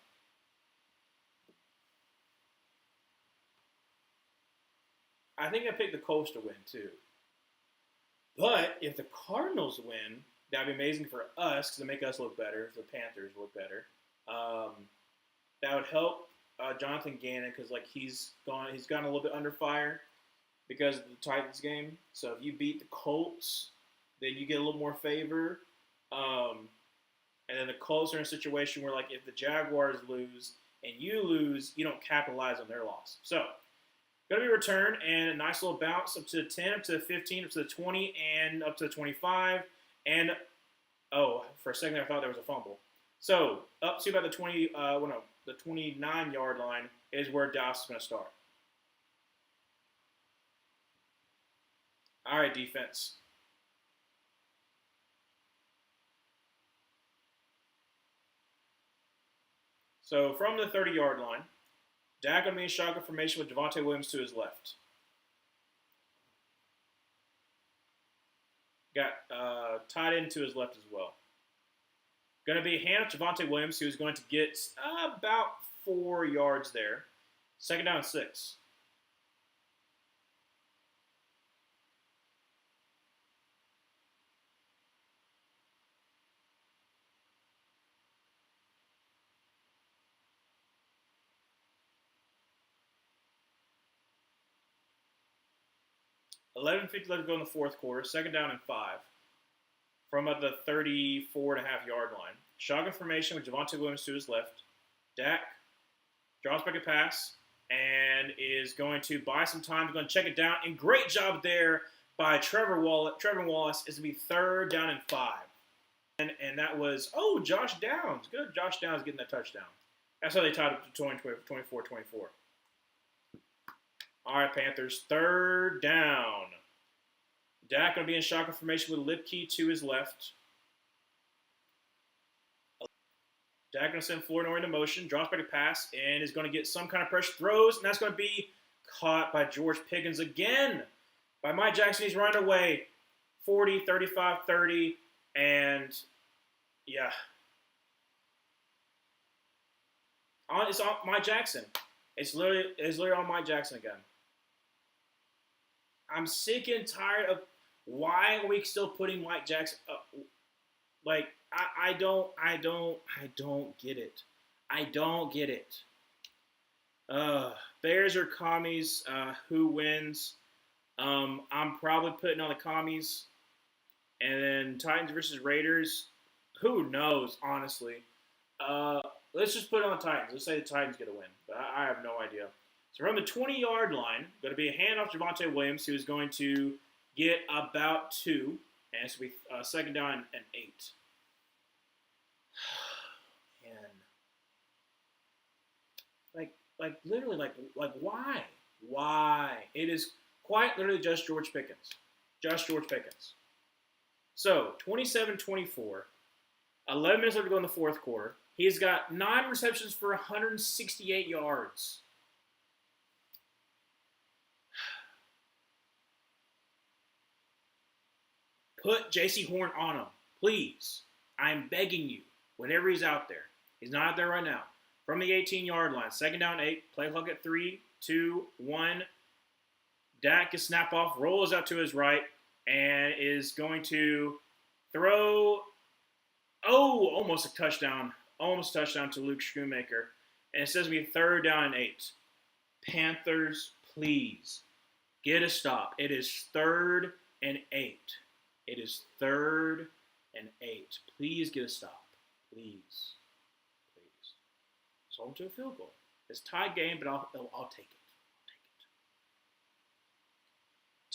I think I picked the Colts to win too. But if the Cardinals win, that'd be amazing for us because it make us look better. If the Panthers look better, um, that would help Jonathan Gannon because like he's gotten a little bit under fire because of the Titans game. So if you beat the Colts, then you get a little more favor. Um, and then the Colts are in a situation where like if the Jaguars lose and you lose, you don't capitalize on their loss. So going to be returned and a nice little bounce up to the 10, up to the 15, up to the 20, and up to the 25. And, oh, for a second I thought there was a fumble. So up to about the 29-yard line is where Dallas is going to start. All right, defense. So from the 30-yard line, Dak going to be in shotgun formation with Javonte Williams to his left. Got tied end to his left as well. Going to be hand off Javonte Williams, who's going to get about 4 yards there. Second down and 6. 11:50 left to go in the fourth quarter. Second down and 5 from about the 34.5-yard line. Shotgun formation with Javonte Williams to his left. Dak drops back a pass and is going to buy some time. He's going to check it down. And great job there by Trevor Wallace. Trevor Wallace is going to be third down and 5. And that was, Josh Downs. Good. Josh Downs getting that touchdown. That's how they tied up to 24-24. All right, Panthers. Third down. Dak going to be in shotgun formation with Lipke to his left. Dak going to send Flournoy into motion, drops back a pass, and is going to get some kind of pressure. Throws, and that's going to be caught by George Pickens again. By Mike Jackson, he's running away. 40, 35, 30, and yeah. It's on Mike Jackson. It's literally on Mike Jackson again. I'm sick and tired of why are we still putting Mike Jackson up? Like I don't get it. I don't get it. Bears or commies? Who wins? I'm probably putting on the commies. And then Titans versus Raiders. Who knows, honestly. Let's just put it on the Titans. Let's say the Titans get a win. But I have no idea. So from the 20-yard line, going to be a handoff to Javonte Williams, who is going to get about 2. And it's going to be second down and 8. And literally, why? Why? It is quite literally just George Pickens. Just George Pickens. So, 27-24. 11 minutes left to go in the fourth quarter. He's got 9 receptions for 168 yards. Put J.C. Horn on him, please. I'm begging you. Whenever he's out there. He's not out there right now. From the 18-yard line, second down 8. Play clock at 3, 2, 1. Dak can snap off, rolls out to his right, and is going to throw. Almost a touchdown. Almost a touchdown to Luke Shoemaker. And it says to be third down and 8. Panthers, please get a stop. It is third and 8. It is third and 8. Please get a stop. Please. It's home to a field goal. It's a tied game, but I'll take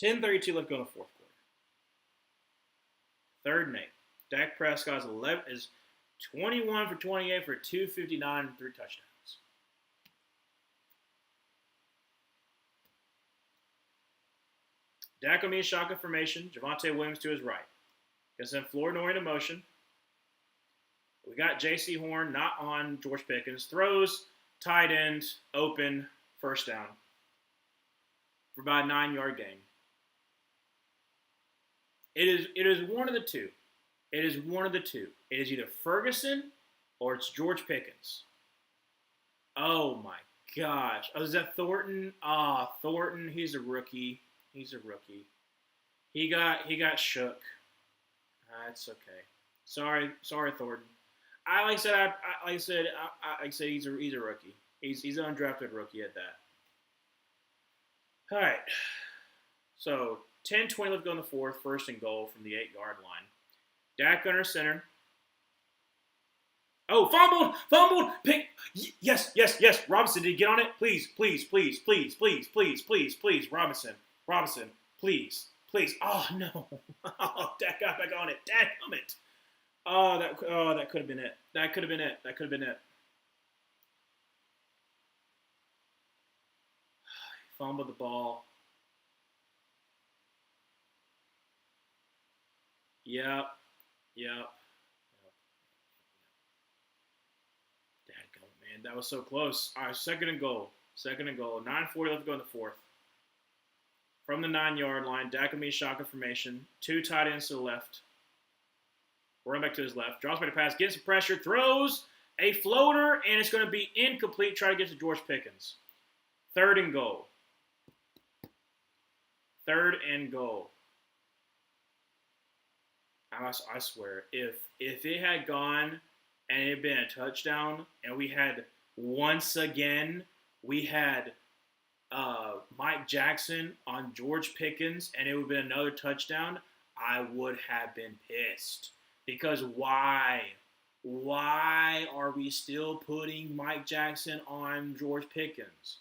it. 10:32 left to go in the fourth quarter. Third and 8. Dak Prescott is 21 for 28 for 259 and 3 touchdowns. Dak will be in shotgun formation. Javonte Williams to his right. Gonna send Flournoy into motion. We got J.C. Horn not on George Pickens. Throws, tight end, open, first down. For about a 9-yard gain. It is one of the two. It is one of the two. It is either Ferguson or it's George Pickens. Oh my gosh. Oh, is that Thornton? Thornton, he's a rookie. He's a rookie. He got shook. It's okay. Sorry, Thornton. I like I said, he's a rookie. He's an undrafted rookie at that. All right. So 10-20 left to go in the fourth, first and goal from the 8-yard line. Dak under center. Oh, fumbled, pick. Yes. Robinson, did you get on it? Please. Robinson, please. Oh no. Oh, Dak got back on it. Dadgummit. That could have been it. That could have been it. Fumbled the ball. Yep. Dadgummit, man. That was so close. All right, second and goal. 9:40 left to go in the fourth. From the 9-yard line, Dak and me shotgun formation. 2 tight ends to the left. Running back to his left. Drops back to pass. Gets some pressure. Throws a floater, and it's going to be incomplete. Try to get to George Pickens. Third and goal. I swear, if it had gone and it had been a touchdown, and we had Mike Jackson on George Pickens, and it would have been another touchdown, I would have been pissed. Because why? Why are we still putting Mike Jackson on George Pickens?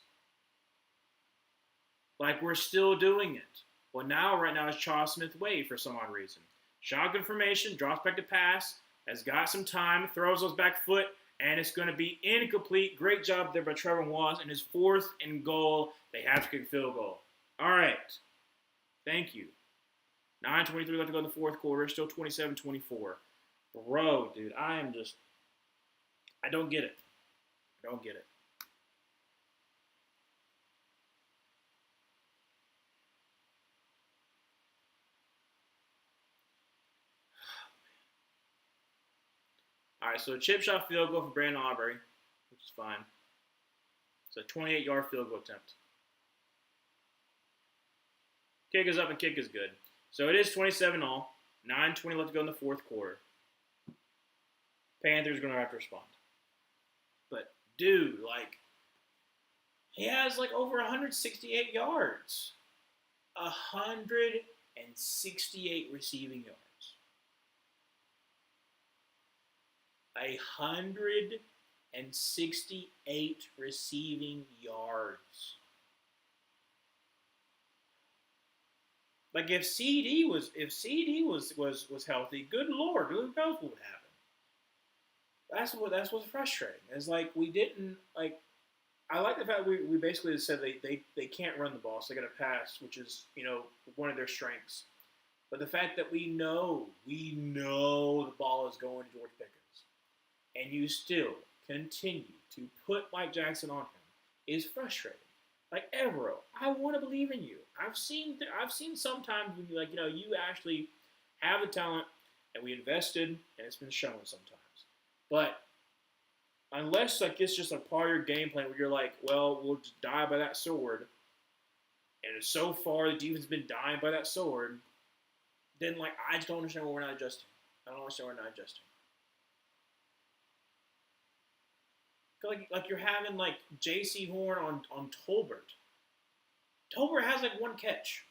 Like, we're still doing it. Well, right now it's Charles Smith-Wade for some odd reason. Shotgun formation, drops back to pass, has got some time, throws those back foot, and it's going to be incomplete. Great job there by Trevor Wallace. And his fourth and goal, they have to kick a field goal. All right. Thank you. 9:23 left to go in the fourth quarter. Still 27-24. Bro, dude, I don't get it. All right, so a chip shot field goal for Brandon Aubrey, which is fine. It's a 28-yard field goal attempt. Kick is up and kick is good. So it is 27-all. 9:20 left to go in the fourth quarter. Panthers are going to have to respond. But, dude, he has, over 168 yards. 168 receiving yards. 168 receiving yards. If CD was healthy, good Lord, who knows what would happen? That's what's frustrating. It's we didn't I like the fact we basically said they can't run the ball, so they got to pass, which is one of their strengths. But the fact that we know the ball is going to George Pickens, and you still continue to put Mike Jackson on him is frustrating. Evero, I want to believe in you. I've seen sometimes when you actually have the talent, and we invested, and it's been shown sometimes. But unless it's just a part of your game plan where you're well, we'll just die by that sword, and so far the defense has been dying by that sword, then I just don't understand why we're not adjusting. You're having J.C. Horn on Tolbert. Tolbert has one catch.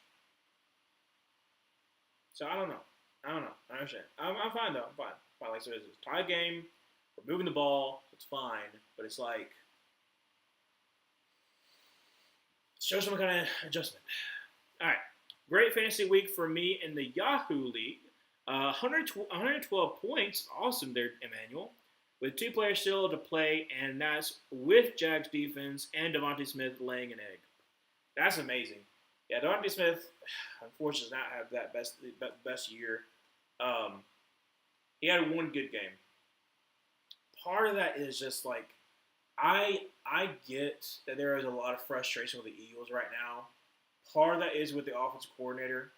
So I don't know. I understand. I'm fine though. I'm fine. So it's a tie game. We're moving the ball. It's fine. But it's show some kind of adjustment. All right. Great fantasy week for me in the Yahoo League. 112 points. Awesome there, Emmanuel. With 2 players still to play, and that's with Jags defense and Devontae Smith laying an egg. That's amazing. Yeah, Devontae Smith, unfortunately, does not have that best year. He had one good game. Part of that is just I get that there is a lot of frustration with the Eagles right now. Part of that is with the offensive coordinator.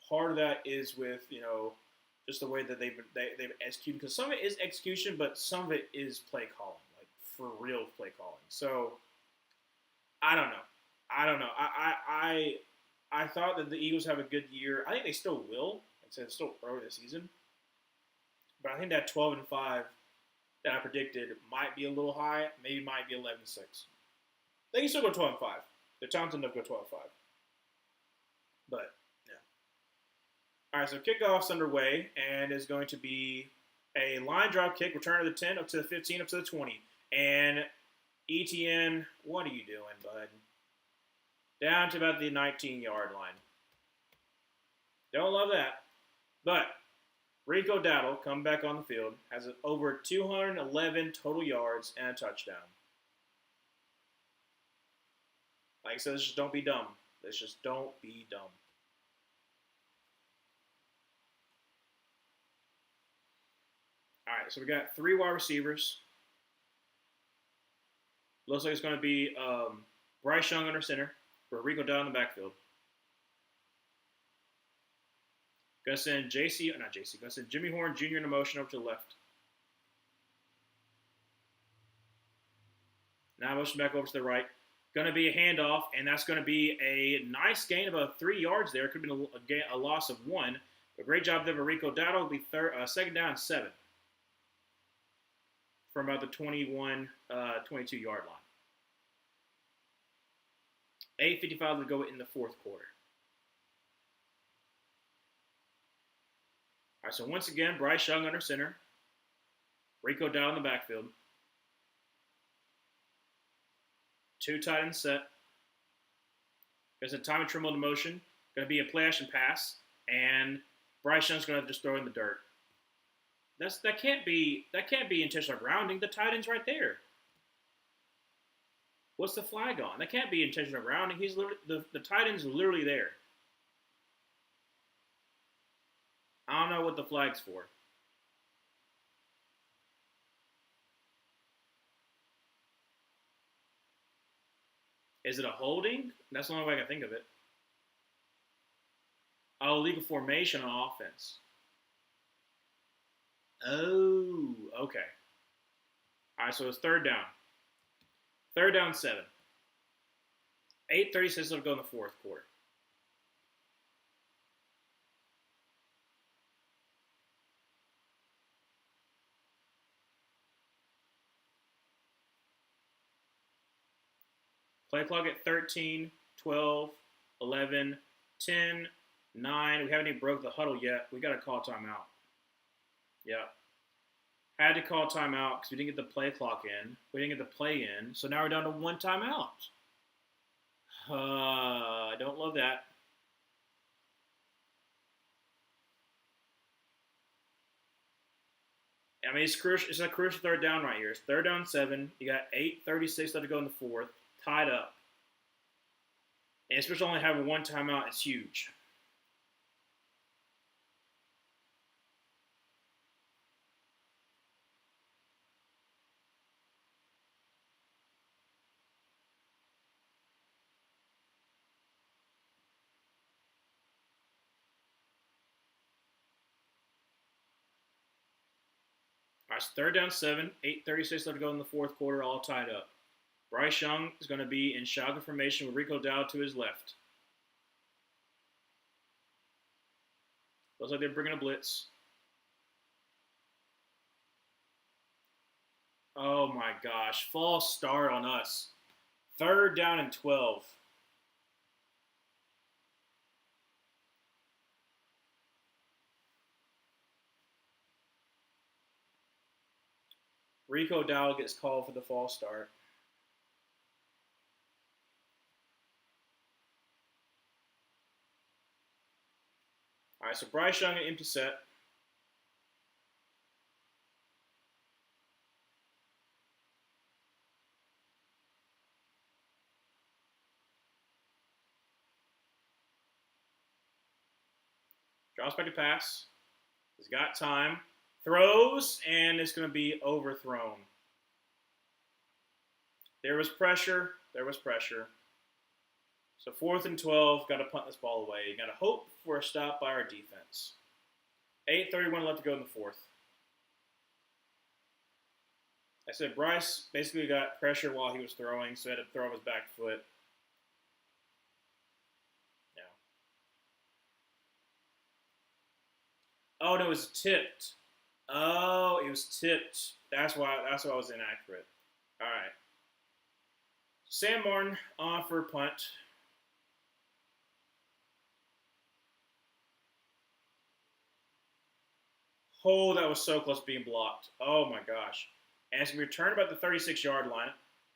Part of that is with just the way that they've executed, because some of it is execution, but some of it is play calling, for real play calling. So I don't know. I don't know. I thought that the Eagles have a good year. I think they still will. Like I said, it's still early this season, but I think that 12-5 that I predicted might be a little high. Maybe might be 11-6. They can still go 12-5. They're talented enough to go 12-5. But yeah. All right, so kickoff's underway, and is going to be a line drive kick, return to the 10, up to the 15, up to the 20, and ETN, what are you doing, bud? Down to about the 19-yard line. Don't love that. But Rico Dowdle, come back on the field, has over 211 total yards and a touchdown. Like I said, let's just don't be dumb. Let's just don't be dumb. All right, so we got 3 wide receivers. Looks like it's going to be Bryce Young under center for Rico Dowdle in the backfield. Gonna send Gonna send Jimmy Horn Jr. in a motion over to the left. Now motion back over to the right. Going to be a handoff, and that's going to be a nice gain of about 3 yards there. Could have been a loss of 1. But great job there by Rico Dowdle. Will be second down and 7 from about the 21, 22-yard line. 8:55 to go in the fourth quarter. All right, so once again, Bryce Young under center. Rico Dowdle in the backfield. 2 tight ends set. There's a Tommy Trimble in motion. Going to be a play action pass, and Bryce Young's going to just throw in the dirt. That can't be intentional grounding. The tight end's right there. What's the flag on? That can't be intentional grounding. He's literally, the tight end's literally there. I don't know what the flag's for. Is it a holding? That's the only way I can think of it. Oh, legal formation on offense. Oh, okay. All right, so it's third down. Third down, 7. 8:36 will go in the fourth quarter. Play clock at 13, 12, 11, 10, 9. We haven't even broke the huddle yet. We got to call timeout. Yeah. Had to call timeout because we didn't get the play clock in. We didn't get the play in. So now we're down to 1 timeout. I don't love that. I mean, it's crucial. It's a crucial third down right here. It's third down 7. You got 8:36 left to go in the fourth. Tied up. And especially only having 1 timeout, it's huge. All right, so third down 7. 8:36 left to go in the fourth quarter, all tied up. Bryce Young is going to be in shotgun formation with Rico Dowdle to his left. Looks like they're bringing a blitz. Oh my gosh. False start on us. Third down and 12. Rico Dowdle gets called for the false start. All right, so Bryce Young, an empty set. Drops back to pass. He's got time. Throws, and it's going to be overthrown. There was pressure. There was pressure. So 4th and 12, got to punt this ball away. You got to hope for a stop by our defense. 8:31 left to go in the fourth. I said Bryce basically got pressure while he was throwing, so he had to throw off his back foot. Oh no, it was tipped. Oh, it was tipped. That's why I was inaccurate. All right. Sam Martin on for punt. Oh, that was so close to being blocked. Oh my gosh. And it's going to be returned about the 36-yard line.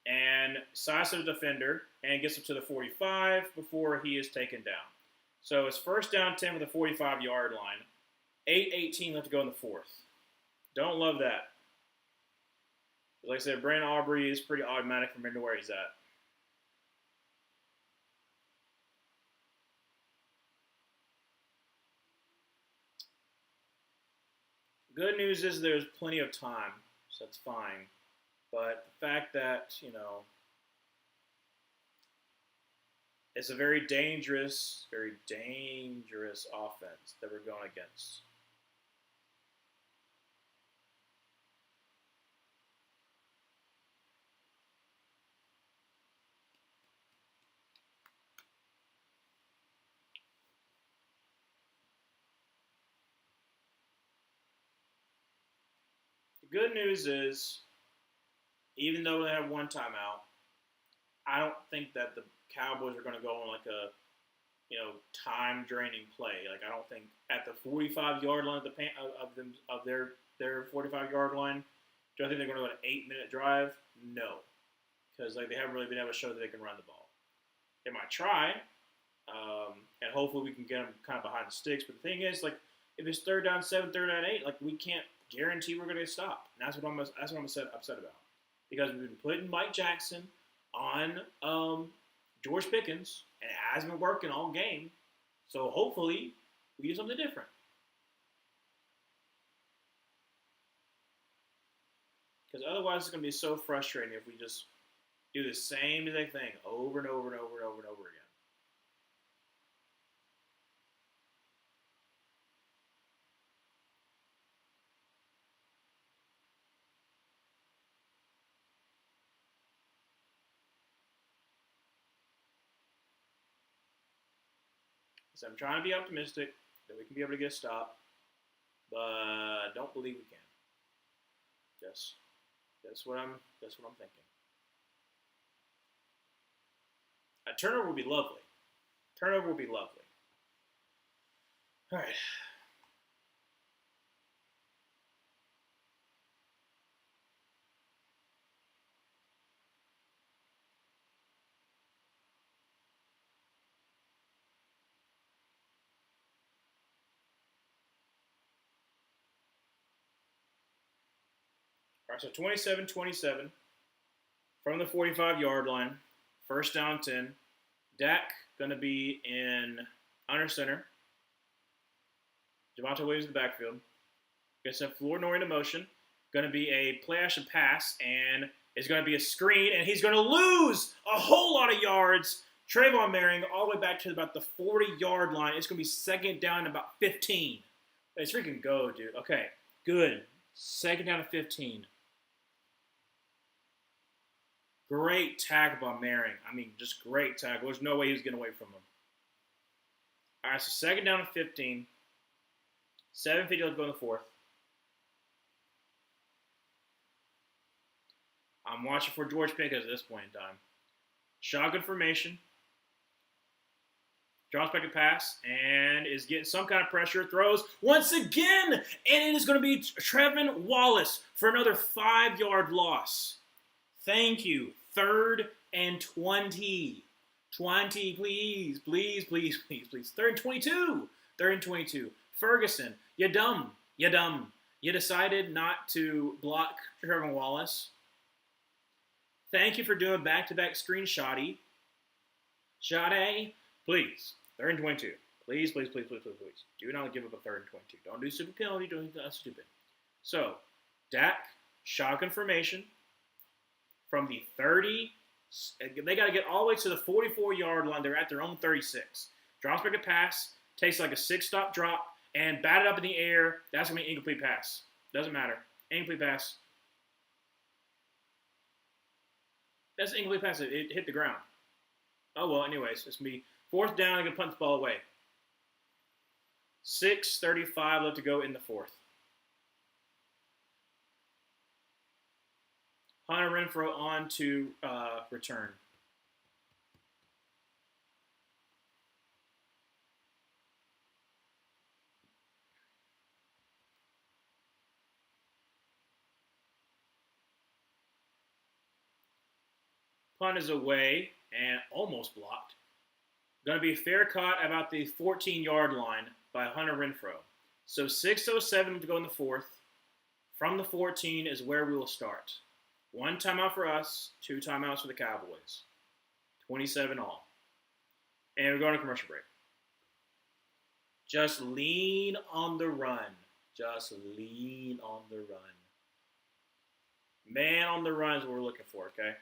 And size of the defender and gets up to the 45 before he is taken down. So it's first down 10 with the 45-yard line. 8:18 left to go in the fourth. Don't love that. Like I said, Brandon Aubrey is pretty automatic from into where he's at. Good news is there's plenty of time, so that's fine. But the fact that, it's a very dangerous offense that we're going against. The good news is, even though they have one timeout, I don't think that the Cowboys are going to go on like a time draining play. Like I don't think at the 45-yard line of their 45-yard line. Do I think they're going to go an 8-minute drive? No, because like they haven't really been able to show that they can run the ball. They might try, and hopefully we can get them kind of behind the sticks. But the thing is, like if it's third down 7, third down 8, like we can't guarantee we're going to get stopped. And that's what I'm upset about, because we've been putting Mike Jackson on George Pickens, and it hasn't been working all game. So hopefully we do something different. Because otherwise it's going to be so frustrating if we just do the same exact thing over and over and over and over and over again. So I'm trying to be optimistic that we can be able to get a stop, but I don't believe we can. Yes, that's what I'm thinking. A turnover would be lovely. Turnover would be lovely. All right. All right, so 27-27 from the 45-yard line, first down 10. Dak going to be in under center. Javonte Williams in the backfield. Going to send Flournoy into motion. Going to be a play action pass, and it's going to be a screen, and he's going to lose a whole lot of yards. Trayvon Merring all the way back to about the 40-yard line. It's going to be second down and about 15. Let's freaking go, dude. Okay, good. Second down to 15. Great tackle by Merring. I mean, just great tackle. There's no way he was getting away from him. All right, so second down and 15. 7:50 left to go in the fourth. I'm watching for George Pickens at this point in time. Shotgun formation. Drops back a pass and is getting some kind of pressure. Throws once again, and it is going to be Trevin Wallace for another 5-yard loss. Thank you. 3rd and 20. 20, please, please, please, please, please. 3rd and 22. 3rd and 22. Ferguson, you dumb. You dumb. You decided not to block Trevin Wallace. Thank you for doing back-to-back screenshotty. Shotty, please. 3rd and 22. Please, please, please, please, please, please. Do not give up a 3rd and 22. Don't do stupid penalty. Don't do that stupid. So, Dak, shotgun formation from the 30. They got to get all the way to the 44-yard line. They're at their own 36. Drops back a pass, takes like a 6-stop drop, and bat it up in the air. That's going to be an incomplete pass. Doesn't matter. Incomplete pass. That's an incomplete pass. It hit the ground. Oh, well, anyways, it's going to be 4th down. I'm going to punt the ball away. 6:35 left to go in the fourth. Hunter Renfrow on to return. Punt is away and almost blocked. Going to be fair caught about the 14-yard line by Hunter Renfrow. So 6:07 to go in the fourth. From the 14 is where we will start. 1 timeout for us, 2 timeouts for the Cowboys. 27 all. And we're going to commercial break. Just lean on the run. Just lean on the run. Man on the run is what we're looking for, okay?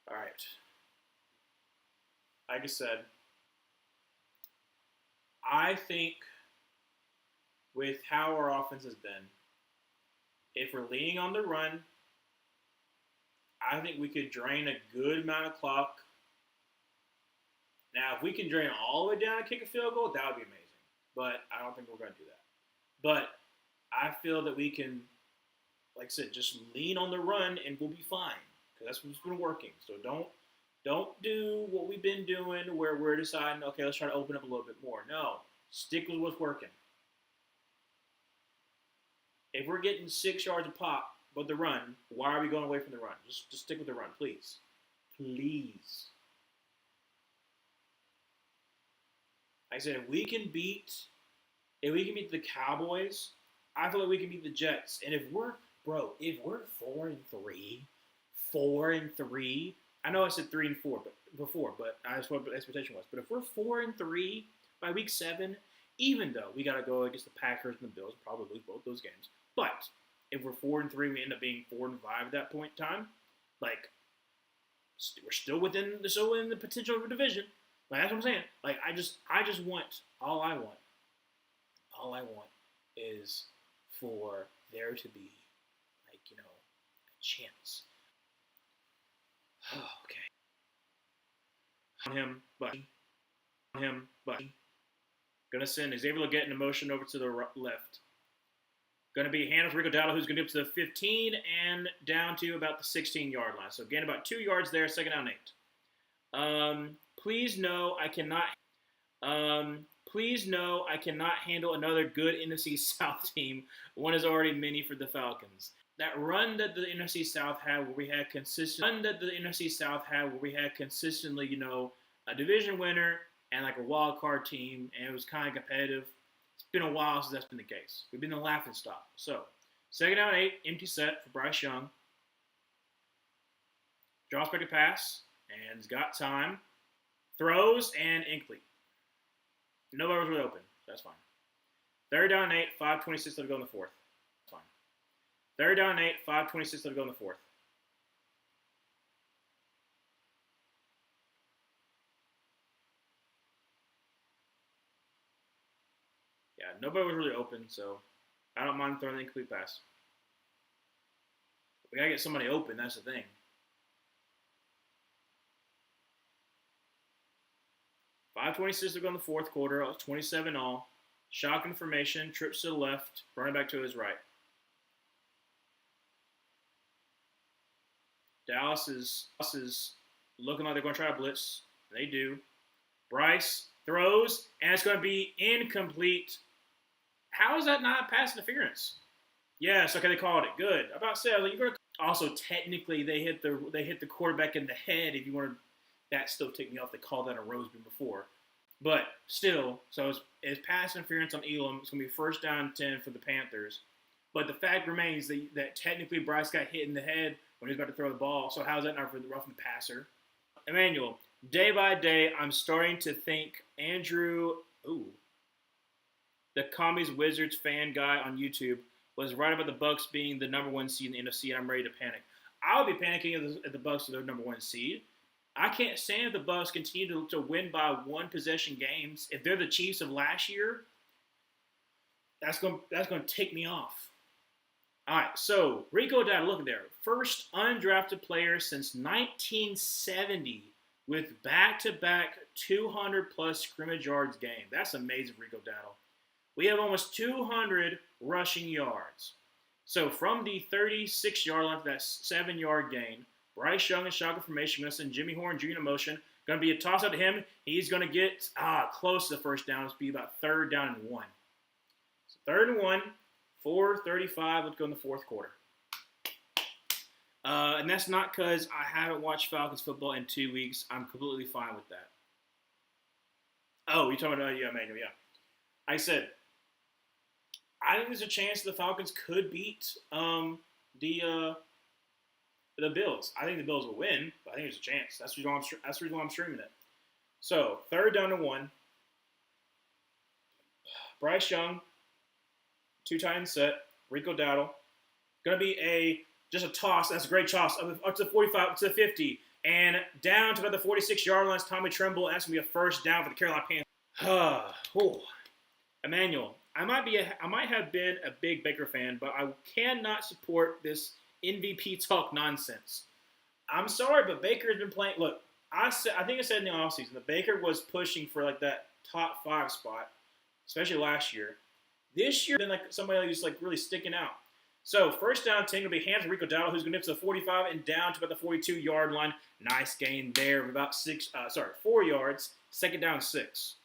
All right. Like I said, I think with how our offense has been, if we're leaning on the run, I think we could drain a good amount of clock. Now, if we can drain all the way down and kick a field goal, that would be amazing. But I don't think we're going to do that. But I feel that we can, like I said, just lean on the run and we'll be fine. Because that's what's been working. So don't do what we've been doing where we're deciding, okay, let's try to open up a little bit more. No, stick with what's working. If we're getting 6 yards a pop with the run, why are we going away from the run? Just stick with the run, please. Please. Like I said, if we can beat the Cowboys, I feel like we can beat the Jets. And if we're 4-3, I know I said 3-4 but that's what the expectation was. But if we're 4-3 by week 7, even though we got to go against the Packers and the Bills, probably lose both those games. But if we're 4-3, we end up being 4-5 at that point in time. Like, we're still within the potential of a division. Like, that's what I'm saying. Like, I just want all I want is for there to be, like, a chance. Oh, okay. On him, but gonna send Xavier Legette in motion over to the left. Going to be handoff Rico Dowdle, who's going to get to the 15 and down to about the 16-yard line. So again, about 2 yards there, second down 8. Please know I cannot handle another good NFC South team. One is already many for the Falcons. That run that the NFC South had, where we had consistently, a division winner and like a wild card team, and it was kind of competitive. It's been a while since that's been the case. We've been the laughing stock. So, second down 8, empty set for Bryce Young. Draws back a pass, and he's got time. Throws, and incomplete. Nobody was really open. So that's fine. Third down 8, 5:26 left to go in the fourth. That's fine. Third down 8, 5:26 left to go in the fourth. Yeah, nobody was really open, so I don't mind throwing the incomplete pass. We got to get somebody open, that's the thing. 5:26 to go in the fourth quarter. 27 all. Shotgun formation. Trips to the left. Running back to his right. Dallas is looking like they're going to try to blitz. They do. Bryce throws, and it's going to be incomplete. How is that not pass interference? Yes, okay, they called it. Good. About to say, you're going to also technically they hit the quarterback in the head. If you want to, that still ticked me off. They called that a Roseman before, but still, so it's pass interference on Elam. It's going to be first down 10 for the Panthers. But the fact remains that technically Bryce got hit in the head when he was about to throw the ball. So how's that not for the roughing the passer? Emmanuel, day by day, I'm starting to think Andrew, the Commies Wizards fan guy on YouTube, was right about the Bucks being the number 1 seed in the NFC, and I'm ready to panic. I'll be panicking if the Bucks are the number 1 seed. I can't stand if the Bucks continue to win by 1 possession games. If they're the Chiefs of last year, that's going to tick me off. All right, so Rico Dowdle, look at there. First undrafted player since 1970 with back-to-back 200-plus scrimmage yards game. That's amazing, Rico Dowdle. We have almost 200 rushing yards. So from the 36-yard line to that 7-yard gain, Bryce Young in shotgun formation, going to send Jimmy Horn Jr. in motion. Going to be a toss out to him. He's going to get close to the first down. It's be about third down and 1. So 3rd and 1, 4:35. Let's go in the fourth quarter. And that's not because I haven't watched Falcons football in 2 weeks. I'm completely fine with that. Oh, you're talking about Manuel, yeah. I said, I think there's a chance the Falcons could beat the Bills. I think the Bills will win, but I think there's a chance. That's the reason why I'm streaming it. So, 3rd down and 1. Bryce Young, 2 tight end set. Rico Dowdle. Going to be just a toss. That's a great toss. Up to the 45, up to the 50. And down to about the 46-yard line is Tommy Tremble. And that's going to be a first down for the Carolina Panthers. Emmanuel, I might have been a big Baker fan, but I cannot support this MVP talk nonsense. I'm sorry, but Baker has been playing. Look, I think I said in the offseason that Baker was pushing for like that top 5 spot, especially last year. This year, been like somebody who's like really sticking out. So first down, 10 will be hands to Rico Dowdle, who's going to get to the 45 and down to about the 42-yard line. Nice gain there of about 4 yards. 2nd down, 6.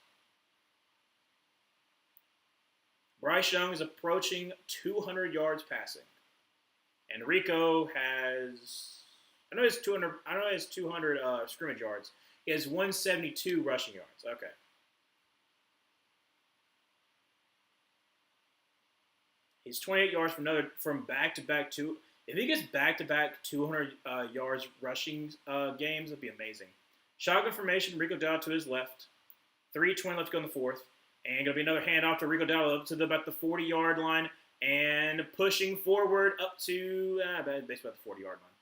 Bryce Young is approaching 200 yards passing. And Rico has, I know he has 200 scrimmage yards. He has 172 rushing yards. Okay. He's 28 yards from back-to-back two. If he gets back-to-back 200 yards rushing games, that'd be amazing. Shotgun formation, Rico Dowdle to his left. 3:20 left to go in the fourth. And going to be another handoff to Rico Dowdle up to about the 40-yard line. And pushing forward up to basically about the 40-yard line.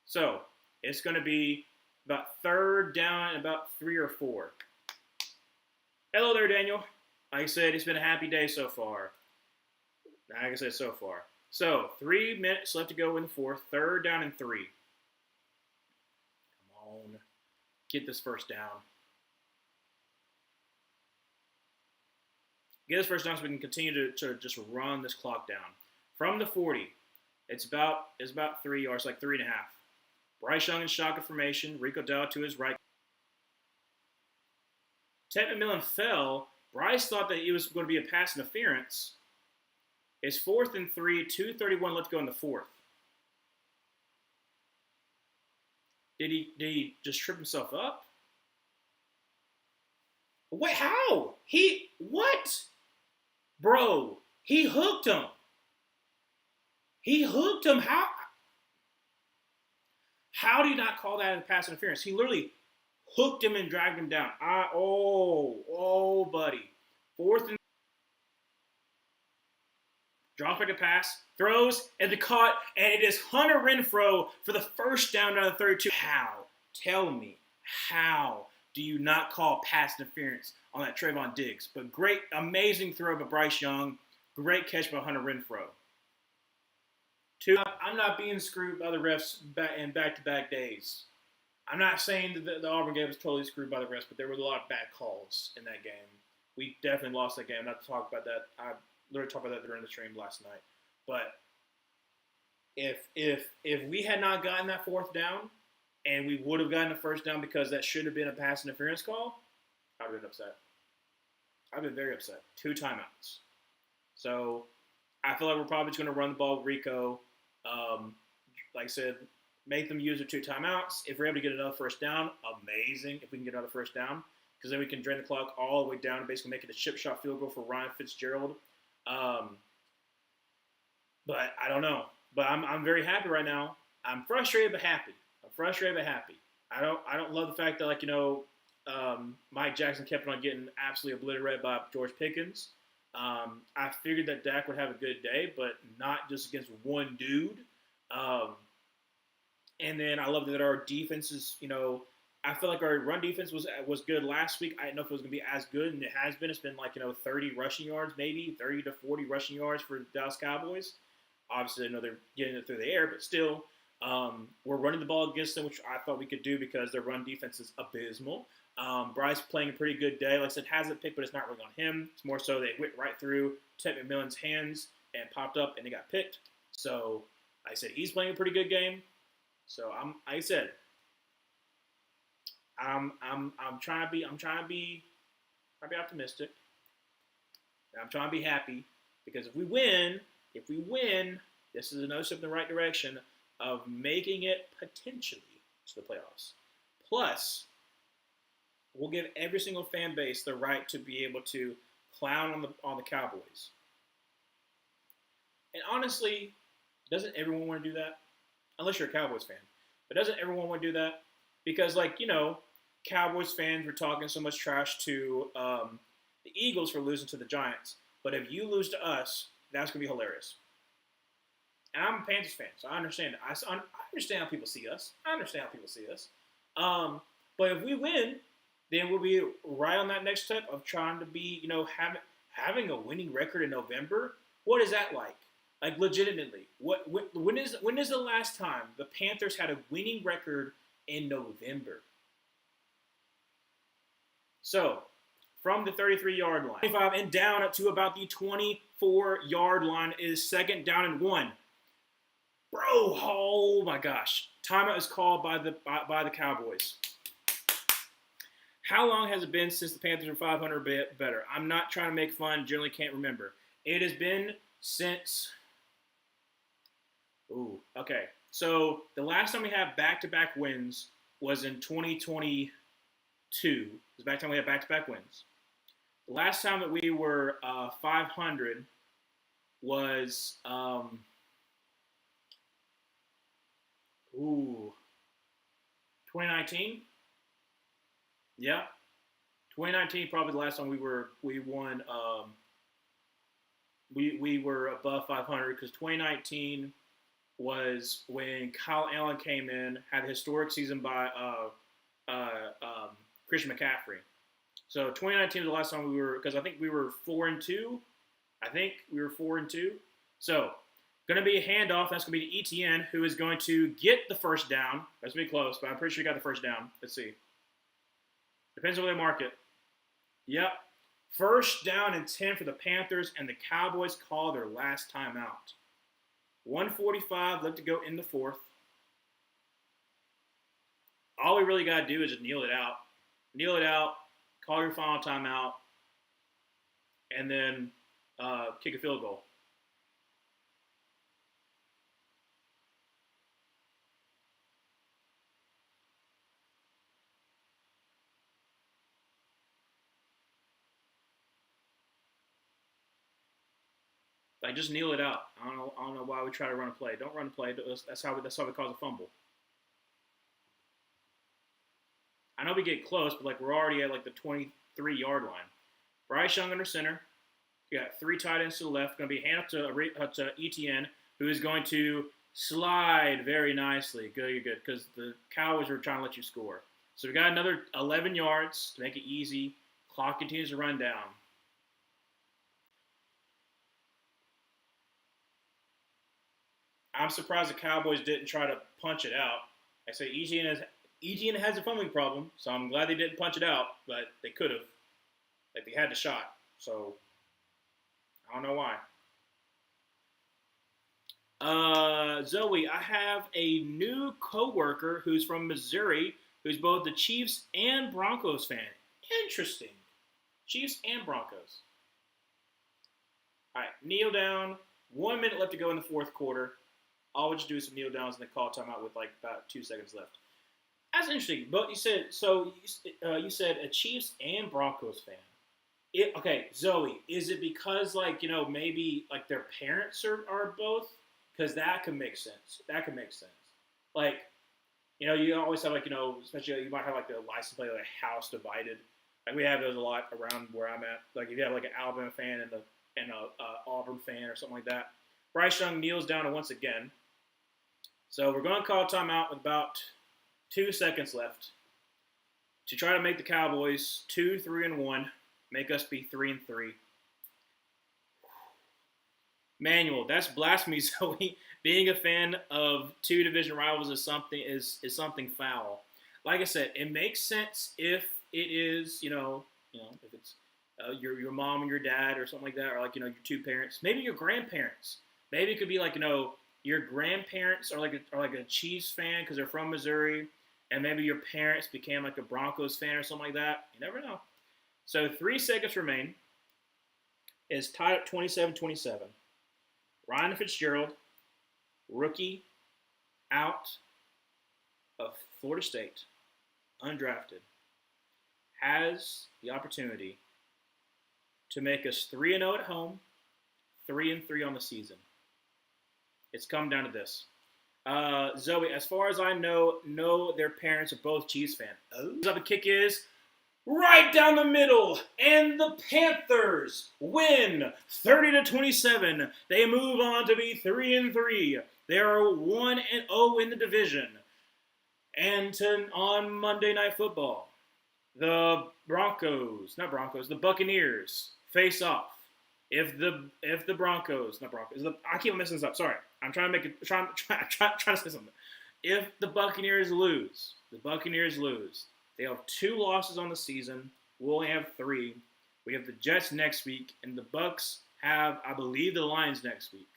So it's going to be about 3rd down and about 3 or 4. Hello there, Daniel. Like I said, it's been a happy day so far. Like I said, so far. So 3 minutes left to go in the fourth. 3rd down and 3. Come on. Get this first down. Get this first down so we can continue to just run this clock down. From the 40, it's about 3 yards, like 3.5. Bryce Young in shotgun formation. Rico Dowdle to his right. Ted McMillan fell. Bryce thought that it was going to be a pass interference. It's 4th and 3, 2:31 left to go in the fourth. Did he just trip himself up? Wait, how? What? Bro, he hooked him. How do you not call that a pass interference? He literally hooked him and dragged him down. Buddy. 4th and drops back a pass, throws, and the caught, and it is Hunter Renfrow for the first down out of 32. How? Tell me, how do you not call pass interference on that Trayvon Diggs? But great, amazing throw by Bryce Young. Great catch by Hunter Renfrow. 2, I'm not being screwed by the refs in back-to-back days. I'm not saying that the Auburn game was totally screwed by the refs, but there were a lot of bad calls in that game. We definitely lost that game. Not to talk about that. I literally talked about that during the stream last night. But if we had not gotten that 4th down, and we would have gotten a first down because that should have been a pass interference call, I would have been upset. I've been very upset. 2 timeouts. So I feel like we're probably just going to run the ball with Rico. Like I said, make them use their 2 timeouts. If we're able to get another first down, amazing. If we can get another first down, because then we can drain the clock all the way down and basically make it a chip shot field goal for Ryan Fitzgerald. But I don't know. But I'm very happy right now. I'm frustrated but happy. I don't love the fact that Mike Jackson kept on getting absolutely obliterated by George Pickens. I figured that Dak would have a good day, but not just against one dude. And then I love that our defense is, I feel like our run defense was good last week. I didn't know if it was going to be as good, and it has been. It's been 30 rushing yards, maybe 30 to 40 rushing yards for the Dallas Cowboys. Obviously, I know they're getting it through the air, but still, we're running the ball against them, which I thought we could do because their run defense is abysmal. Bryce playing a pretty good day. Like I said, hasn't picked, but it's not really on him. It's more so they went right through Ted McMillan's hands and popped up, and they got picked. So, like I said, he's playing a pretty good game. So like I said, I'm trying to be optimistic. I'm trying to be happy because if we win, this is another step in the right direction of making it potentially to the playoffs. Plus, we'll give every single fan base the right to be able to clown on the Cowboys. And honestly, doesn't everyone want to do that? Unless you're a Cowboys fan. But doesn't everyone want to do that? Because, Cowboys fans were talking so much trash to the Eagles for losing to the Giants. But if you lose to us, that's going to be hilarious. And I'm a Panthers fan, so I understand it. I understand how people see us. But if we win, then we'll be right on that next step of trying to be, having a winning record in November. What is that like? Like, legitimately, when is the last time the Panthers had a winning record in November? So, from the 33-yard line, 25 and down up to about the 24-yard line is second down and 1. Bro, oh my gosh. Timeout is called by the Cowboys. How long has it been since the Panthers were 500 better? I'm not trying to make fun. Generally can't remember. It has been since... Ooh, okay. So the last time we had back-to-back wins was in 2022. It was back time we had back-to-back wins. The last time that we were 500 was 2019. Yeah, 2019 probably the last time we won. We were above 500 because 2019 was when Kyle Allen came in, had a historic season by Christian McCaffrey. So 2019 was the last time we were, because I think we were 4-2. So going to be a handoff. That's going to be to ETN, who is going to get the first down. That's going to be close, but I'm pretty sure he got the first down. Let's see. Depends on where they mark it. Yep. First down and 10 for the Panthers, and the Cowboys call their last timeout. 1:45 left to go in the fourth. All we really got to do is just kneel it out. Kneel it out, call your final timeout, and then kick a field goal. Like, just kneel it out. I don't know why we try to run a play. Don't run a play. That's how we cause a fumble. I know we get close, but we're already at the 23-yard line. Bryce Young under center. You got 3 tight ends to the left. Going to be hand up to ETN, who is going to slide very nicely. Good, because the Cowboys were trying to let you score. So we got another 11 yards to make it easy. Clock continues to run down. I'm surprised the Cowboys didn't try to punch it out. I say ETN has a fumbling problem, so I'm glad they didn't punch it out, but they could have. They had the shot, so I don't know why. Zoe, I have a new coworker who's from Missouri, who's both the Chiefs and Broncos fan. Interesting. Chiefs and Broncos. All right, kneel down. 1 minute left to go in the fourth quarter. All we just do is some kneel downs and then call timeout with about 2 seconds left. That's interesting. But you said you said a Chiefs and Broncos fan. Okay, Zoe, is it because maybe their parents are both? Because that could make sense. You always have especially you might have the license plate house divided. We have those a lot around where I'm at. If you have an Alabama fan and a Auburn fan or something like that. Bryce Young kneels down once again. So we're going to call timeout with about 2 seconds left to try to make the Cowboys 2-3-1, make us be 3-3. Manuel, that's blasphemy, Zoe. Being a fan of two division rivals is something foul. Like I said, it makes sense if it is if it's your mom and your dad or something like that, or like your two parents, maybe your grandparents. Maybe it could be like your grandparents are like a Chiefs fan because they're from Missouri, and maybe your parents became like a Broncos fan or something like that. You never know. So 3 seconds remain. Is tied at 27-27. Ryan Fitzgerald, rookie, out of Florida State, undrafted, has the opportunity to make us 3-0 at home, 3-3 on the season. It's come down to this. Zoe, as far as I know their parents are both Chiefs fans. The kick is right down the middle, and the Panthers win 30-27. They move on to be 3-3. They are 1-0 in the division. And on Monday Night Football, the the Buccaneers face off. If the Broncos, not Broncos, I keep messing this up. Sorry, I'm trying to trying to say something. If the Buccaneers lose, they have 2 losses on the season. We'll only have 3. We have the Jets next week, and the Bucs have, I believe, the Lions next week.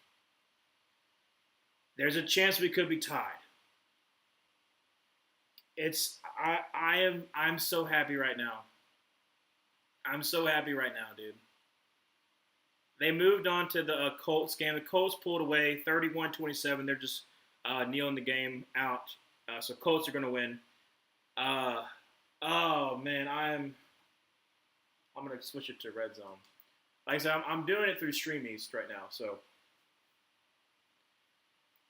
There's a chance we could be tied. I'm so happy right now. I'm so happy right now, dude. They moved on to the Colts game. The Colts pulled away 31-27. They're just kneeling the game out. So Colts are going to win. Oh man, I'm gonna switch it to Red Zone. Like I said, I'm doing it through Stream East right now. So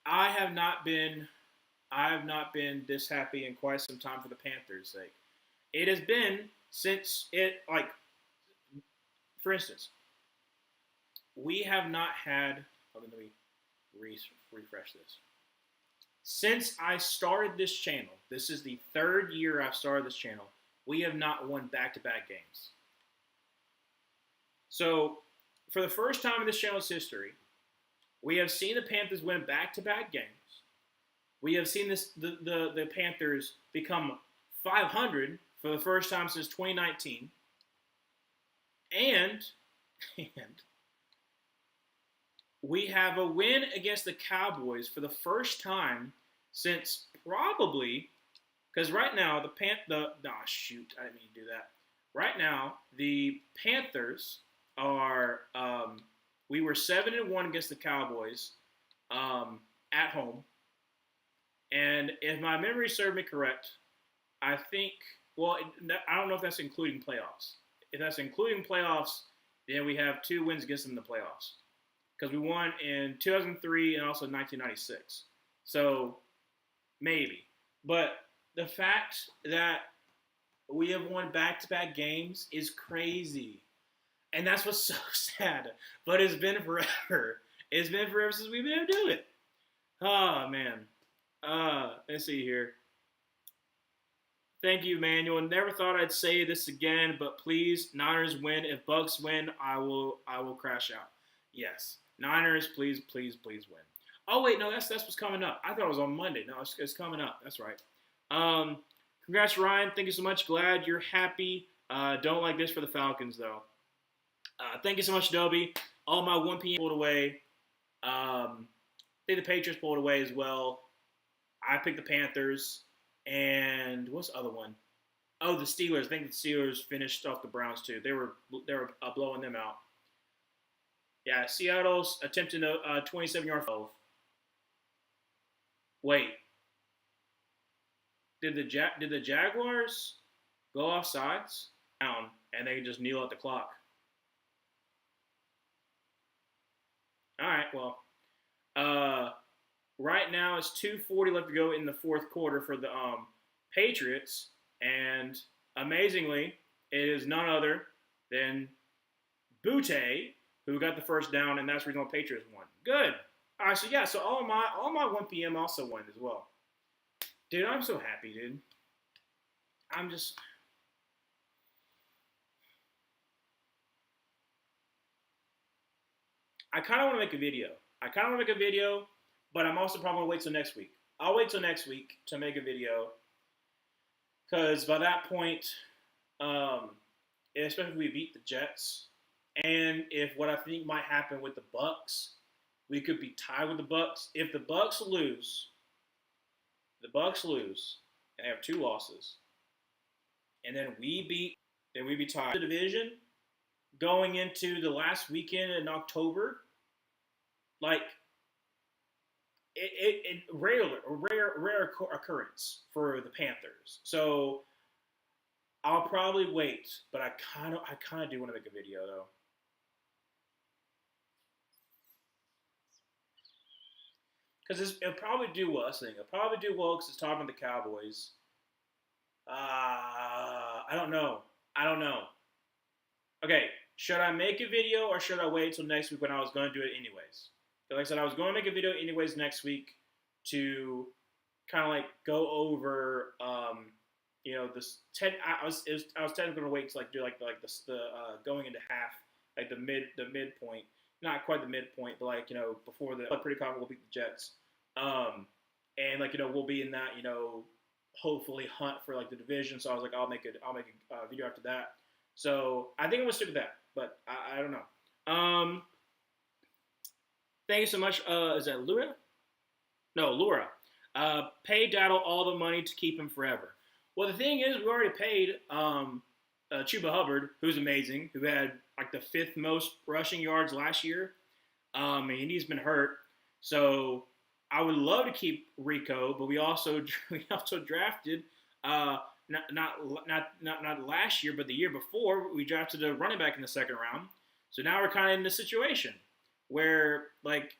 I have not been this happy in quite some time for the Panthers' sake. It has been since for instance, we have not had. Let me refresh this. Since I started this channel, this is the 3rd year I've started this channel, we have not won back-to-back games. So, for the first time in this channel's history, we have seen the Panthers win back-to-back games. We have seen the Panthers become 500 for the first time since 2019. And we have a win against the Cowboys for the first time since probably, because right now I didn't mean to do that. Right now the Panthers are we were 7-1 against the Cowboys at home, and if my memory served me correct, I think I don't know if that's including playoffs. If that's including playoffs, then we have 2 wins against them in the playoffs. Because we won in 2003 and also 1996. So, maybe. But the fact that we have won back-to-back games is crazy. And that's what's so sad. But it's been forever. It's been forever since we've been able to do it. Oh, man. Let's see here. Thank you, Manuel. Never thought I'd say this again, but please, Niners win. If Bucks win, I will crash out. Yes. Niners, please win. Oh, wait, no, that's what's coming up. I thought it was on Monday. No, it's coming up. That's right. Congrats, Ryan. Thank you so much. Glad you're happy. Don't like this for the Falcons, though. Thank you so much, Dobie. All my 1 p.m. pulled away. I think the Patriots pulled away as well. I picked the Panthers. And what's the other one? Oh, the Steelers. I think the Steelers finished off the Browns, too. They were blowing them out. Yeah, Seattle's attempting a 27-yard field. Wait. Did the Jaguars go off sides? Down, and they just kneel at the clock. All right, well. Right now it's 2:40 left to go in the 4th quarter for the Patriots. And amazingly, it is none other than Butte who got the first down, and that's the reason why Patriots won. Good. All right, so yeah, so all my 1 p.m. also won as well. Dude, I'm so happy, dude. I'm just... I kind of want to make a video. But I'm also probably gonna wait till next week. I'll wait till next week to make a video because by that point, um, especially if we beat the Jets, and if what I think might happen with the Bucks, we could be tied with the Bucks. If the Bucks lose, and they have two losses, and then we be tied. The division going into the last weekend in October, like rare occurrence for the Panthers. So I'll probably wait, but I kind of do want to make a video though, because it'll probably do well. It'll probably do well because it's talking about the Cowboys. I don't know. I don't know. Okay, should I make a video or should I wait until next week when I was going to do it anyways? Like I said, I was going to make a video anyways next week to kind of like go over, this. I was technically going to wait to like do the going into half, like the midpoint, not quite the midpoint, but like before the I'm pretty confident we'll beat the Jets, and like we'll be in that hopefully hunt for like the division. So I was like, I'll make a video after that. So I think I'm gonna stick with that, but I don't know. Thank you so much. Is that Laura? No, Laura. Pay Daddle all the money to keep him forever. Well, the thing is, we already paid Chuba Hubbard, who's amazing, who had like the fifth most rushing yards last year, and he's been hurt. So I would love to keep Rico, but we also drafted not last year, but the year before we drafted a running back in the second round. So now we're kind of in a situation where like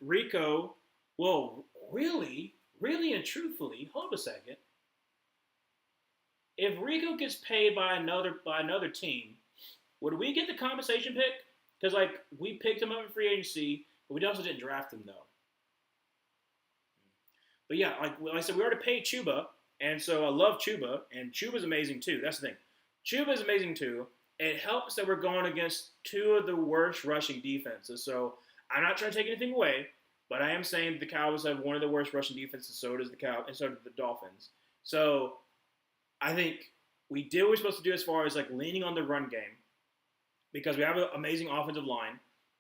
Rico. Well, really and truthfully, hold a second. If Rico gets paid by another team, would we get the compensation pick? Because like we picked him up in free agency, but we also didn't draft him though. But yeah, like I said, we already paid Chuba, and so I love Chuba, and Chuba's amazing too. That's the thing. Chuba's amazing too. It helps that we're going against two of the worst rushing defenses. So I'm not trying to take anything away, but I am saying the Cowboys have one of the worst rushing defenses. So does and so do the Dolphins. So I think we did what we're supposed to do as far as like leaning on the run game because we have an amazing offensive line,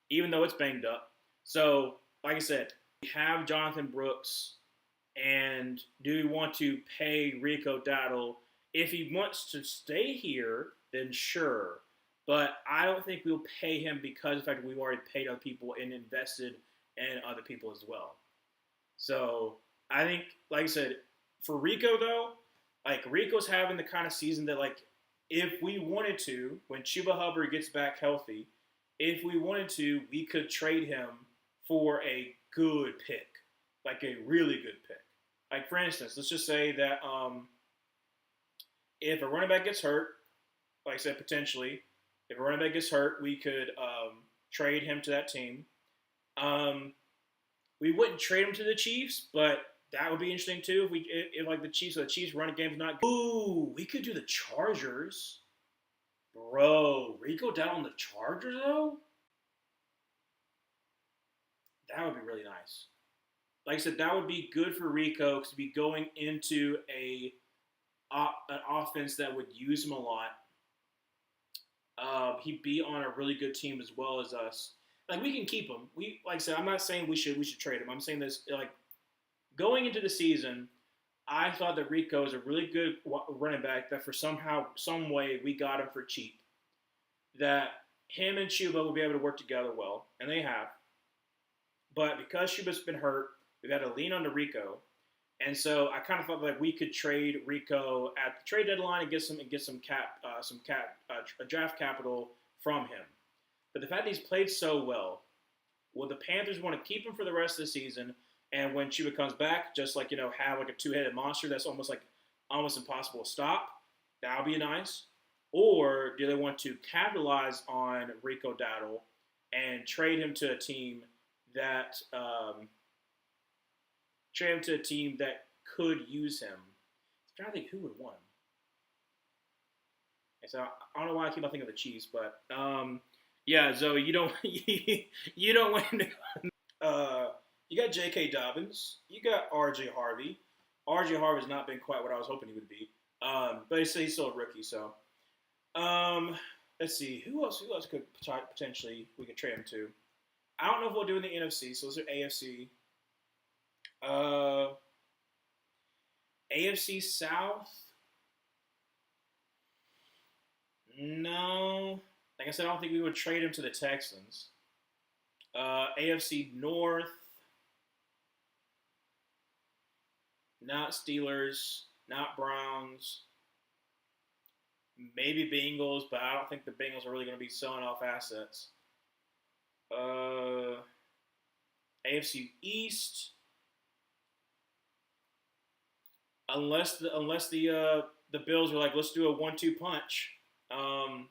even though it's banged up. So like I said, we have Jonathan Brooks. And do we want to pay Rico Dowdle? If he wants to stay here, then sure. But I don't think we'll pay him because of the fact that we've already paid other people and invested in other people as well. So I think, like I said, for Rico though, like Rico's having the kind of season that like if we wanted to, when Chuba Hubbard gets back healthy, if we wanted to, we could trade him for a good pick, like a really good pick. Like for instance, let's just say that if a running back gets hurt, like I said, potentially, if a running back gets hurt, we could trade him to that team. We wouldn't trade him to the Chiefs, but that would be interesting too. If like the Chiefs running game's not good. Ooh, we could do the Chargers. Bro, Rico down on the Chargers though? That would be really nice. Like I said, that would be good for Rico because he'd be going into an offense that would use him a lot. He'd be on a really good team as well as us. Like we can keep him. Like I said, I'm not saying we should trade him. I'm saying this like going into the season, I thought that Rico is a really good running back. That for some way, we got him for cheap. That him and Chuba will be able to work together well, and they have. But because Chuba's been hurt, we've had to lean on to Rico. And so I kind of thought like we could trade Rico at the trade deadline and get some draft capital from him. But the fact that he's played so well, will the Panthers want to keep him for the rest of the season? And when Chuba comes back, just like have like a two-headed monster that's almost impossible to stop. That would be nice. Or do they want to capitalize on Rico Dowdle and trade him to a team that could use him? I'm trying to think who would want him. And so I don't know why I keep on thinking of the Chiefs, but Yeah, Zoe, you don't you don't win. Uh, you got J.K. Dobbins. You got R.J. Harvey. R.J. Harvey's not been quite what I was hoping he would be. But he's still a rookie. So um, let's see who else. Who else could potentially we could trade him to? I don't know if we'll do in the NFC. So those are AFC. Uh, AFC South. No, like I said, I don't think we would trade him to the Texans. AFC North. Not Steelers. Not Browns. Maybe Bengals, but I don't think the Bengals are really going to be selling off assets. Uh, AFC East, unless the Bills were like, let's do a 1-2 punch. Um,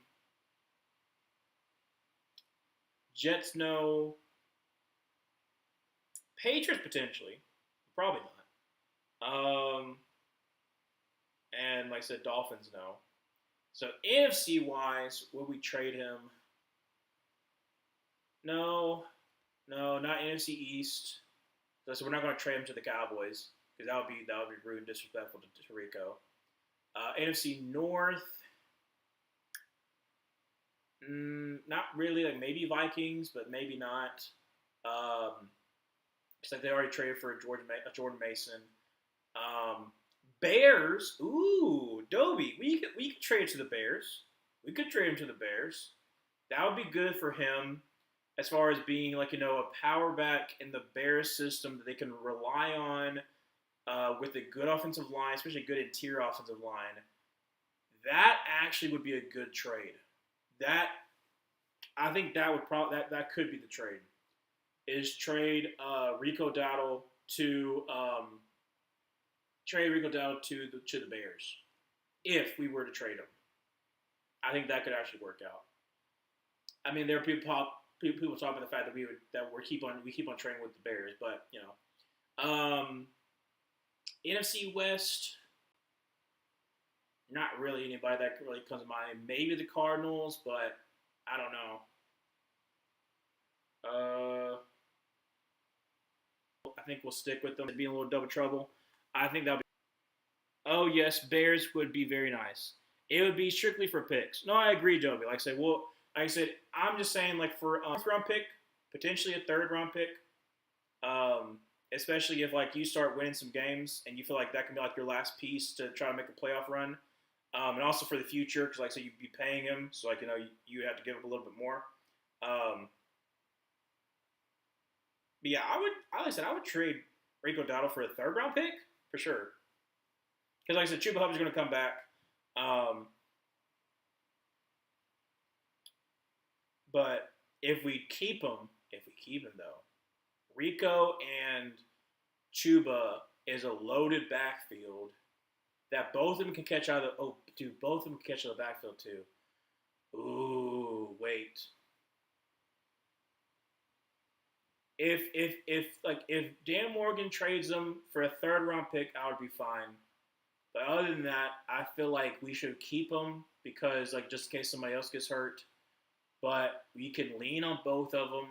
Jets, no. Patriots potentially, probably not. And like I said, Dolphins, no. So NFC wise, would we trade him? No, no, not NFC East. So we're not going to trade him to the Cowboys because that would be rude and disrespectful to Rico. NFC North, not really. Like maybe Vikings, but maybe not. It's like they already traded for a Jordan Mason. Um, Bears, ooh, Dobie, we could trade to the Bears. We could trade him to the Bears. That would be good for him as far as being like a power back in the Bears system that they can rely on with a good offensive line, especially a good interior offensive line. That actually would be a good trade. That I think that would probably that could be the trade. Is Rico Dowdle to trade Rico Dowdle to the Bears if we were to trade him. I think that could actually work out. I mean, there are people talking about the fact that we keep on training with the Bears, but NFC West, not really anybody that really comes to mind. Maybe the Cardinals, but I don't know. I think we'll stick with them. Being a little double trouble. I think that'll be. Oh yes, Bears would be very nice. It would be strictly for picks. No, I agree, Joby. Like I said, I'm just saying like for a fourth round pick, potentially a third round pick. Especially if like you start winning some games and you feel like that can be like your last piece to try to make a playoff run. And also for the future, because like I said, you'd be paying him, so like you have to give up a little bit more. Um, but yeah, like I said, I would trade Rico Dowdle for a third round pick for sure. Because like I said, Chuba Hubbard's going to come back. Um, but if we keep him though, Rico and Chuba is a loaded backfield that both of them can catch out of the. Oh, dude, both of them can catch out of the backfield too. Ooh, wait. If Dan Morgan trades them for a third round pick, I would be fine. But other than that, I feel like we should keep them because like just in case somebody else gets hurt. But we can lean on both of them,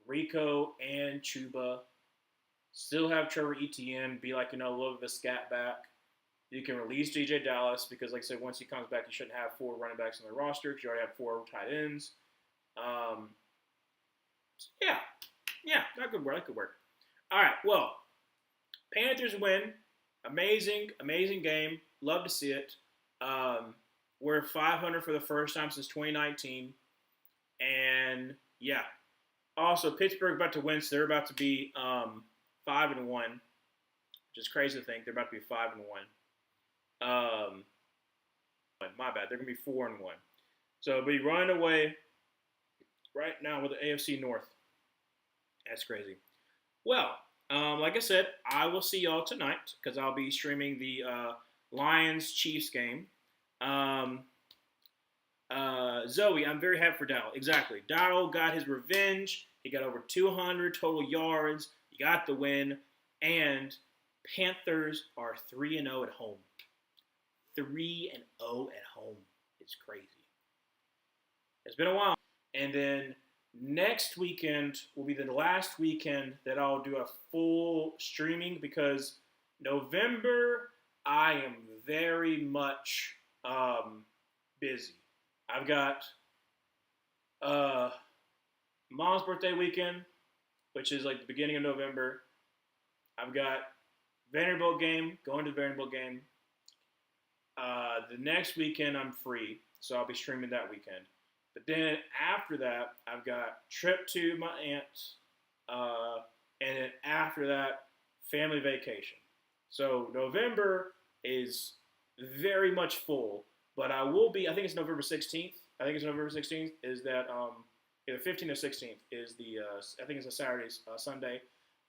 Rico and Chuba. Still have Trevor Etienne be like a little bit of a scat back. You can release DJ Dallas because, like I said, once he comes back, you shouldn't have four running backs on the roster because you already have four tight ends. Um, yeah, yeah, that could work. That could work. All right, well, Panthers win. Amazing, amazing game. Love to see it. We're 500 for the first time since 2019, and yeah. Also, Pittsburgh about to win, so they're about to be 5-1, which is crazy to think they're about to be 5-1. My bad, they're gonna be 4-1. So be running away right now with the AFC North. That's crazy. Well, like I said, I will see y'all tonight because I'll be streaming the Lions Chiefs game. Zoe, I'm very happy for Dowdle. Exactly. Dowdle got his revenge. He got over 200 total yards. He got the win. And Panthers are 3-0 at home. 3-0 at home. It's crazy. It's been a while. And then next weekend will be the last weekend that I'll do a full streaming because November I am very much busy. I've got uh, mom's birthday weekend, which is like the beginning of November. I've got Vanderbilt game, going to the Vanderbilt game. The next weekend I'm free, so I'll be streaming that weekend. But then after that, I've got trip to my aunt's, and then after that, family vacation. So November is very much full, but I will be. I think it's November 16th. I think it's November 16th. Is that either 15th or 16th is the? I think it's a Saturday, Sunday.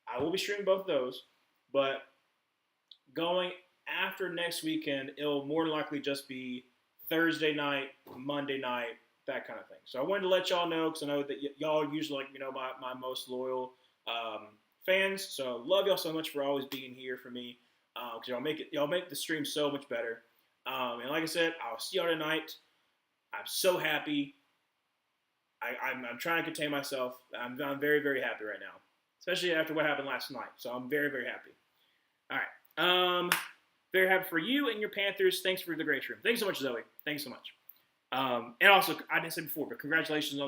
I will be streaming both of those, but going after next weekend, it'll more than likely just be Thursday night, Monday night, that kind of thing. So I wanted to let y'all know because I know that y'all usually like my most loyal fans. So love y'all so much for always being here for me because y'all make the stream so much better. And like I said, I'll see y'all tonight. I'm so happy. I'm trying to contain myself. I'm very, very happy right now, especially after what happened last night. So I'm very, very happy. All right. Very happy for you and your Panthers. Thanks for the great stream. Thanks so much, Zoe. Thanks so much. And also, I didn't say before, but congratulations on the